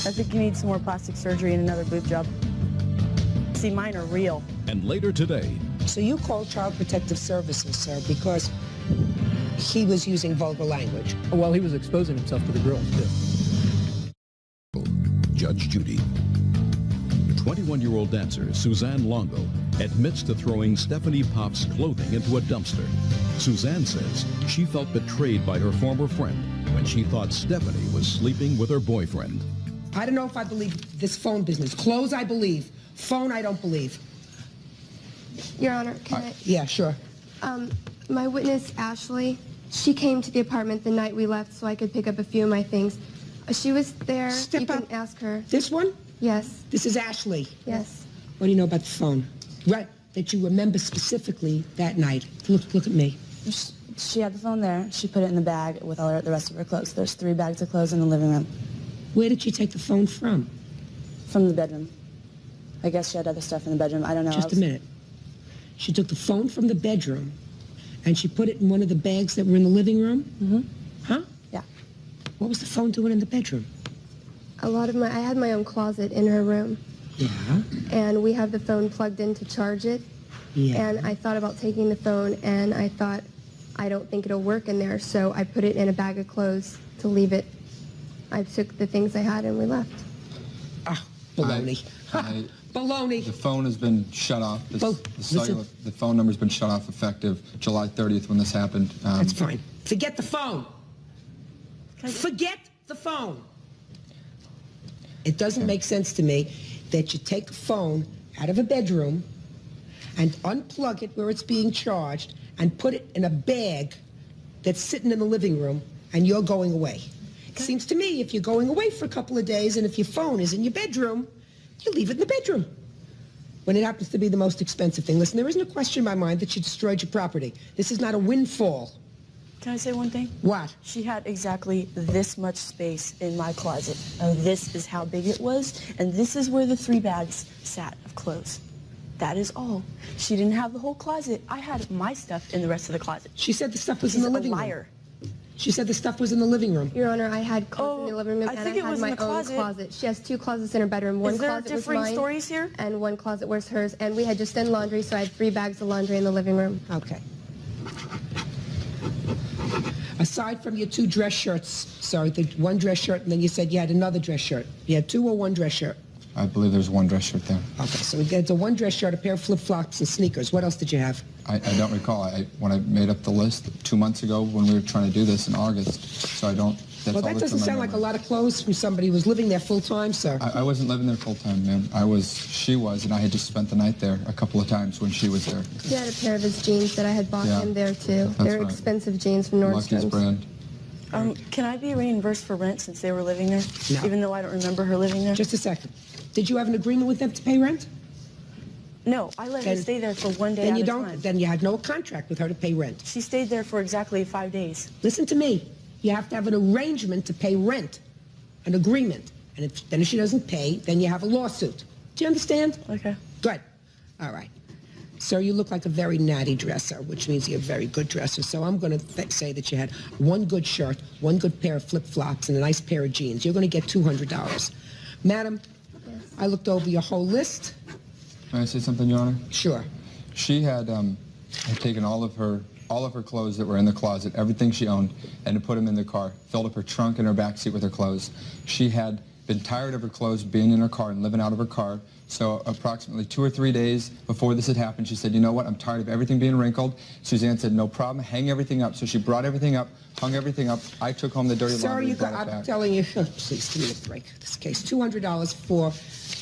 I think you need some more plastic surgery and another boob job. See, mine are real. And later today, So you called Child Protective Services, sir, because he was using vulgar language. Well, he was exposing himself to the girls, too. Judge Judy. 21-year-old dancer Suzanne Longo admits to throwing Stephanie Pop's clothing into a dumpster. Suzanne says she felt betrayed by her former friend when she thought Stephanie was sleeping with her boyfriend. I don't know if I believe this phone business. Clothes, I believe. Phone, I don't believe. Your Honor, can I? Yeah, sure. My witness, Ashley, she came to the apartment the night we left so I could pick up a few of my things. She was there. You can ask her. This one? Yes. This is Ashley. Yes. What do you know about the phone? Right, that you remember specifically that night. Look at me. She had the phone there. She put it in the bag with all the rest of her clothes. There's 3 bags of clothes in the living room. Where did she take the phone from? From the bedroom. I guess she had other stuff in the bedroom. I don't know. Just a minute. She took the phone from the bedroom and she put it in one of the bags that were in the living room? Mm-hmm. Huh? Yeah. What was the phone doing in the bedroom? I had my own closet in her room. Yeah. And we have the phone plugged in to charge it. Yeah. And I thought about taking the phone, and I thought, I don't think it'll work in there, so I put it in a bag of clothes to leave it. I took the things I had and we left. Ah, baloney. Baloney. The phone has been shut off. The phone number's been shut off effective July 30th when this happened. That's fine. Forget the phone. Forget the phone. It doesn't make sense to me that you take a phone out of a bedroom and unplug it where it's being charged and put it in a bag that's sitting in the living room and you're going away. It seems to me if you're going away for a couple of days and if your phone is in your bedroom, you leave it in the bedroom when it happens to be the most expensive thing. Listen, there isn't a question in my mind that you destroyed your property. This is not a windfall. Can I say one thing? What? She had exactly this much space in my closet. And this is how big it was. And this is where the 3 bags sat of clothes. That is all. She didn't have the whole closet. I had my stuff in the rest of the closet. She said the stuff was in the living room. She's a liar. She said the stuff was in the living room. Your Honor, I had clothes in the living room, I and think I it had was my in the own closet. closet. She has 2 closets in her bedroom. One Is there closet was differing mine, stories here? and one closet was hers. And we had just done laundry, so I had 3 bags of laundry in the living room. Okay. Aside from your 2 dress shirts, sorry, the 1 dress shirt, and then you said you had another dress shirt. You had 2 or 1 dress shirt? I believe there's 1 dress shirt there. Okay, so it's a 1 dress shirt, a pair of flip-flops, and sneakers. What else did you have? I don't recall. When I made up the list 2 months ago when we were trying to do this in August, so I don't. That's Well, all that that's doesn't in my sound like a memory. lot of clothes from somebody who was living there full-time, sir. I wasn't living there full time, ma'am. She was, and I had just spent the night there a couple of times when she was there. He had a pair of his jeans that I had bought Yeah, him there, too. that's They're right. expensive jeans from Lucky's Nordstrom's. brand. Can I be reimbursed for rent since they were living there? No. Even though I don't remember her living there? Just a second. Did you have an agreement with them to pay rent? No, I let her Then- stay there for 1 day Then at you a don't. time. Then you had no contract with her to pay rent. She stayed there for exactly 5 days. Listen to me. You have to have an arrangement to pay rent, an agreement. And if she doesn't pay, then you have a lawsuit. Do you understand? Okay. Good. All right. Sir, you look like a very natty dresser, which means you're a very good dresser. So I'm going to say that you had 1 good shirt, 1 good pair of flip-flops, and a nice pair of jeans. You're going to get $200. Madam, I looked over your whole list. May I say something, Your Honor? Sure. She had taken all of her clothes that were in the closet, everything she owned, and to put them in the car, filled up her trunk and her back seat with her clothes. She had been tired of her clothes being in her car and living out of her car. So approximately 2 or 3 days before this had happened, she said, you know what, I'm tired of everything being wrinkled. Suzanne said, no problem, hang everything up. So she brought everything up, hung everything up. I took home the dirty laundry and brought it back. I'm telling you, please give me a break. This case, $200 for,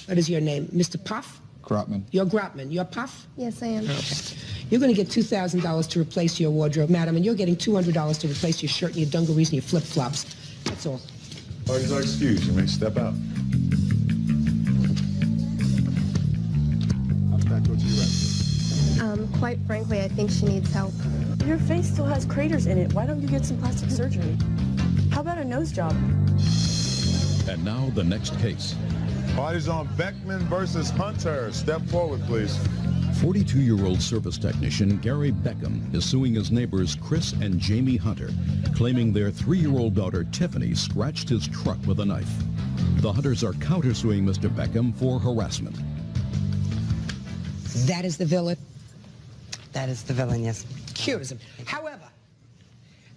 what is your name, Mr. Puff? Grotman. You're Grotman. You're Puff? Yes, I am. Okay. You're going to get $2,000 to replace your wardrobe, madam, and you're getting $200 to replace your shirt and your dungarees and your flip-flops. That's all. Parties are excused. You may step out. Quite frankly, I think she needs help. Your face still has craters in it. Why don't you get some plastic surgery? How about a nose job? And now the next case. Parties on Beckman versus Hunter. Step forward, please. 42-year-old service technician Gary Beckham is suing his neighbors Chris and Jamie Hunter, claiming their 3-year-old daughter Tiffany scratched his truck with a knife. The Hunters are countersuing Mr. Beckham for harassment. That is the villain? That is the villain, yes. Curious. However,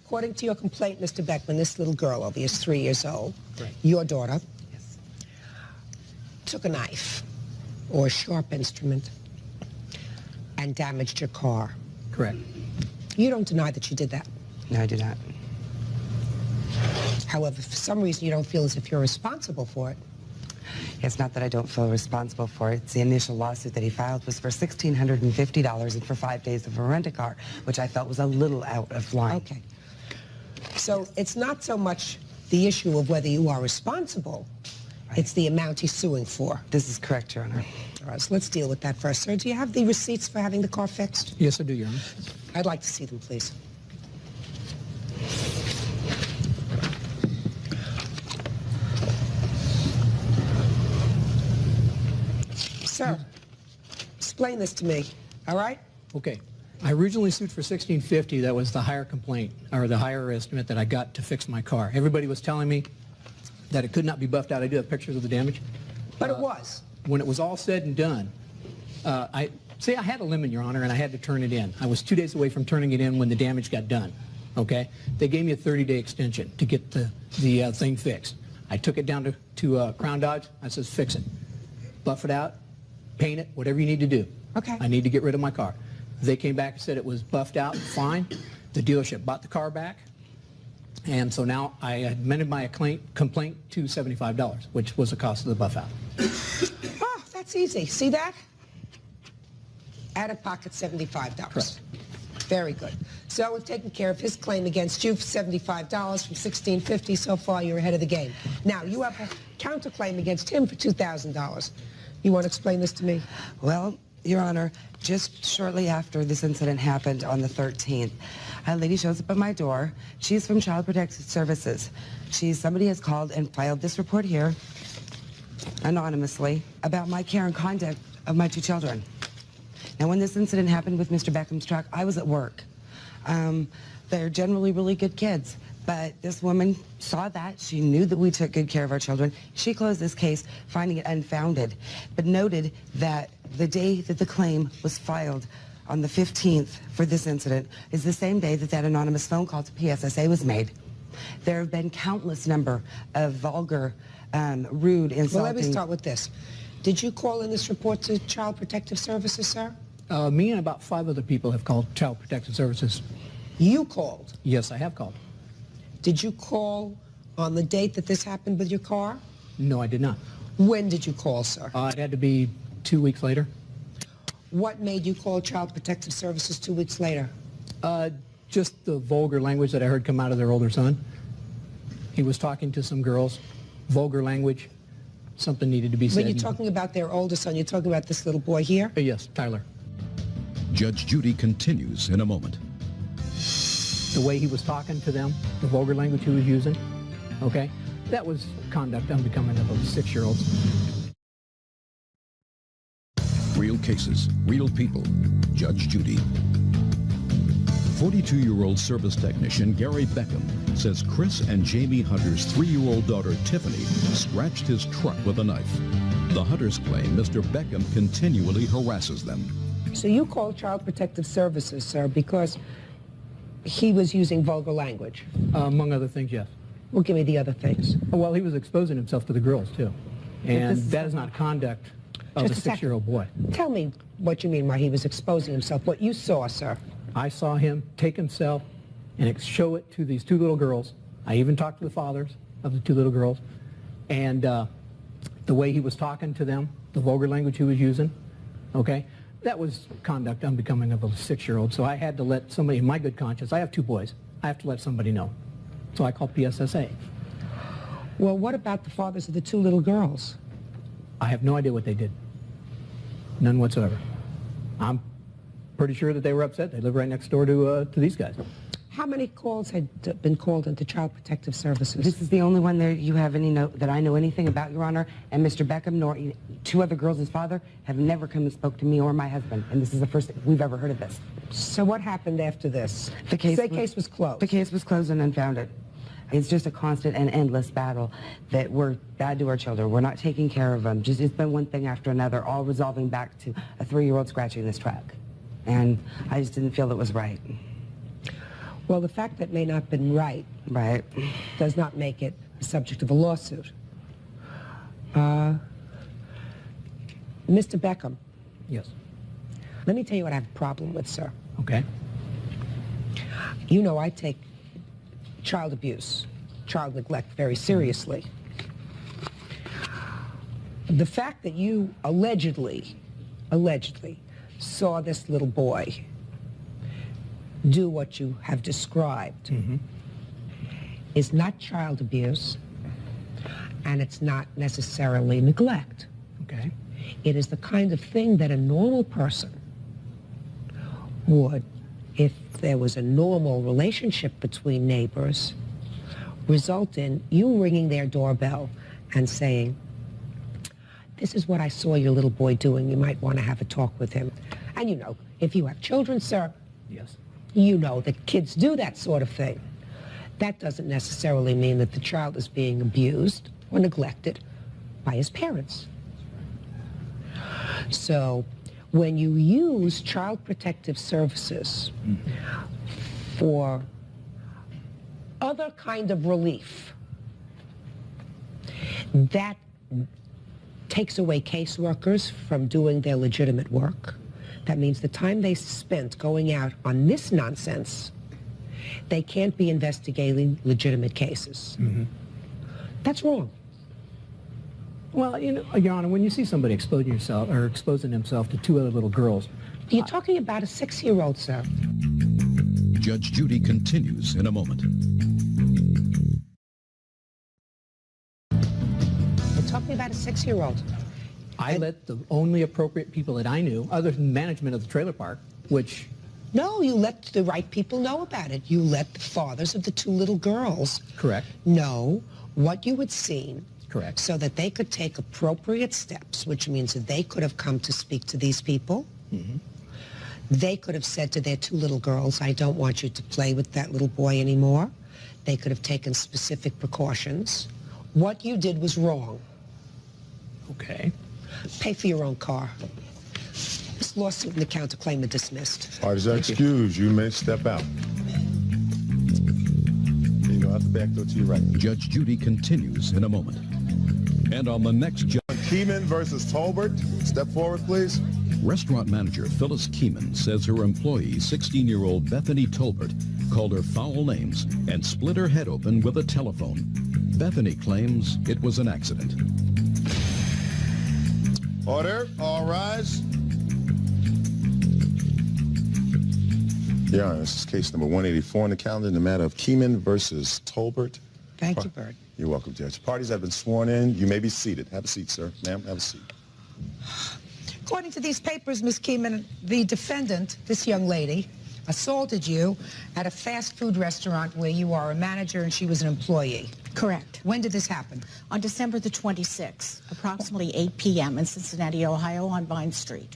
according to your complaint, Mr. Beckman, this little girl over here is 3 years old, right. Your daughter, took a knife or a sharp instrument and damaged your car. Correct. You don't deny that you did that? No, I do not. However, for some reason you don't feel as if you're responsible for it. It's not that I don't feel responsible for it. It's the initial lawsuit that he filed was for $1,650 and for 5 days of a rent-a-car, which I felt was a little out of line. Okay. So it's not so much the issue of whether you are responsible, it's the amount he's suing for. This is correct, Your Honor. All right, so let's deal with that first. Sir, do you have the receipts for having the car fixed? Yes, I do, Your Honor. I'd like to see them, please. Sir, explain this to me, all right? Okay. I originally sued for $1,650. That was the higher complaint, or the higher estimate that I got to fix my car. Everybody was telling me that it could not be buffed out. I do have pictures of the damage. But it was. When it was all said and done, I had a lemon, Your Honor, and I had to turn it in. I was 2 days away from turning it in when the damage got done, okay? They gave me a 30-day extension to get the thing fixed. I took it down to Crown Dodge. I says, fix it. Buff it out, paint it, whatever you need to do. Okay. I need to get rid of my car. They came back and said it was buffed out, fine. The dealership bought the car back. And so now I amended my complaint to $75, which was the cost of the buff out. Oh, that's easy. See that? Out of pocket $75. Correct. Very good. So we've taken care of his claim against you for $75 from $1,650. So far, you're ahead of the game. Now, you have a counterclaim against him for $2,000. You want to explain this to me? Well, Your Honor, just shortly after this incident happened on the 13th, a lady shows up at my door. She's from Child Protective Services. Somebody has called and filed this report here, anonymously, about my care and conduct of my 2 children. Now, when this incident happened with Mr. Beckham's truck, I was at work. They're generally really good kids, but this woman saw that. She knew that we took good care of our children. She closed this case, finding it unfounded, but noted that the day that the claim was filed, on the 15th for this incident, is the same day that that anonymous phone call to PSSA was made. There have been countless number of vulgar, rude, insulting... Well, let me start with this. Did you call in this report to Child Protective Services, sir? Me and about 5 other people have called Child Protective Services. You called? Yes, I have called. Did you call on the date that this happened with your car? No, I did not. When did you call, sir? It had to be 2 weeks later. What made you call Child Protective Services 2 weeks later? Just the vulgar language that I heard come out of their older son. He was talking to some girls, vulgar language. Something needed to be said. When you're talking about their older son, you're talking about this little boy here? Yes, Tyler. Judge Judy continues in a moment. The way he was talking to them, the vulgar language he was using, okay, that was conduct unbecoming of 6-year-olds. Real cases, real people. Judge Judy. 42-year-old service technician Gary Beckham says Chris and Jamie Hunter's 3-year-old daughter Tiffany scratched his truck with a knife. The Hunters claim Mr. Beckham continually harasses them. So you called Child Protective Services, sir, because he was using vulgar language? Among other things, yes. Well, give me the other things. Well, he was exposing himself to the girls, too. And that is not conduct of a 6-year-old boy. Tell me what you mean by he was exposing himself, what you saw, sir. I saw him take himself and show it to these 2 little girls. I even talked to the fathers of the 2 little girls. And the way he was talking to them, the vulgar language he was using, okay, that was conduct unbecoming of a 6-year-old. So I had to let somebody, in my good conscience, I have 2 boys, I have to let somebody know. So I called PSSA. Well, what about the fathers of the 2 little girls? I have no idea what they did. None whatsoever. I'm pretty sure that they were upset. They live right next door to these guys. How many calls had been called into Child Protective Services? This is the only one that you have any note that I know anything about, Your Honor. And Mr. Beckham nor 2 other girls, his father, have never come and spoke to me or my husband. And this is the first we've ever heard of this. So what happened after this? The case was closed. The case was closed and unfounded. It's just a constant and endless battle that we're bad to our children. We're not taking care of them. Just it's been one thing after another, all resolving back to a 3-year-old scratching this truck. And I just didn't feel it was right. Well, the fact that it may not have been right does not make it the subject of a lawsuit. Mr. Beckham. Yes. Let me tell you what I have a problem with, sir. Okay. You know I take child abuse, child neglect very seriously. The fact that you allegedly saw this little boy do what you have described is not child abuse, and it's not necessarily neglect. Okay. It is the kind of thing that a normal person would, if there was a normal relationship between neighbors, result in you ringing their doorbell and saying, this is what I saw your little boy doing. You might want to have a talk with him. And you know, if you have children, sir, yes, you know that kids do that sort of thing. That doesn't necessarily mean that the child is being abused or neglected by his parents. So when you use Child Protective Services for other kind of relief, that takes away caseworkers from doing their legitimate work. That means the time they spent going out on this nonsense, they can't be investigating legitimate cases. That's wrong. Well, you know, Your Honor, when you see somebody exposing himself to 2 other little girls... You're talking about a 6-year-old, sir. Judge Judy continues in a moment. You're talking about a 6-year-old. I let the only appropriate people that I knew, other than management of the trailer park, which... No, you let the right people know about it. You let the fathers of the 2 little girls Correct. know what you had seen. Correct. So that they could take appropriate steps, which means that they could have come to speak to these people. They could have said to their 2 little girls, I don't want you to play with that little boy anymore. They could have taken specific precautions. What you did was wrong. Okay. Pay for your own car. This lawsuit and the counterclaim are dismissed. Parties are excused. You may step out. You go out the back door to your right. Judge Judy continues in a moment. And on the next judge... Keeman versus Tolbert. Step forward, please. Restaurant manager Phyllis Keeman says her employee, 16-year-old Bethany Tolbert, called her foul names and split her head open with a telephone. Bethany claims it was an accident. Order. All rise. Your Honor, this is case number 184 on the calendar in the matter of Keeman versus Tolbert. Thank you, Bird. You're welcome, Judge. Parties have been sworn in. You may be seated. Have a seat, sir. Ma'am, have a seat. According to these papers, Ms. Keeman, the defendant, this young lady, assaulted you at a fast food restaurant where you are a manager and she was an employee. Correct. When did this happen? On December the 26th, approximately 8 p.m. in Cincinnati, Ohio, on Vine Street.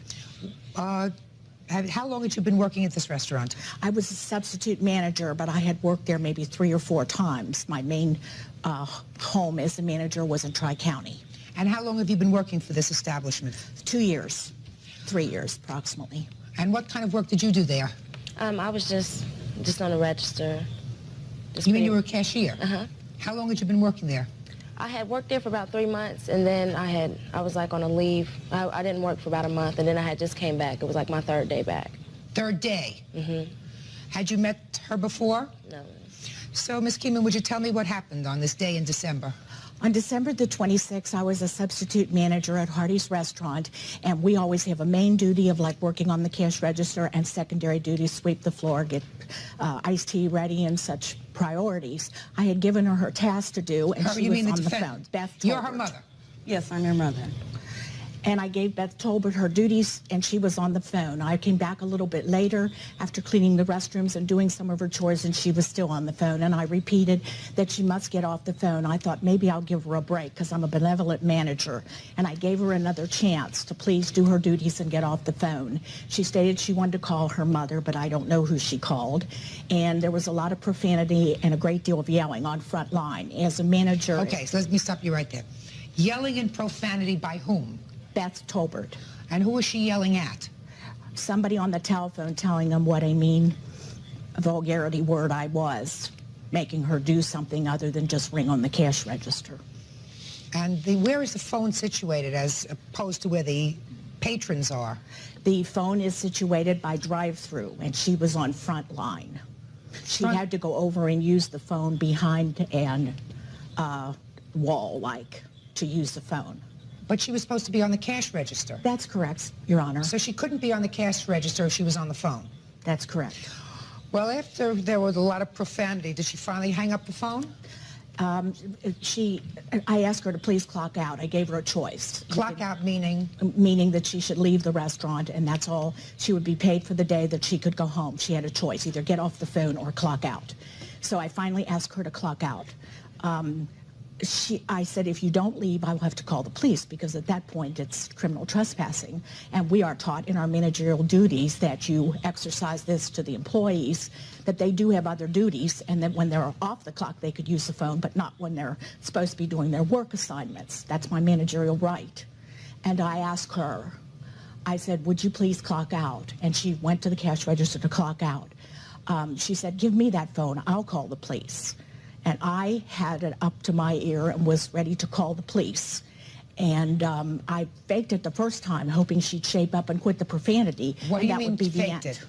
How long had you been working at this restaurant? I was a substitute manager, but I had worked there maybe 3 or 4 times. My main home as a manager was in Tri-County. And how long have you been working for this establishment? 2 years, 3 years approximately. And what kind of work did you do there? I was just on a register. You mean you were a cashier? Uh-huh. How long had you been working there? I had worked there for about 3 months, and then I was like on a leave. I didn't work for about a month, and then I had just came back. It was like my 3rd day back. 3rd day? Mm-hmm. Had you met her before? No. So, Ms. Keeman, would you tell me what happened on this day in December? On December the 26th, I was a substitute manager at Hardee's Restaurant, and we always have a main duty of like working on the cash register and secondary duties, sweep the floor, get iced tea ready, and such priorities. I had given her task to do, and she was on the phone. Beth Tolbert. You're her mother? Yes, I'm your mother. And I gave Beth Tolbert her duties, and she was on the phone. I came back a little bit later after cleaning the restrooms and doing some of her chores, and she was still on the phone. And I repeated that she must get off the phone. I thought maybe I'll give her a break because I'm a benevolent manager. And I gave her another chance to please do her duties and get off the phone. She stated she wanted to call her mother, but I don't know who she called. And there was a lot of profanity and a great deal of yelling on front line. As a manager... Okay, so let me stop you right there. Yelling and profanity by whom? Beth Tolbert. And who was she yelling at? Somebody on the telephone telling them what a mean vulgarity word I was, making her do something other than just ring on the cash register. And where is the phone situated as opposed to where the patrons are? The phone is situated by drive-through, and she was on front line. She had to go over and use the phone behind an wall, like, to use the phone. But she was supposed to be on the cash register. That's correct, Your Honor. So she couldn't be on the cash register if she was on the phone? That's correct. Well, after there was a lot of profanity, did she finally hang up the phone? I asked her to please clock out. I gave her a choice. Clock out meaning? Meaning that she should leave the restaurant, and that's all. She would be paid for the day that she could go home. She had a choice, either get off the phone or clock out. So I finally asked her to clock out. I said, if you don't leave, I will have to call the police, because at that point it's criminal trespassing. And we are taught in our managerial duties that you exercise this to the employees, that they do have other duties, and that when they're off the clock they could use the phone, but not when they're supposed to be doing their work assignments. That's my managerial right. And I asked her, I said, would you please clock out? And she went to the cash register to clock out. She said, give me that phone, I'll call the police. And I had it up to my ear and was ready to call the police. And I faked it the first time, hoping she'd shape up and quit the profanity. What do you mean faked it?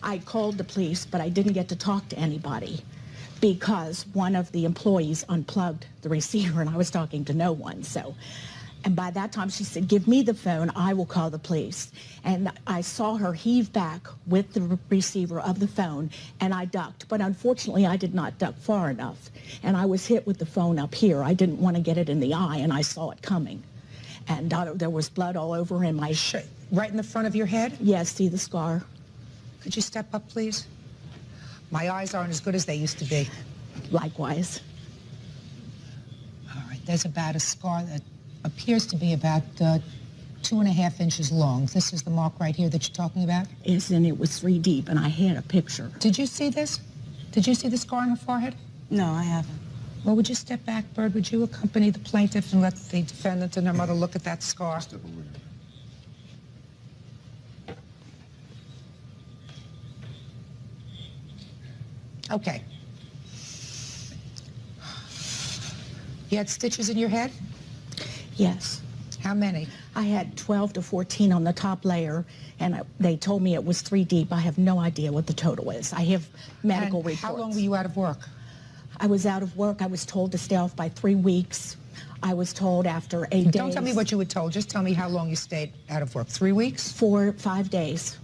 I called the police, but I didn't get to talk to anybody because one of the employees unplugged the receiver and I was talking to no one. And by that time she said, give me the phone, I will call the police. And I saw her heave back with the receiver of the phone, and I ducked. But unfortunately, I did not duck far enough. And I was hit with the phone up here. I didn't want to get it in the eye, and I saw it coming. And there was blood all over in my... Right in the front of your head? Yes, see the scar. Could you step up, please? My eyes aren't as good as they used to be. Likewise. All right, there's about a scar that appears to be about 2.5 inches long. This is the mark right here that you're talking about? Yes, and it was 3 deep, and I had a picture. Did you see this? Did you see the scar on her forehead? No, I haven't. Well, would you step back, Bird? Would you accompany the plaintiff and let the defendant and her mother look at that scar? Okay. You had stitches in your head? Yes. How many? I had 12 to 14 on the top layer, and they told me it was 3 deep. I have no idea what the total is. I have medical reports. How long were you out of work? I was out of work. I was told to stay off by 3 weeks. I was told after 8 days. Don't tell me what you were told. Just tell me how long you stayed out of work. 3 weeks? 4 or 5 days.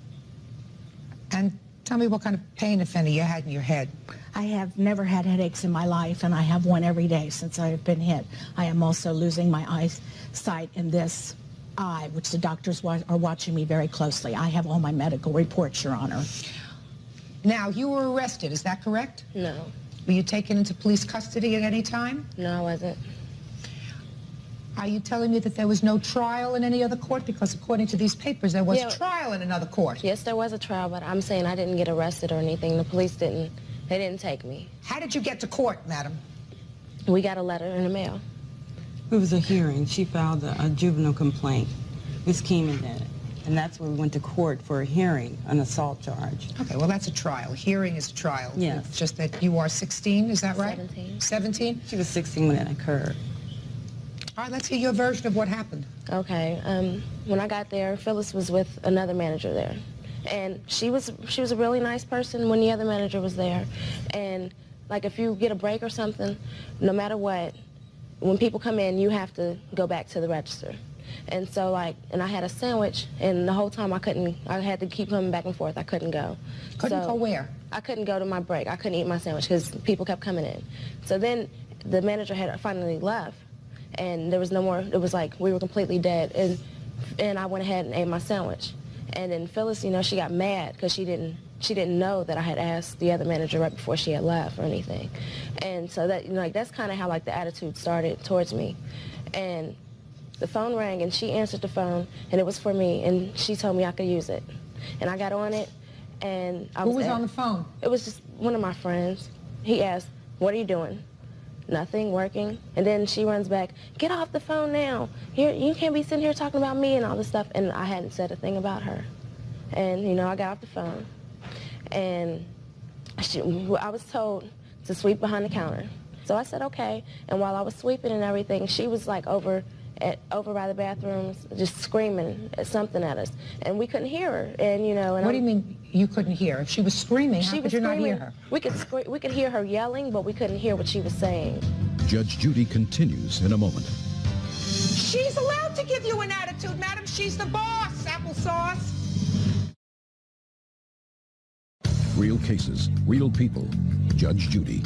And tell me what kind of pain, if any, you had in your head. I have never had headaches in my life, and I have one every day since I have been hit. I am also losing my eyesight in this eye, which the doctors are watching me very closely. I have all my medical reports, Your Honor. Now, you were arrested, is that correct? No. Were you taken into police custody at any time? No, I wasn't. Are you telling me that there was no trial in any other court? Because according to these papers, there was a trial in another court. Yes, there was a trial, but I'm saying I didn't get arrested or anything. The police didn't. They didn't take me. How did you get to court, madam? We got a letter in the mail. It was a hearing. She filed a juvenile complaint. Ms. Keeman did it. And that's where we went to court for a hearing, an assault charge. Okay, well, that's a trial. Hearing is a trial. Yes. It's just that you are 16, is that right? 17. 17? She was 16 when it occurred. All right, let's hear your version of what happened. Okay, when I got there, Phyllis was with another manager there. And she was a really nice person when the other manager was there. And like if you get a break or something, no matter what, when people come in, you have to go back to the register. And so and I had a sandwich, and the whole time I had to keep coming back and forth. I couldn't go. Couldn't go where? I couldn't go to my break. I couldn't eat my sandwich because people kept coming in. So then the manager had finally left, and there was no more. It was like we were completely dead, and I went ahead and ate my sandwich. And then Phyllis, she got mad because she didn't know that I had asked the other manager right before she had left or anything. And so that that's kind of how the attitude started towards me. And the phone rang, and she answered the phone, and it was for me, and she told me I could use it. And I got on it, and Who was on the phone? It was just one of my friends. He asked, "What are you doing?" "Nothing, working." And then she runs back, "Get off the phone now. You can't be sitting here talking about me," and all this stuff. And I hadn't said a thing about her. And, I got off the phone, and I was told to sweep behind the counter. So I said, okay. And while I was sweeping and everything, she was over by the bathrooms, just screaming something at us, and we couldn't hear her. And what do you mean you couldn't hear? If she was screaming, how could you not hear her? We could hear her yelling, but we couldn't hear what she was saying. Judge Judy continues in a moment. She's allowed to give you an attitude, madam. She's the boss, applesauce. Real cases, real people. Judge Judy.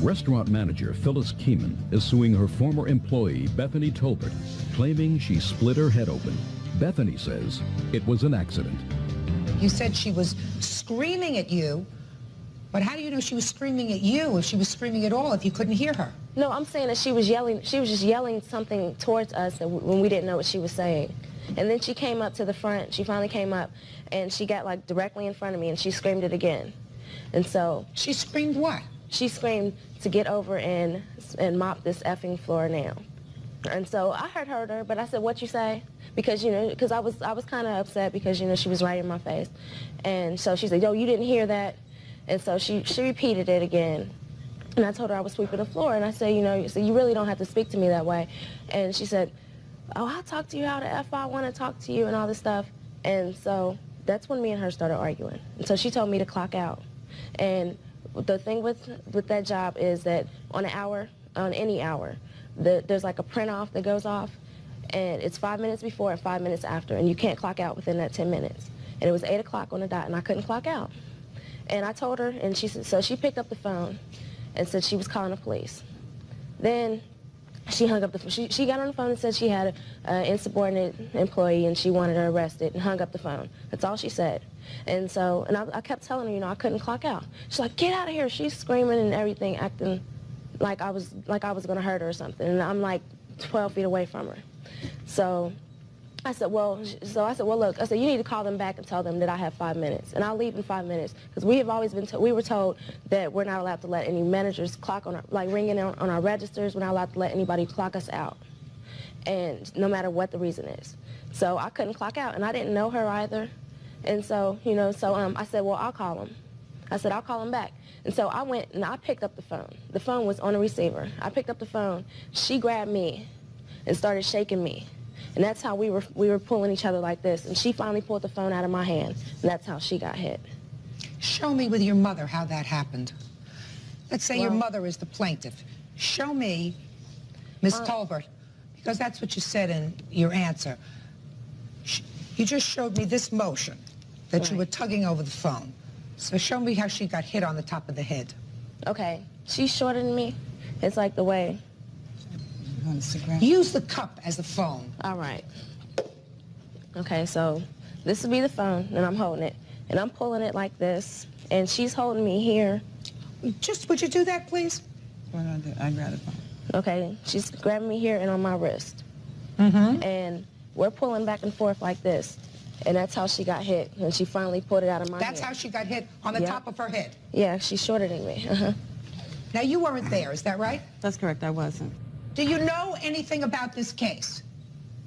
Restaurant manager Phyllis Keeman is suing her former employee, Bethany Tolbert, claiming she split her head open. Bethany says it was an accident. You said she was screaming at you, but how do you know she was screaming at you if she was screaming at all if you couldn't hear her? No, I'm saying that she was yelling. She was just yelling something towards us when we didn't know what she was saying. And then she came up to the front. She finally came up, and she got directly in front of me, and she screamed it again. And so she screamed what? She screamed to get over and mop this effing floor now. And so I heard her, but I said, "What you say?" Because because I was kind of upset because she was right in my face. And so she said, "Yo, you didn't hear that?" And so she repeated it again. And I told her I was sweeping the floor, and I said, so you really don't have to speak to me that way. And she said, "Oh, I'll talk to you how the F I want to talk to you," and all this stuff. And so that's when me and her started arguing. And so she told me to clock out. And the thing with that job is that on any hour, there's a print off that goes off, and it's 5 minutes before and 5 minutes after, and you can't clock out within that 10 minutes. And it was 8 o'clock on the dot, and I couldn't clock out. And I told her, and so she picked up the phone and said she was calling the police. Then she hung up the phone. She got on the phone and said she had an insubordinate employee and she wanted her arrested, and hung up the phone. That's all she said. And so, I kept telling her, I couldn't clock out. She's like, "Get out of here." She's screaming and everything, acting like I was going to hurt her or something. And I'm 12 feet away from her. So I said, well, look, I said, you need to call them back and tell them that I have 5 minutes, and I'll leave in 5 minutes, because we have always been we were told that we're not allowed to let any managers clock on our, ringing on our registers. We're not allowed to let anybody clock us out, and no matter what the reason is. So I couldn't clock out, and I didn't know her either, and so I said, well, I'll call them. I said, I'll call them back. And so I went and I picked up the phone. The phone was on a receiver. I picked up the phone. She grabbed me and started shaking me. And that's how we were pulling each other like this. And she finally pulled the phone out of my hand, and that's how she got hit. Show me with your mother how that happened. Let's say your mother is the plaintiff. Show me, Miss Tolbert, because that's what you said in your answer. You just showed me this motion that you were tugging over the phone. So show me how she got hit on the top of the head. Okay. She's shorter than me. It's like the way. Use the cup as a phone. All right. Okay, so this would be the phone, and I'm holding it. And I'm pulling it like this, and she's holding me here. Would you do that, please? I'd rather phone. Okay, she's grabbing me here and on my wrist. Mm-hmm. And we're pulling back and forth like this. And that's how she got hit, and she finally pulled it out of my That's hand. how she got hit, on the top of her head? Yeah, she's shorter than me. Uh-huh. Now, you weren't there, is that right? That's correct, I wasn't. Do you know anything about this case?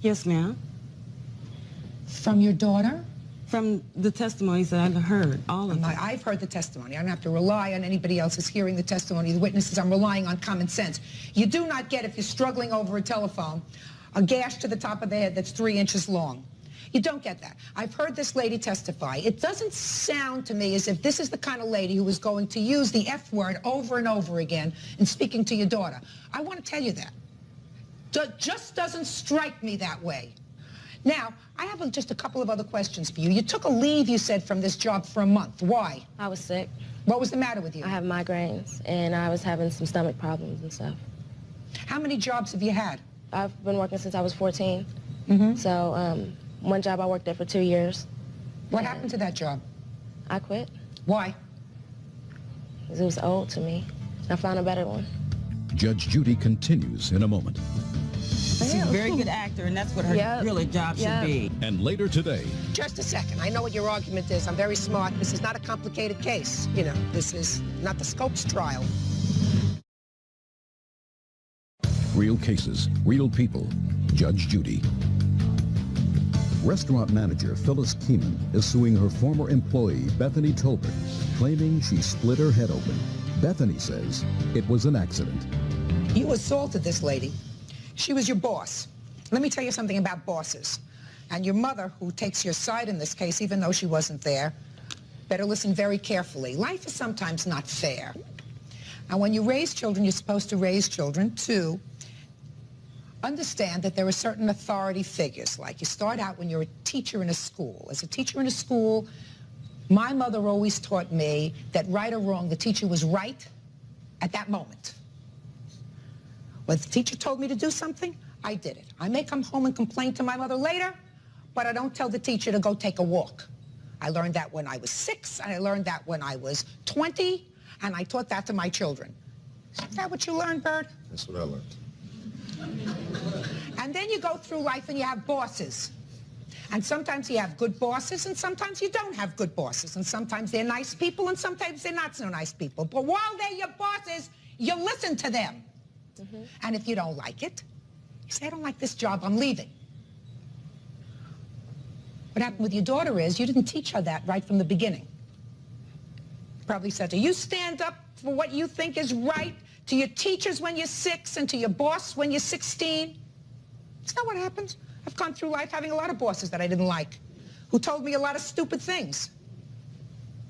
Yes, ma'am. From your daughter? From the testimonies that I've heard, all of them. I've heard the testimony. I don't have to rely on anybody else's hearing the testimony of the witnesses. I'm relying on common sense. You do not get, if you're struggling over a telephone, a gash to the top of the head that's 3 inches long. You don't get that. I've heard this lady testify. It doesn't sound to me as if this is the kind of lady who is going to use the F word over and over again in speaking to your daughter. I want to tell you that. Just doesn't strike me that way. Now, I have just a couple of other questions for you. You took a leave, you said, from this job for a month. Why? I was sick. What was the matter with you? I have migraines, and I was having some stomach problems and stuff. How many jobs have you had? I've been working since I was 14. Mm-hmm. So, one job I worked there for 2 years. What happened to that job? I quit. Why? Because it was old to me. I found a better one. Judge Judy continues in a moment. She's a very good actor, and that's what her really job should be. And later today... Just a second. I know what your argument is. I'm very smart. This is not a complicated case. You know, this is not the Scopes trial. Real cases, real people. Judge Judy. Restaurant manager Phyllis Keenan is suing her former employee, Bethany Tolbert, claiming she split her head open. Bethany says it was an accident. You assaulted this lady. She was your boss. Let me tell you something about bosses. And your mother, who takes your side in this case, even though she wasn't there, better listen very carefully. Life is sometimes not fair. And when you raise children, you're supposed to raise children to understand that there are certain authority figures. Like you start out when you're a teacher in a school. As a teacher in a school, my mother always taught me that right or wrong, the teacher was right at that moment. When the teacher told me to do something, I did it. I may come home and complain to my mother later, but I don't tell the teacher to go take a walk. I learned that when I was 6, and I learned that when I was 20, and I taught that to my children. Is that what you learned, Bird? That's what I learned. And then you go through life and you have bosses. And sometimes you have good bosses, and sometimes you don't have good bosses. And sometimes they're nice people, and sometimes they're not so nice people. But while they're your bosses, you listen to them. Mm-hmm. And if you don't like it, you say, I don't like this job, I'm leaving. What happened with your daughter is you didn't teach her that right from the beginning. Probably said to her, you stand up for what you think is right to your teachers when you're 6 and to your boss when you're 16. It's not what happens. I've gone through life having a lot of bosses that I didn't like, who told me a lot of stupid things.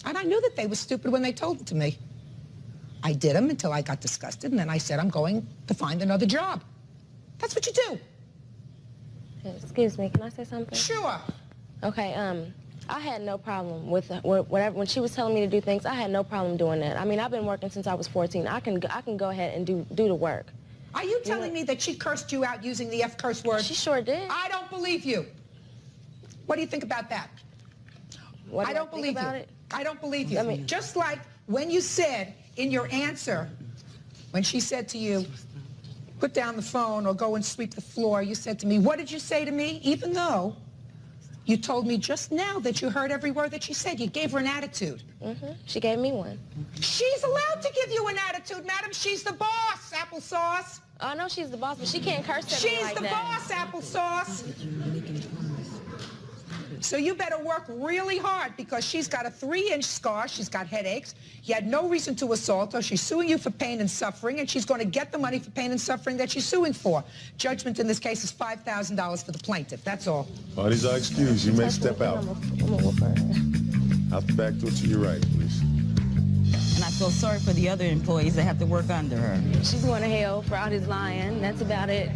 And I knew that they were stupid when they told them to me. I did them until I got disgusted, and then I said, I'm going to find another job. That's what you do. Excuse me, can I say something? Sure. Okay, I had no problem with whatever. When she was telling me to do things, I had no problem doing that. I mean, I've been working since I was 14. I can go ahead and do the work. Are you telling me that she cursed you out using the F curse word? She sure did. I don't believe you. What do you think about that? What do I don't believe about you. it? I don't believe you. Just like when you said in your answer, when she said to you, put down the phone or go and sweep the floor, you said to me, what did you say to me? Even though you told me just now that you heard every word that she said. You gave her an attitude. Mm-hmm. She gave me one. She's allowed to give you an attitude, madam. She's the boss, applesauce. I know she's the boss, but she can't curse at me like that. She's the boss, applesauce. So you better work really hard because she's got a 3-inch scar. She's got headaches. You had no reason to assault her. She's suing you for pain and suffering, and she's going to get the money for pain and suffering that she's suing for. Judgment in this case is $5,000 for the plaintiff. That's all. Parties are excused. You may step out. Out the back door to your right, please. And I feel sorry for the other employees that have to work under her. She's going to hell for all his lying. That's about it.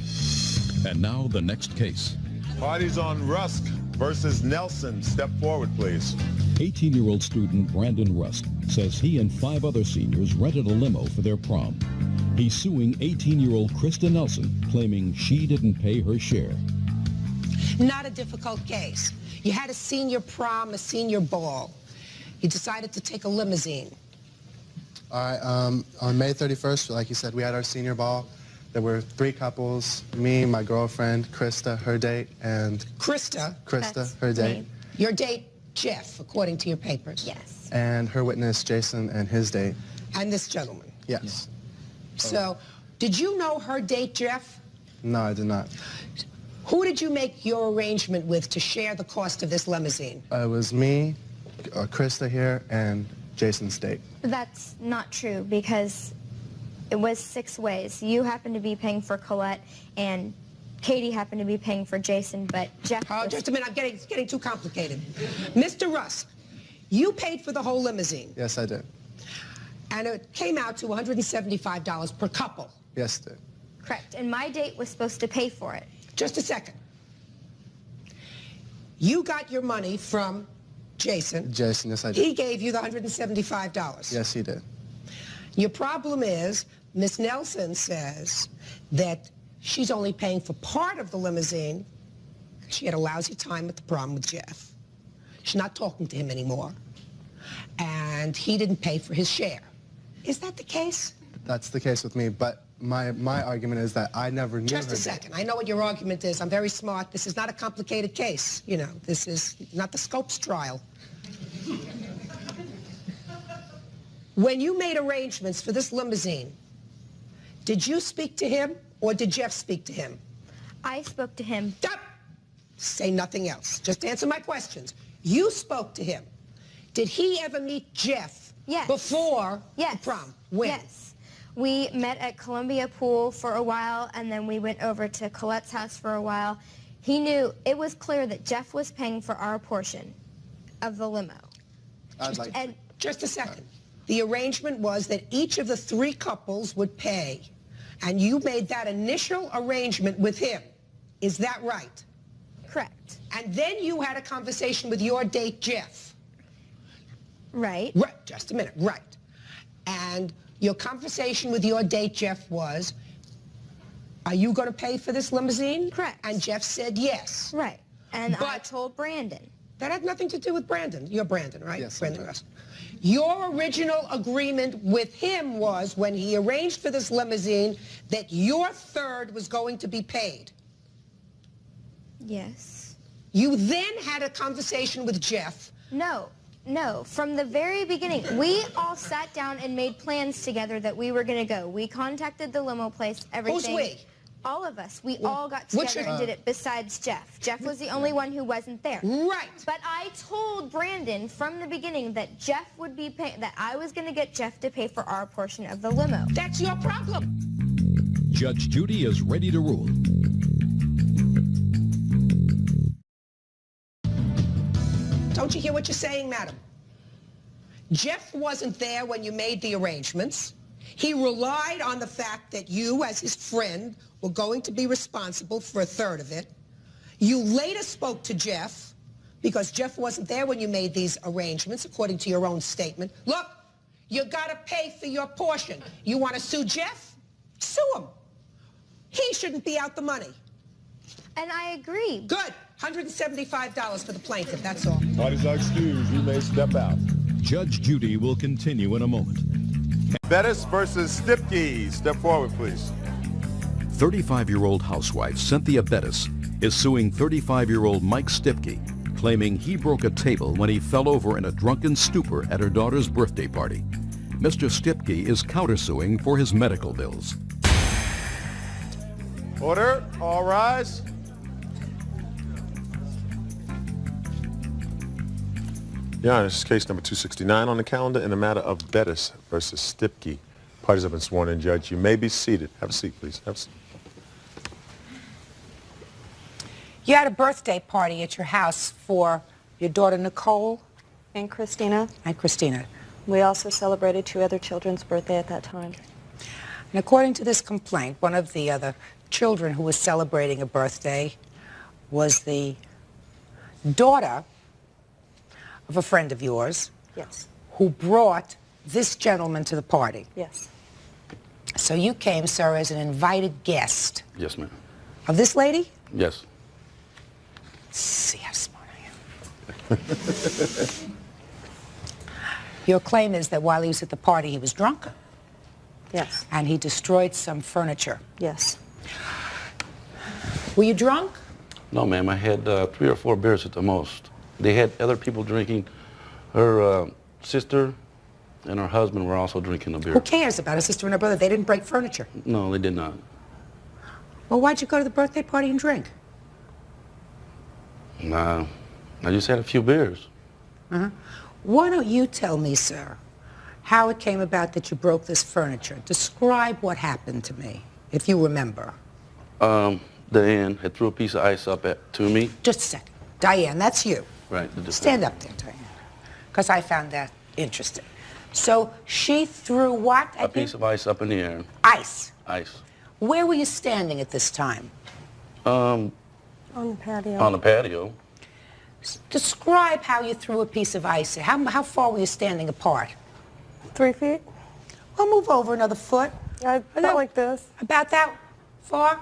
And now the next case. Parties on Rusk versus Nelson. Step forward, please. 18-year-old student Brandon Rusk says he and 5 other seniors rented a limo for their prom. He's suing 18-year-old Krista Nelson, claiming she didn't pay her share. Not a difficult case. You had a senior prom, a senior ball. You decided to take a limousine. All right, on May 31st, like you said, we had our senior ball. There were 3 couples, me, my girlfriend, Krista, her date, and... Krista, her date. Me. Your date, Jeff, according to your papers. Yes. And her witness, Jason, and his date. And this gentleman. Yes. So, did you know her date, Jeff? No, I did not. Who did you make your arrangement with to share the cost of this limousine? It was me, Krista here, and Jason State. That's not true because it was 6 ways. You happened to be paying for Colette, and Katie happened to be paying for Jason, but Jeff... Oh, just a minute. It's getting too complicated. Mr. Rusk, you paid for the whole limousine. Yes, I did. And it came out to $175 per couple. Yes, it did. Correct. And my date was supposed to pay for it. Just a second. You got your money from Jason. Jason, yes, I did. He gave you the $175. Yes, he did. Your problem is, Miss Nelson says that she's only paying for part of the limousine because she had a lousy time at the prom with Jeff. She's not talking to him anymore. And he didn't pay for his share. Is that the case? That's the case with me, but my argument is that I never knew Just a second. I know what your argument is. I'm very smart. This is not a complicated case. You know, this is not the Scopes trial. When you made arrangements for this limousine, did you speak to him or did Jeff speak to him? I spoke to him. Stop! Say nothing else. Just answer my questions. You spoke to him. Did he ever meet Jeff before the prom? When? Yes. We met at Columbia Pool for a while, and then we went over to Colette's house for a while. He knew, it was clear that Jeff was paying for our portion of the limo. Just a second. The arrangement was that each of the 3 couples would pay, and you made that initial arrangement with him. Is that right? Correct. And then you had a conversation with your date, Jeff. Right. Right. Just a minute. Right. And your conversation with your date, Jeff, was, are you going to pay for this limousine? Correct. And Jeff said yes. Right. And I told Brandon. That had nothing to do with Brandon. You're Brandon, right? Yes. Brandon Rusk. Your original agreement with him was, when he arranged for this limousine, that your third was going to be paid. Yes. You then had a conversation with Jeff. No. No, from the very beginning, we all sat down and made plans together that we were going to go. We contacted the limo place, everything. Who's we? All of us. We all got together and did it besides Jeff. Jeff was the only one who wasn't there. Right. But I told Brandon from the beginning that Jeff would be paying, that I was going to get Jeff to pay for our portion of the limo. That's your problem. Judge Judy is ready to rule. Don't you hear what you're saying, madam? Jeff wasn't there when you made the arrangements. He relied on the fact that you, as his friend, were going to be responsible for a third of it. You later spoke to Jeff, because Jeff wasn't there when you made these arrangements, according to your own statement. Look, you got to pay for your portion. You want to sue Jeff? Sue him. He shouldn't be out the money. And I agree. Good. $175 for the plaintiff, that's all. Parties are excused. You may step out. Judge Judy will continue in a moment. Bettis versus Stipke. Step forward, please. 35-year-old housewife Cynthia Bettis is suing 35-year-old Mike Stipke, claiming he broke a table when he fell over in a drunken stupor at her daughter's birthday party. Mr. Stipke is countersuing for his medical bills. Order. All rise. Your Honor, this is case number 269 on the calendar in the matter of Bettis versus Stipke. Parties have been sworn in, Judge. You may be seated. Have a seat, please. Have a seat. You had a birthday party at your house for your daughter Nicole and Christina. And Christina. We also celebrated 2 other children's birthday at that time. And according to this complaint, one of the other children who was celebrating a birthday was the daughter of a friend of yours. Yes. Who brought this gentleman to the party. Yes. So you came, sir, as an invited guest. Yes, ma'am. Of this lady? Yes. See how smart I am. Your claim is that while he was at the party, he was drunk? Yes. And he destroyed some furniture? Yes. Were you drunk? No, ma'am. I had 3 or 4 beers at the most. They had other people drinking. Her sister and her husband were also drinking a beer. Who cares about a sister and her brother? They didn't break furniture. No, they did not. Well, why'd you go to the birthday party and drink? Nah, I just had a few beers. Uh-huh. Why don't you tell me, sir, how it came about that you broke this furniture? Describe what happened to me, if you remember. Diane had threw a piece of ice up to me. Just a second. Diane, that's you. Right. Stand up there, Diane, because I found that interesting. So she threw what at A piece of ice up in the air. Ice. Ice. Where were you standing at this time? On the patio. On the patio. Describe how you threw a piece of ice. How far were you standing apart? 3 feet. Well, move over another foot. I felt like this. About that far?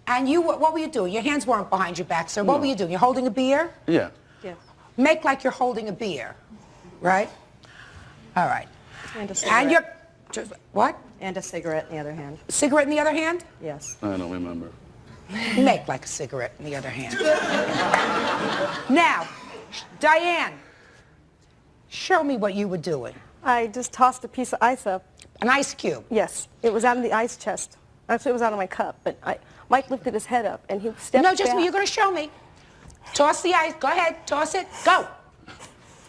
And you, what were you doing? Your hands weren't behind your back, sir. What were you doing? You're holding a beer? Yeah. Yes. Make like you're holding a beer, right? All right. And a cigarette. And you're, what? And a cigarette in the other hand. Cigarette in the other hand? Yes. I don't remember. Make like a cigarette in the other hand. Now, Diane, show me what you were doing. I just tossed a piece of ice up. An ice cube? Yes. It was out of the ice chest. Actually, it was out of my cup, but Mike lifted his head up, and he stepped No, just back. you're going to show me. Toss the ice. Go ahead. Toss it. Go.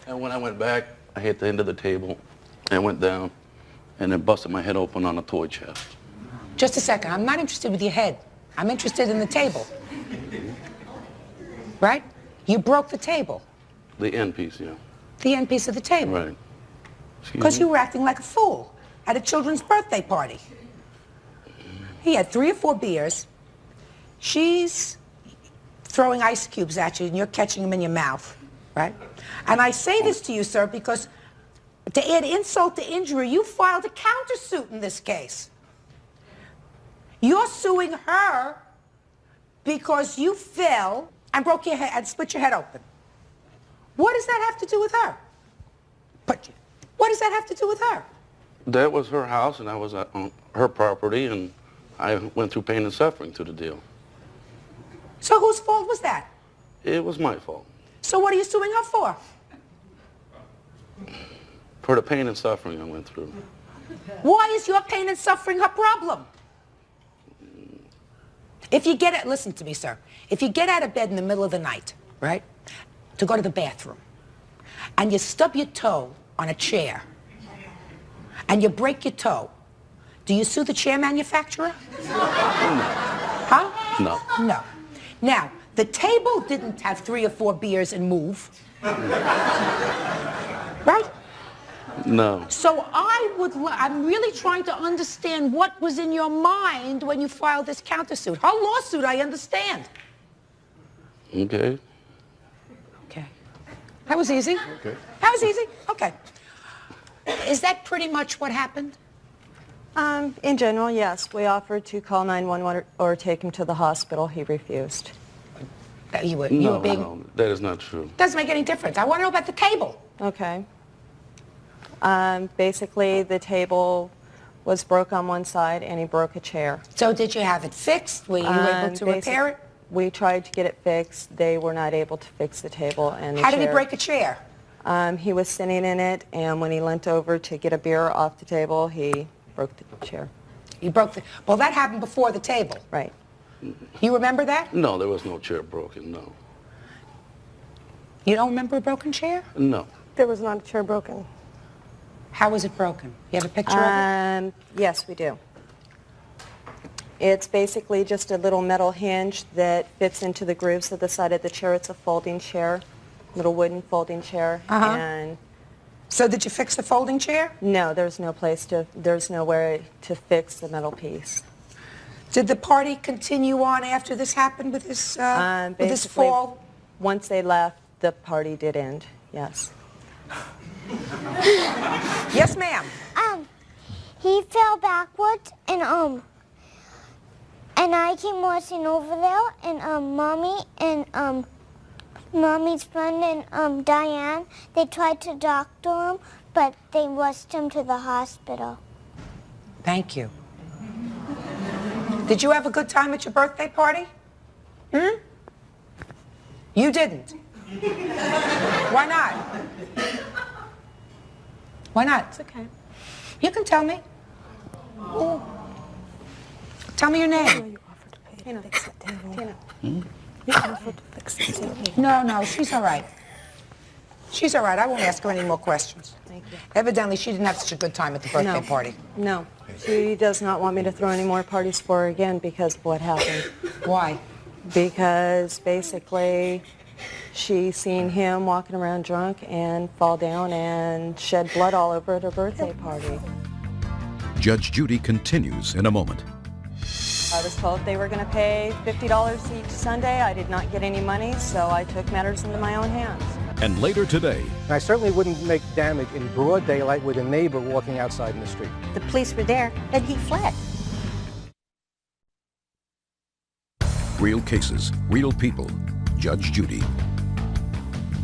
And when I went back, I hit the end of the table and went down and then busted my head open on a toy chest. Just a second. I'm not interested with your head. I'm interested in the table. Right? You broke the table. The end piece, yeah. The end piece of the table. Right. Because you were acting like a fool at a children's birthday party. He had 3 or 4 beers. She's throwing ice cubes at you, and you're catching them in your mouth, right? And I say this to you, sir, because to add insult to injury, you filed a countersuit in this case. You're suing her because you fell and broke your head and split your head open. What does that have to do with her? What does that have to do with her? That was her house, and I was on her property, and I went through pain and suffering to the deal. So whose fault was that? It was my fault. So what are you suing her for? For the pain and suffering I went through. Why is your pain and suffering her problem? If you get it, listen to me, sir. If you get out of bed in the middle of the night, right, to go to the bathroom, and you stub your toe on a chair, and you break your toe, do you sue the chair manufacturer? Huh? No. No. Now, the table didn't have 3 or 4 beers and move. Right? No. So I'm really trying to understand what was in your mind when you filed this countersuit. Her lawsuit, I understand. Okay. Okay. That was easy. Okay. That was easy. Okay. Is that pretty much what happened? In general, yes. We offered to call 911 or take him to the hospital. He refused. You were No, being... that is not true. Doesn't make any difference. I want to know about the table. Okay. Basically, the table was broke on one side, and he broke a chair. So did you have it fixed? Were you able to repair it? We tried to get it fixed. They were not able to fix the table and the How chair. did he break a chair? He was sitting in it, and when he leant over to get a beer off the table, he broke the chair. You broke the... Well, that happened before the table. Right. You remember that? No, there was no chair broken, no. You don't remember a broken chair? No. There was not a chair broken. How was it broken? You have a picture of it? Yes, we do. It's basically just a little metal hinge that fits into the grooves of the side of the chair. It's a folding chair, little wooden folding chair. And so did you fix the folding chair? No, there's nowhere to fix the metal piece. Did the party continue on after this happened with this fall? Once they left, the party did end, yes. Yes, ma'am. He fell backwards, and I came watching over there, and Mommy and Mommy's friend and Diane, they tried to doctor him, but they rushed him to the hospital. Thank you. Did you have a good time at your birthday party? You didn't. Why not? Why not? It's okay. You can tell me. Tell me your name. Tina. Tina. Hmm? You No, she's all right. She's all right. I won't ask her any more questions. Thank you. Evidently, she didn't have such a good time at the birthday party. No. She does not want me to throw any more parties for her again because of what happened. Why? Because basically she seen him walking around drunk and fall down and shed blood all over at her birthday party. Judge Judy continues in a moment. I was told they were going to pay $50 each Sunday. I did not get any money, so I took matters into my own hands. And later today, I certainly wouldn't make damage in broad daylight with a neighbor walking outside in the street. The police were there, and he fled. real cases, real people. Judge Judy.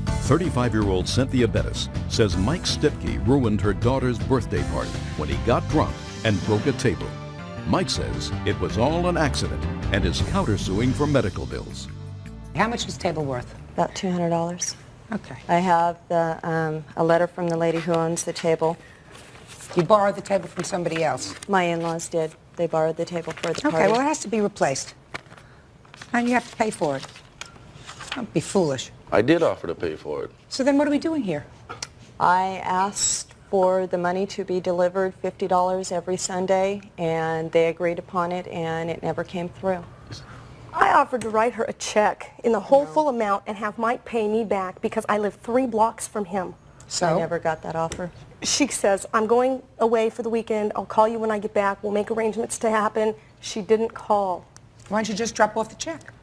35-year-old Cynthia Bettis says Mike Stipke ruined her daughter's birthday party when he got drunk and broke a table. Mike says it was all an accident and is countersuing for medical bills. How much is table worth? About $200. Okay. I have the, a letter from the lady who owns the table. You borrowed the table from somebody else? My in-laws did. They borrowed the table for the party. Okay, well, it has to be replaced. And you have to pay for it. Don't be foolish. I did offer to pay for it. So then what are we doing here? I asked for the money to be delivered, $50 every Sunday, and they agreed upon it, and it never came through. I offered to write her a check in the whole full amount and have Mike pay me back because I live 3 blocks from him. So? I never got that offer. She says, I'm going away for the weekend. I'll call you when I get back. We'll make arrangements to happen. She didn't call. Why don't you just drop off the check?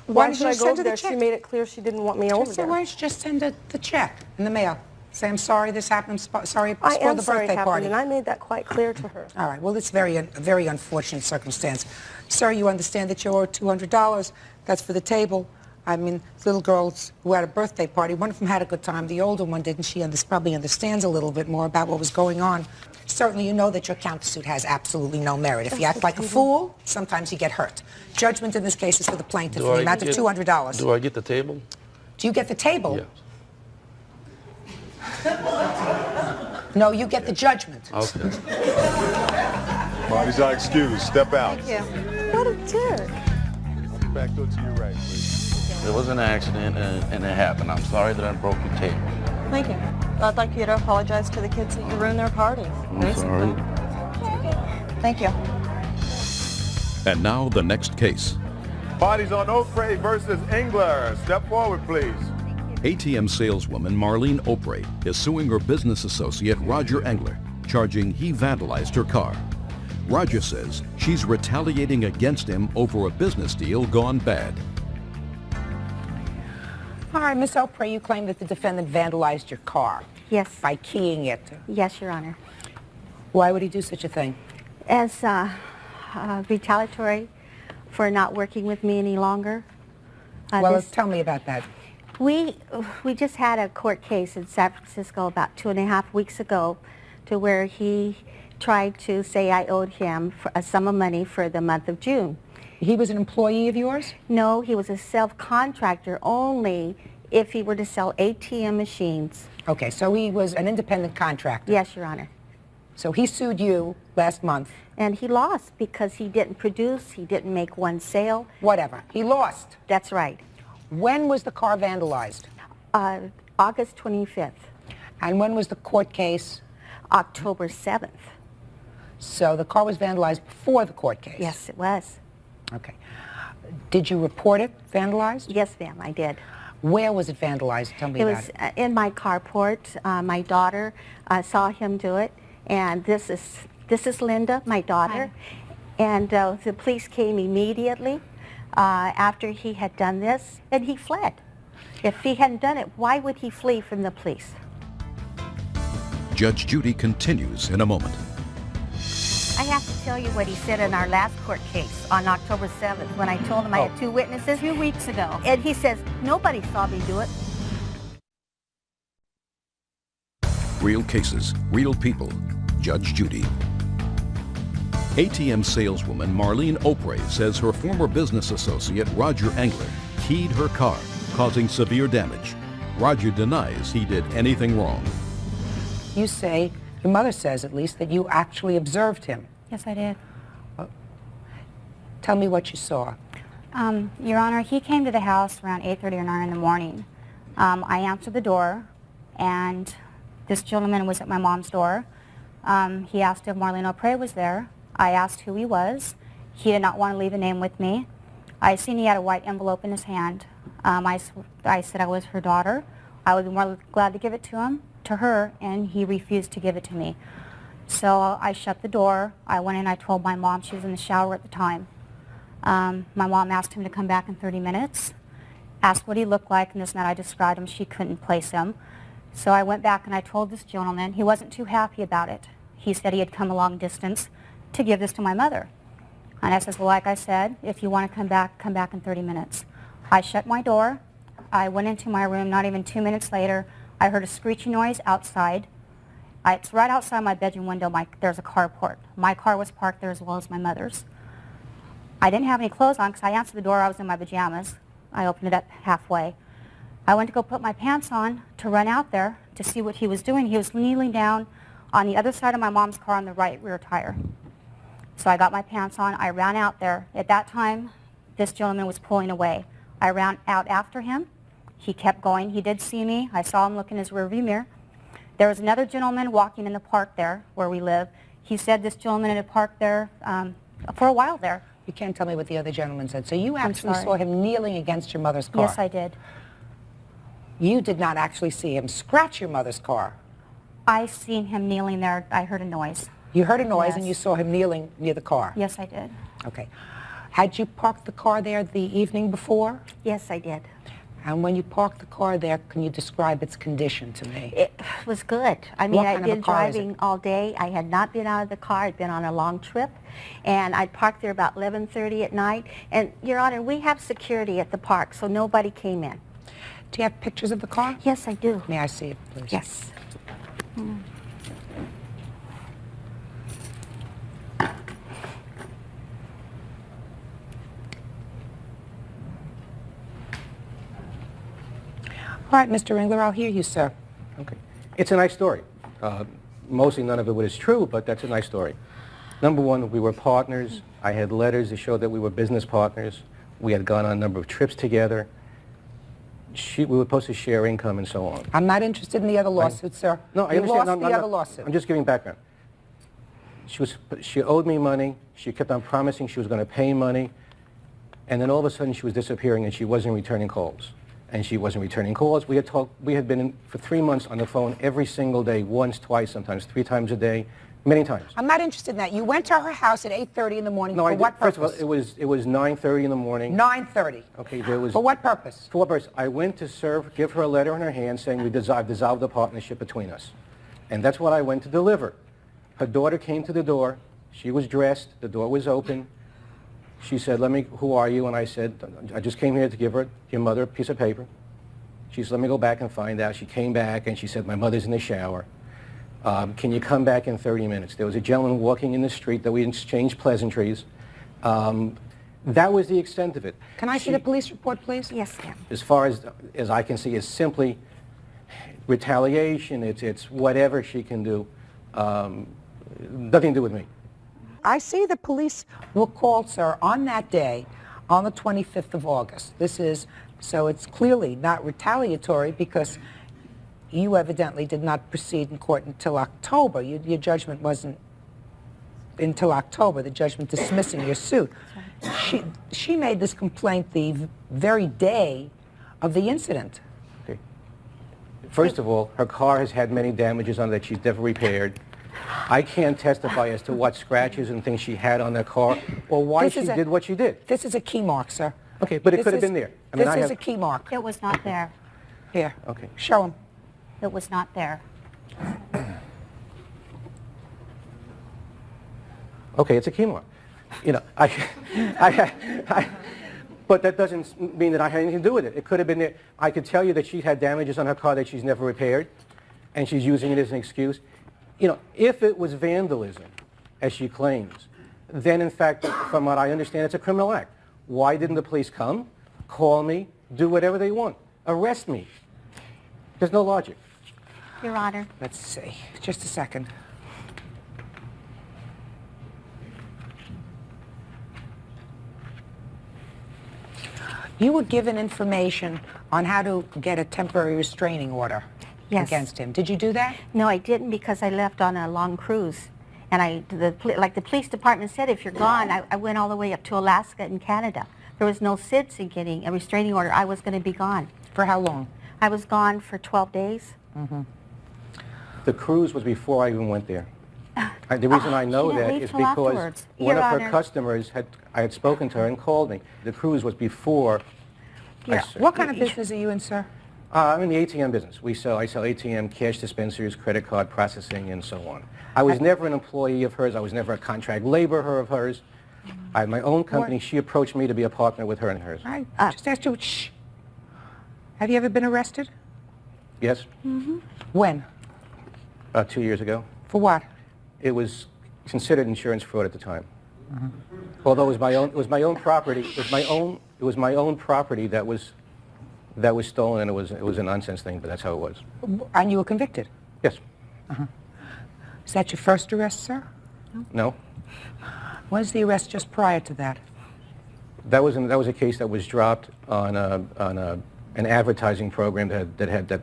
Why should I go over there? She made it clear she didn't want me over there. Why don't you just send the check in the mail? Say, I'm sorry this happened. Sorry I for am the sorry birthday it happened, party. and I made that quite clear to her. All right. Well, it's a very unfortunate circumstance. Sir, you understand that you owe $200. That's for the table. I mean, little girls who had a birthday party, one of them had a good time. The older one didn't. She probably understands a little bit more about what was going on. Certainly, you know that your countersuit has absolutely no merit. If you act like a fool, sometimes you get hurt. Judgment in this case is for the plaintiff in the amount of $200. Do I get the table? Do you get the table? Yes. No, you get the judgment. Okay. Bodies are excused. Step out. Thank you. What a jerk. Back door to your right, please. It was an accident and it happened. I'm sorry that I broke your table. Thank you. I'd like you to apologize to the kids that you ruined their party. I'm sorry. Thank you. And now the next case. Parties on Oakray versus Engler. Step forward, please. ATM saleswoman Marlene Opray is suing her business associate Roger Engler, charging he vandalized her car. Roger says she's retaliating against him over a business deal gone bad. All right, Miss Opray, you claim that the defendant vandalized your car. Yes. By keying it. Yes, Your Honor. Why would he do such a thing? As retaliatory for not working with me any longer. Well, tell me about that. We just had a court case in San Francisco about 2.5 weeks ago to where he tried to say I owed him for a sum of money for the month of June. He was an employee of yours? No, he was a self-contractor only if he were to sell ATM machines. Okay, so he was an independent contractor. Yes, Your Honor. So he sued you last month. And he lost because he didn't produce, he didn't make one sale. Whatever. He lost. That's right. When was the car vandalized? August 25th. And when was the court case? October 7th. So the car was vandalized before the court case? Yes, it was. Okay. Did you report it vandalized? Yes, ma'am, I did. Where was it vandalized? Tell me about it. It was in my carport. My daughter saw him do it, and this is Linda, my daughter. Hi. And the police came immediately after he had done this, and he fled. If he hadn't done it, why would he flee from the police? Judge Judy continues in a moment. I have to tell you what he said in our last court case on October 7th when I told him I had 2 witnesses 2 weeks ago. And he says, nobody saw me do it. Real cases, real people. Judge Judy. ATM saleswoman Marlene Opray says her former business associate Roger Engler keyed her car, causing severe damage. Roger denies he did anything wrong. You say, your mother says at least, that you actually observed him. Yes, I did. Tell me what you saw. Your Honor, he came to the house around 8:30 or 9 in the morning. I answered the door, and this gentleman was at my mom's door. He asked if Marlene O'Prey was there. I asked who he was. He did not want to leave a name with me. I seen he had a white envelope in his hand. I said I was her daughter. I would be more glad to give it to her, and he refused to give it to me. So I shut the door. I went in, I told my mom, she was in the shower at the time. My mom asked him to come back in 30 minutes, asked what he looked like, and this and that. I described him. She couldn't place him. So I went back and I told this gentleman. He wasn't too happy about it. He said he had come a long distance to give this to my mother. And I says, well, like I said, if you want to come back in 30 minutes. I shut my door. I went into my room. Not even 2 minutes later, I heard a screeching noise outside. It's right outside my bedroom window. There's a carport. My car was parked there as well as my mother's. I didn't have any clothes on because I answered the door. I was in my pajamas. I opened it up halfway. I went to go put my pants on to run out there to see what he was doing. He was kneeling down on the other side of my mom's car on the right rear tire. So I got my pants on. I ran out there. At that time, this gentleman was pulling away. I ran out after him. He kept going. He did see me. I saw him look in his rearview mirror. There was another gentleman walking in the park there where we live. He said this gentleman had parked there for a while there. You can't tell me what the other gentleman said. So you actually saw him kneeling against your mother's car? Yes, I did. You did not actually see him scratch your mother's car? I seen him kneeling there. I heard a noise. You heard a noise, Yes. and you saw him kneeling near the car? Yes, I did. Okay. Had you parked the car there the evening before? Yes, I did. And when you parked the car there, can you describe its condition to me? It was good. I mean, What I'd kind of a been car is driving all day. I had not been out of the car. I'd been on a long trip. And I'd parked there about 11:30 at night. And, Your Honor, we have security at the park, so nobody came in. Do you have pictures of the car? Yes, I do. May I see it, please? Yes. All right, Mr. Ringler, I'll hear you, sir. Okay. It's a nice story. Mostly none of it was true, but that's a nice story. Number one, we were partners. I had letters that showed that we were business partners. We had gone on a number of trips together. We were supposed to share income and so on. I'm not interested in the other lawsuit, sir. No, I you understand. lost the other lawsuit. I'm just giving background. She owed me money. She kept on promising she was going to pay money. And then all of a sudden she was disappearing and she wasn't returning calls. And she wasn't returning calls. We had been in for 3 months on the phone every single day, once, twice, sometimes 3 times a day, many times. I'm not interested in that. You went to her house at 8:30 in the morning. No, for what purpose? First of all, it was 9:30 in the morning. 9:30. Okay, there was. For what purpose? For what purpose? I went to give her a letter in her hand saying we dissolved the partnership between us. And that's what I went to deliver. Her daughter came to the door. She was dressed. The door was open. She said, who are you? And I said, I just came here to give your mother a piece of paper. She said, let me go back and find out. She came back and she said, my mother's in the shower. Can you come back in 30 minutes? There was a gentleman walking in the street that we exchanged pleasantries. That was the extent of it. Can I see the police report, please? Yes, ma'am. As far as I can see, it's simply retaliation. It's whatever she can do. Nothing to do with me. I see the police were called, sir, on that day, on the 25th of August. So it's clearly not retaliatory because you evidently did not proceed in court until October. Your judgment wasn't until October, the judgment dismissing your suit. She made this complaint the very day of the incident. Okay. First of all, her car has had many damages on it that she's never repaired. I can't testify as to what scratches and things she had on that car or why she did what she did. This is a key mark, sir. Okay, but it could have been there. I mean, this is a key mark. It was not there. Here. Okay. Show him. It was not there. Okay, it's a key mark. You know, but that doesn't mean that I had anything to do with it. It could have been there. I could tell you that she had damages on her car that she's never repaired, and she's using it as an excuse. You know, if it was vandalism, as she claims, then in fact, from what I understand, it's a criminal act. Why didn't the police come, call me, do whatever they want, arrest me? There's no logic. Your Honor. Let's see. Just a second. You were given information on how to get a temporary restraining order against him. Did you do that? No, I didn't because I left on a long cruise. And like the police department said, if you're gone, I went all the way up to Alaska and Canada. There was no sense in getting a restraining order. I was going to be gone. For how long? I was gone for 12 days. The cruise was before I even went there. The reason I know that is because one of her customers I had spoken to her and called me. The cruise was before. What kind of business are you in, sir? I'm in the ATM business. I sell ATM, cash dispensers, credit card processing, and so on. I was never an employee of hers. I was never a contract laborer of hers. I had my own company. She approached me to be a partner with her and hers. I just asked you, shh. Have you ever been arrested? Yes. When? 2 years ago. For what? It was considered insurance fraud at the time. Although it was my own property. It was my own property that was stolen, and it was a nonsense thing, but that's how it was. And you were convicted? Yes. Is that your first arrest, sir? No. Was the arrest just prior to that? That was a case that was dropped on an advertising program that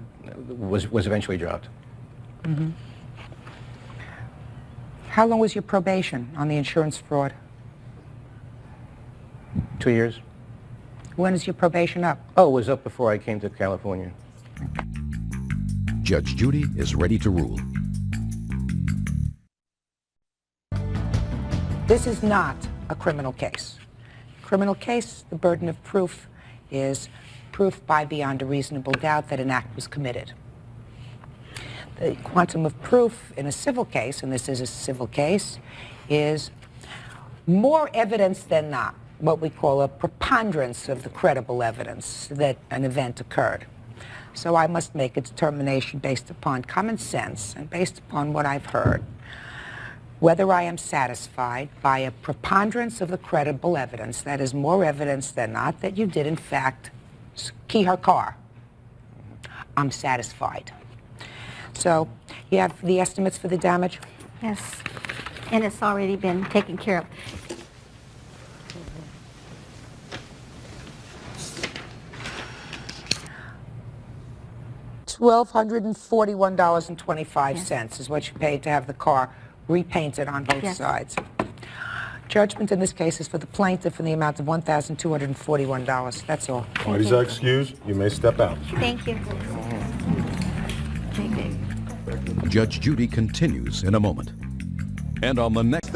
was eventually dropped. How long was your probation on the insurance fraud? 2 years. When is your probation up? Oh, it was up before I came to California. Judge Judy is ready to rule. This is not a criminal case. Criminal case, the burden of proof is proof by beyond a reasonable doubt that an act was committed. The quantum of proof in a civil case, and this is a civil case, is more evidence than not, what we call a preponderance of the credible evidence that an event occurred. So I must make a determination based upon common sense and based upon what I've heard, whether I am satisfied by a preponderance of the credible evidence, that is more evidence than not, that you did in fact key her car. I'm satisfied. So you have the estimates for the damage? Yes, and it's already been taken care of. $1,241.25 is what you paid to have the car repainted on both sides. Judgment in this case is for the plaintiff in the amount of $1,241. That's all. Parties are excused. You may step out. Thank you. Judge Judy continues in a moment. And on the next...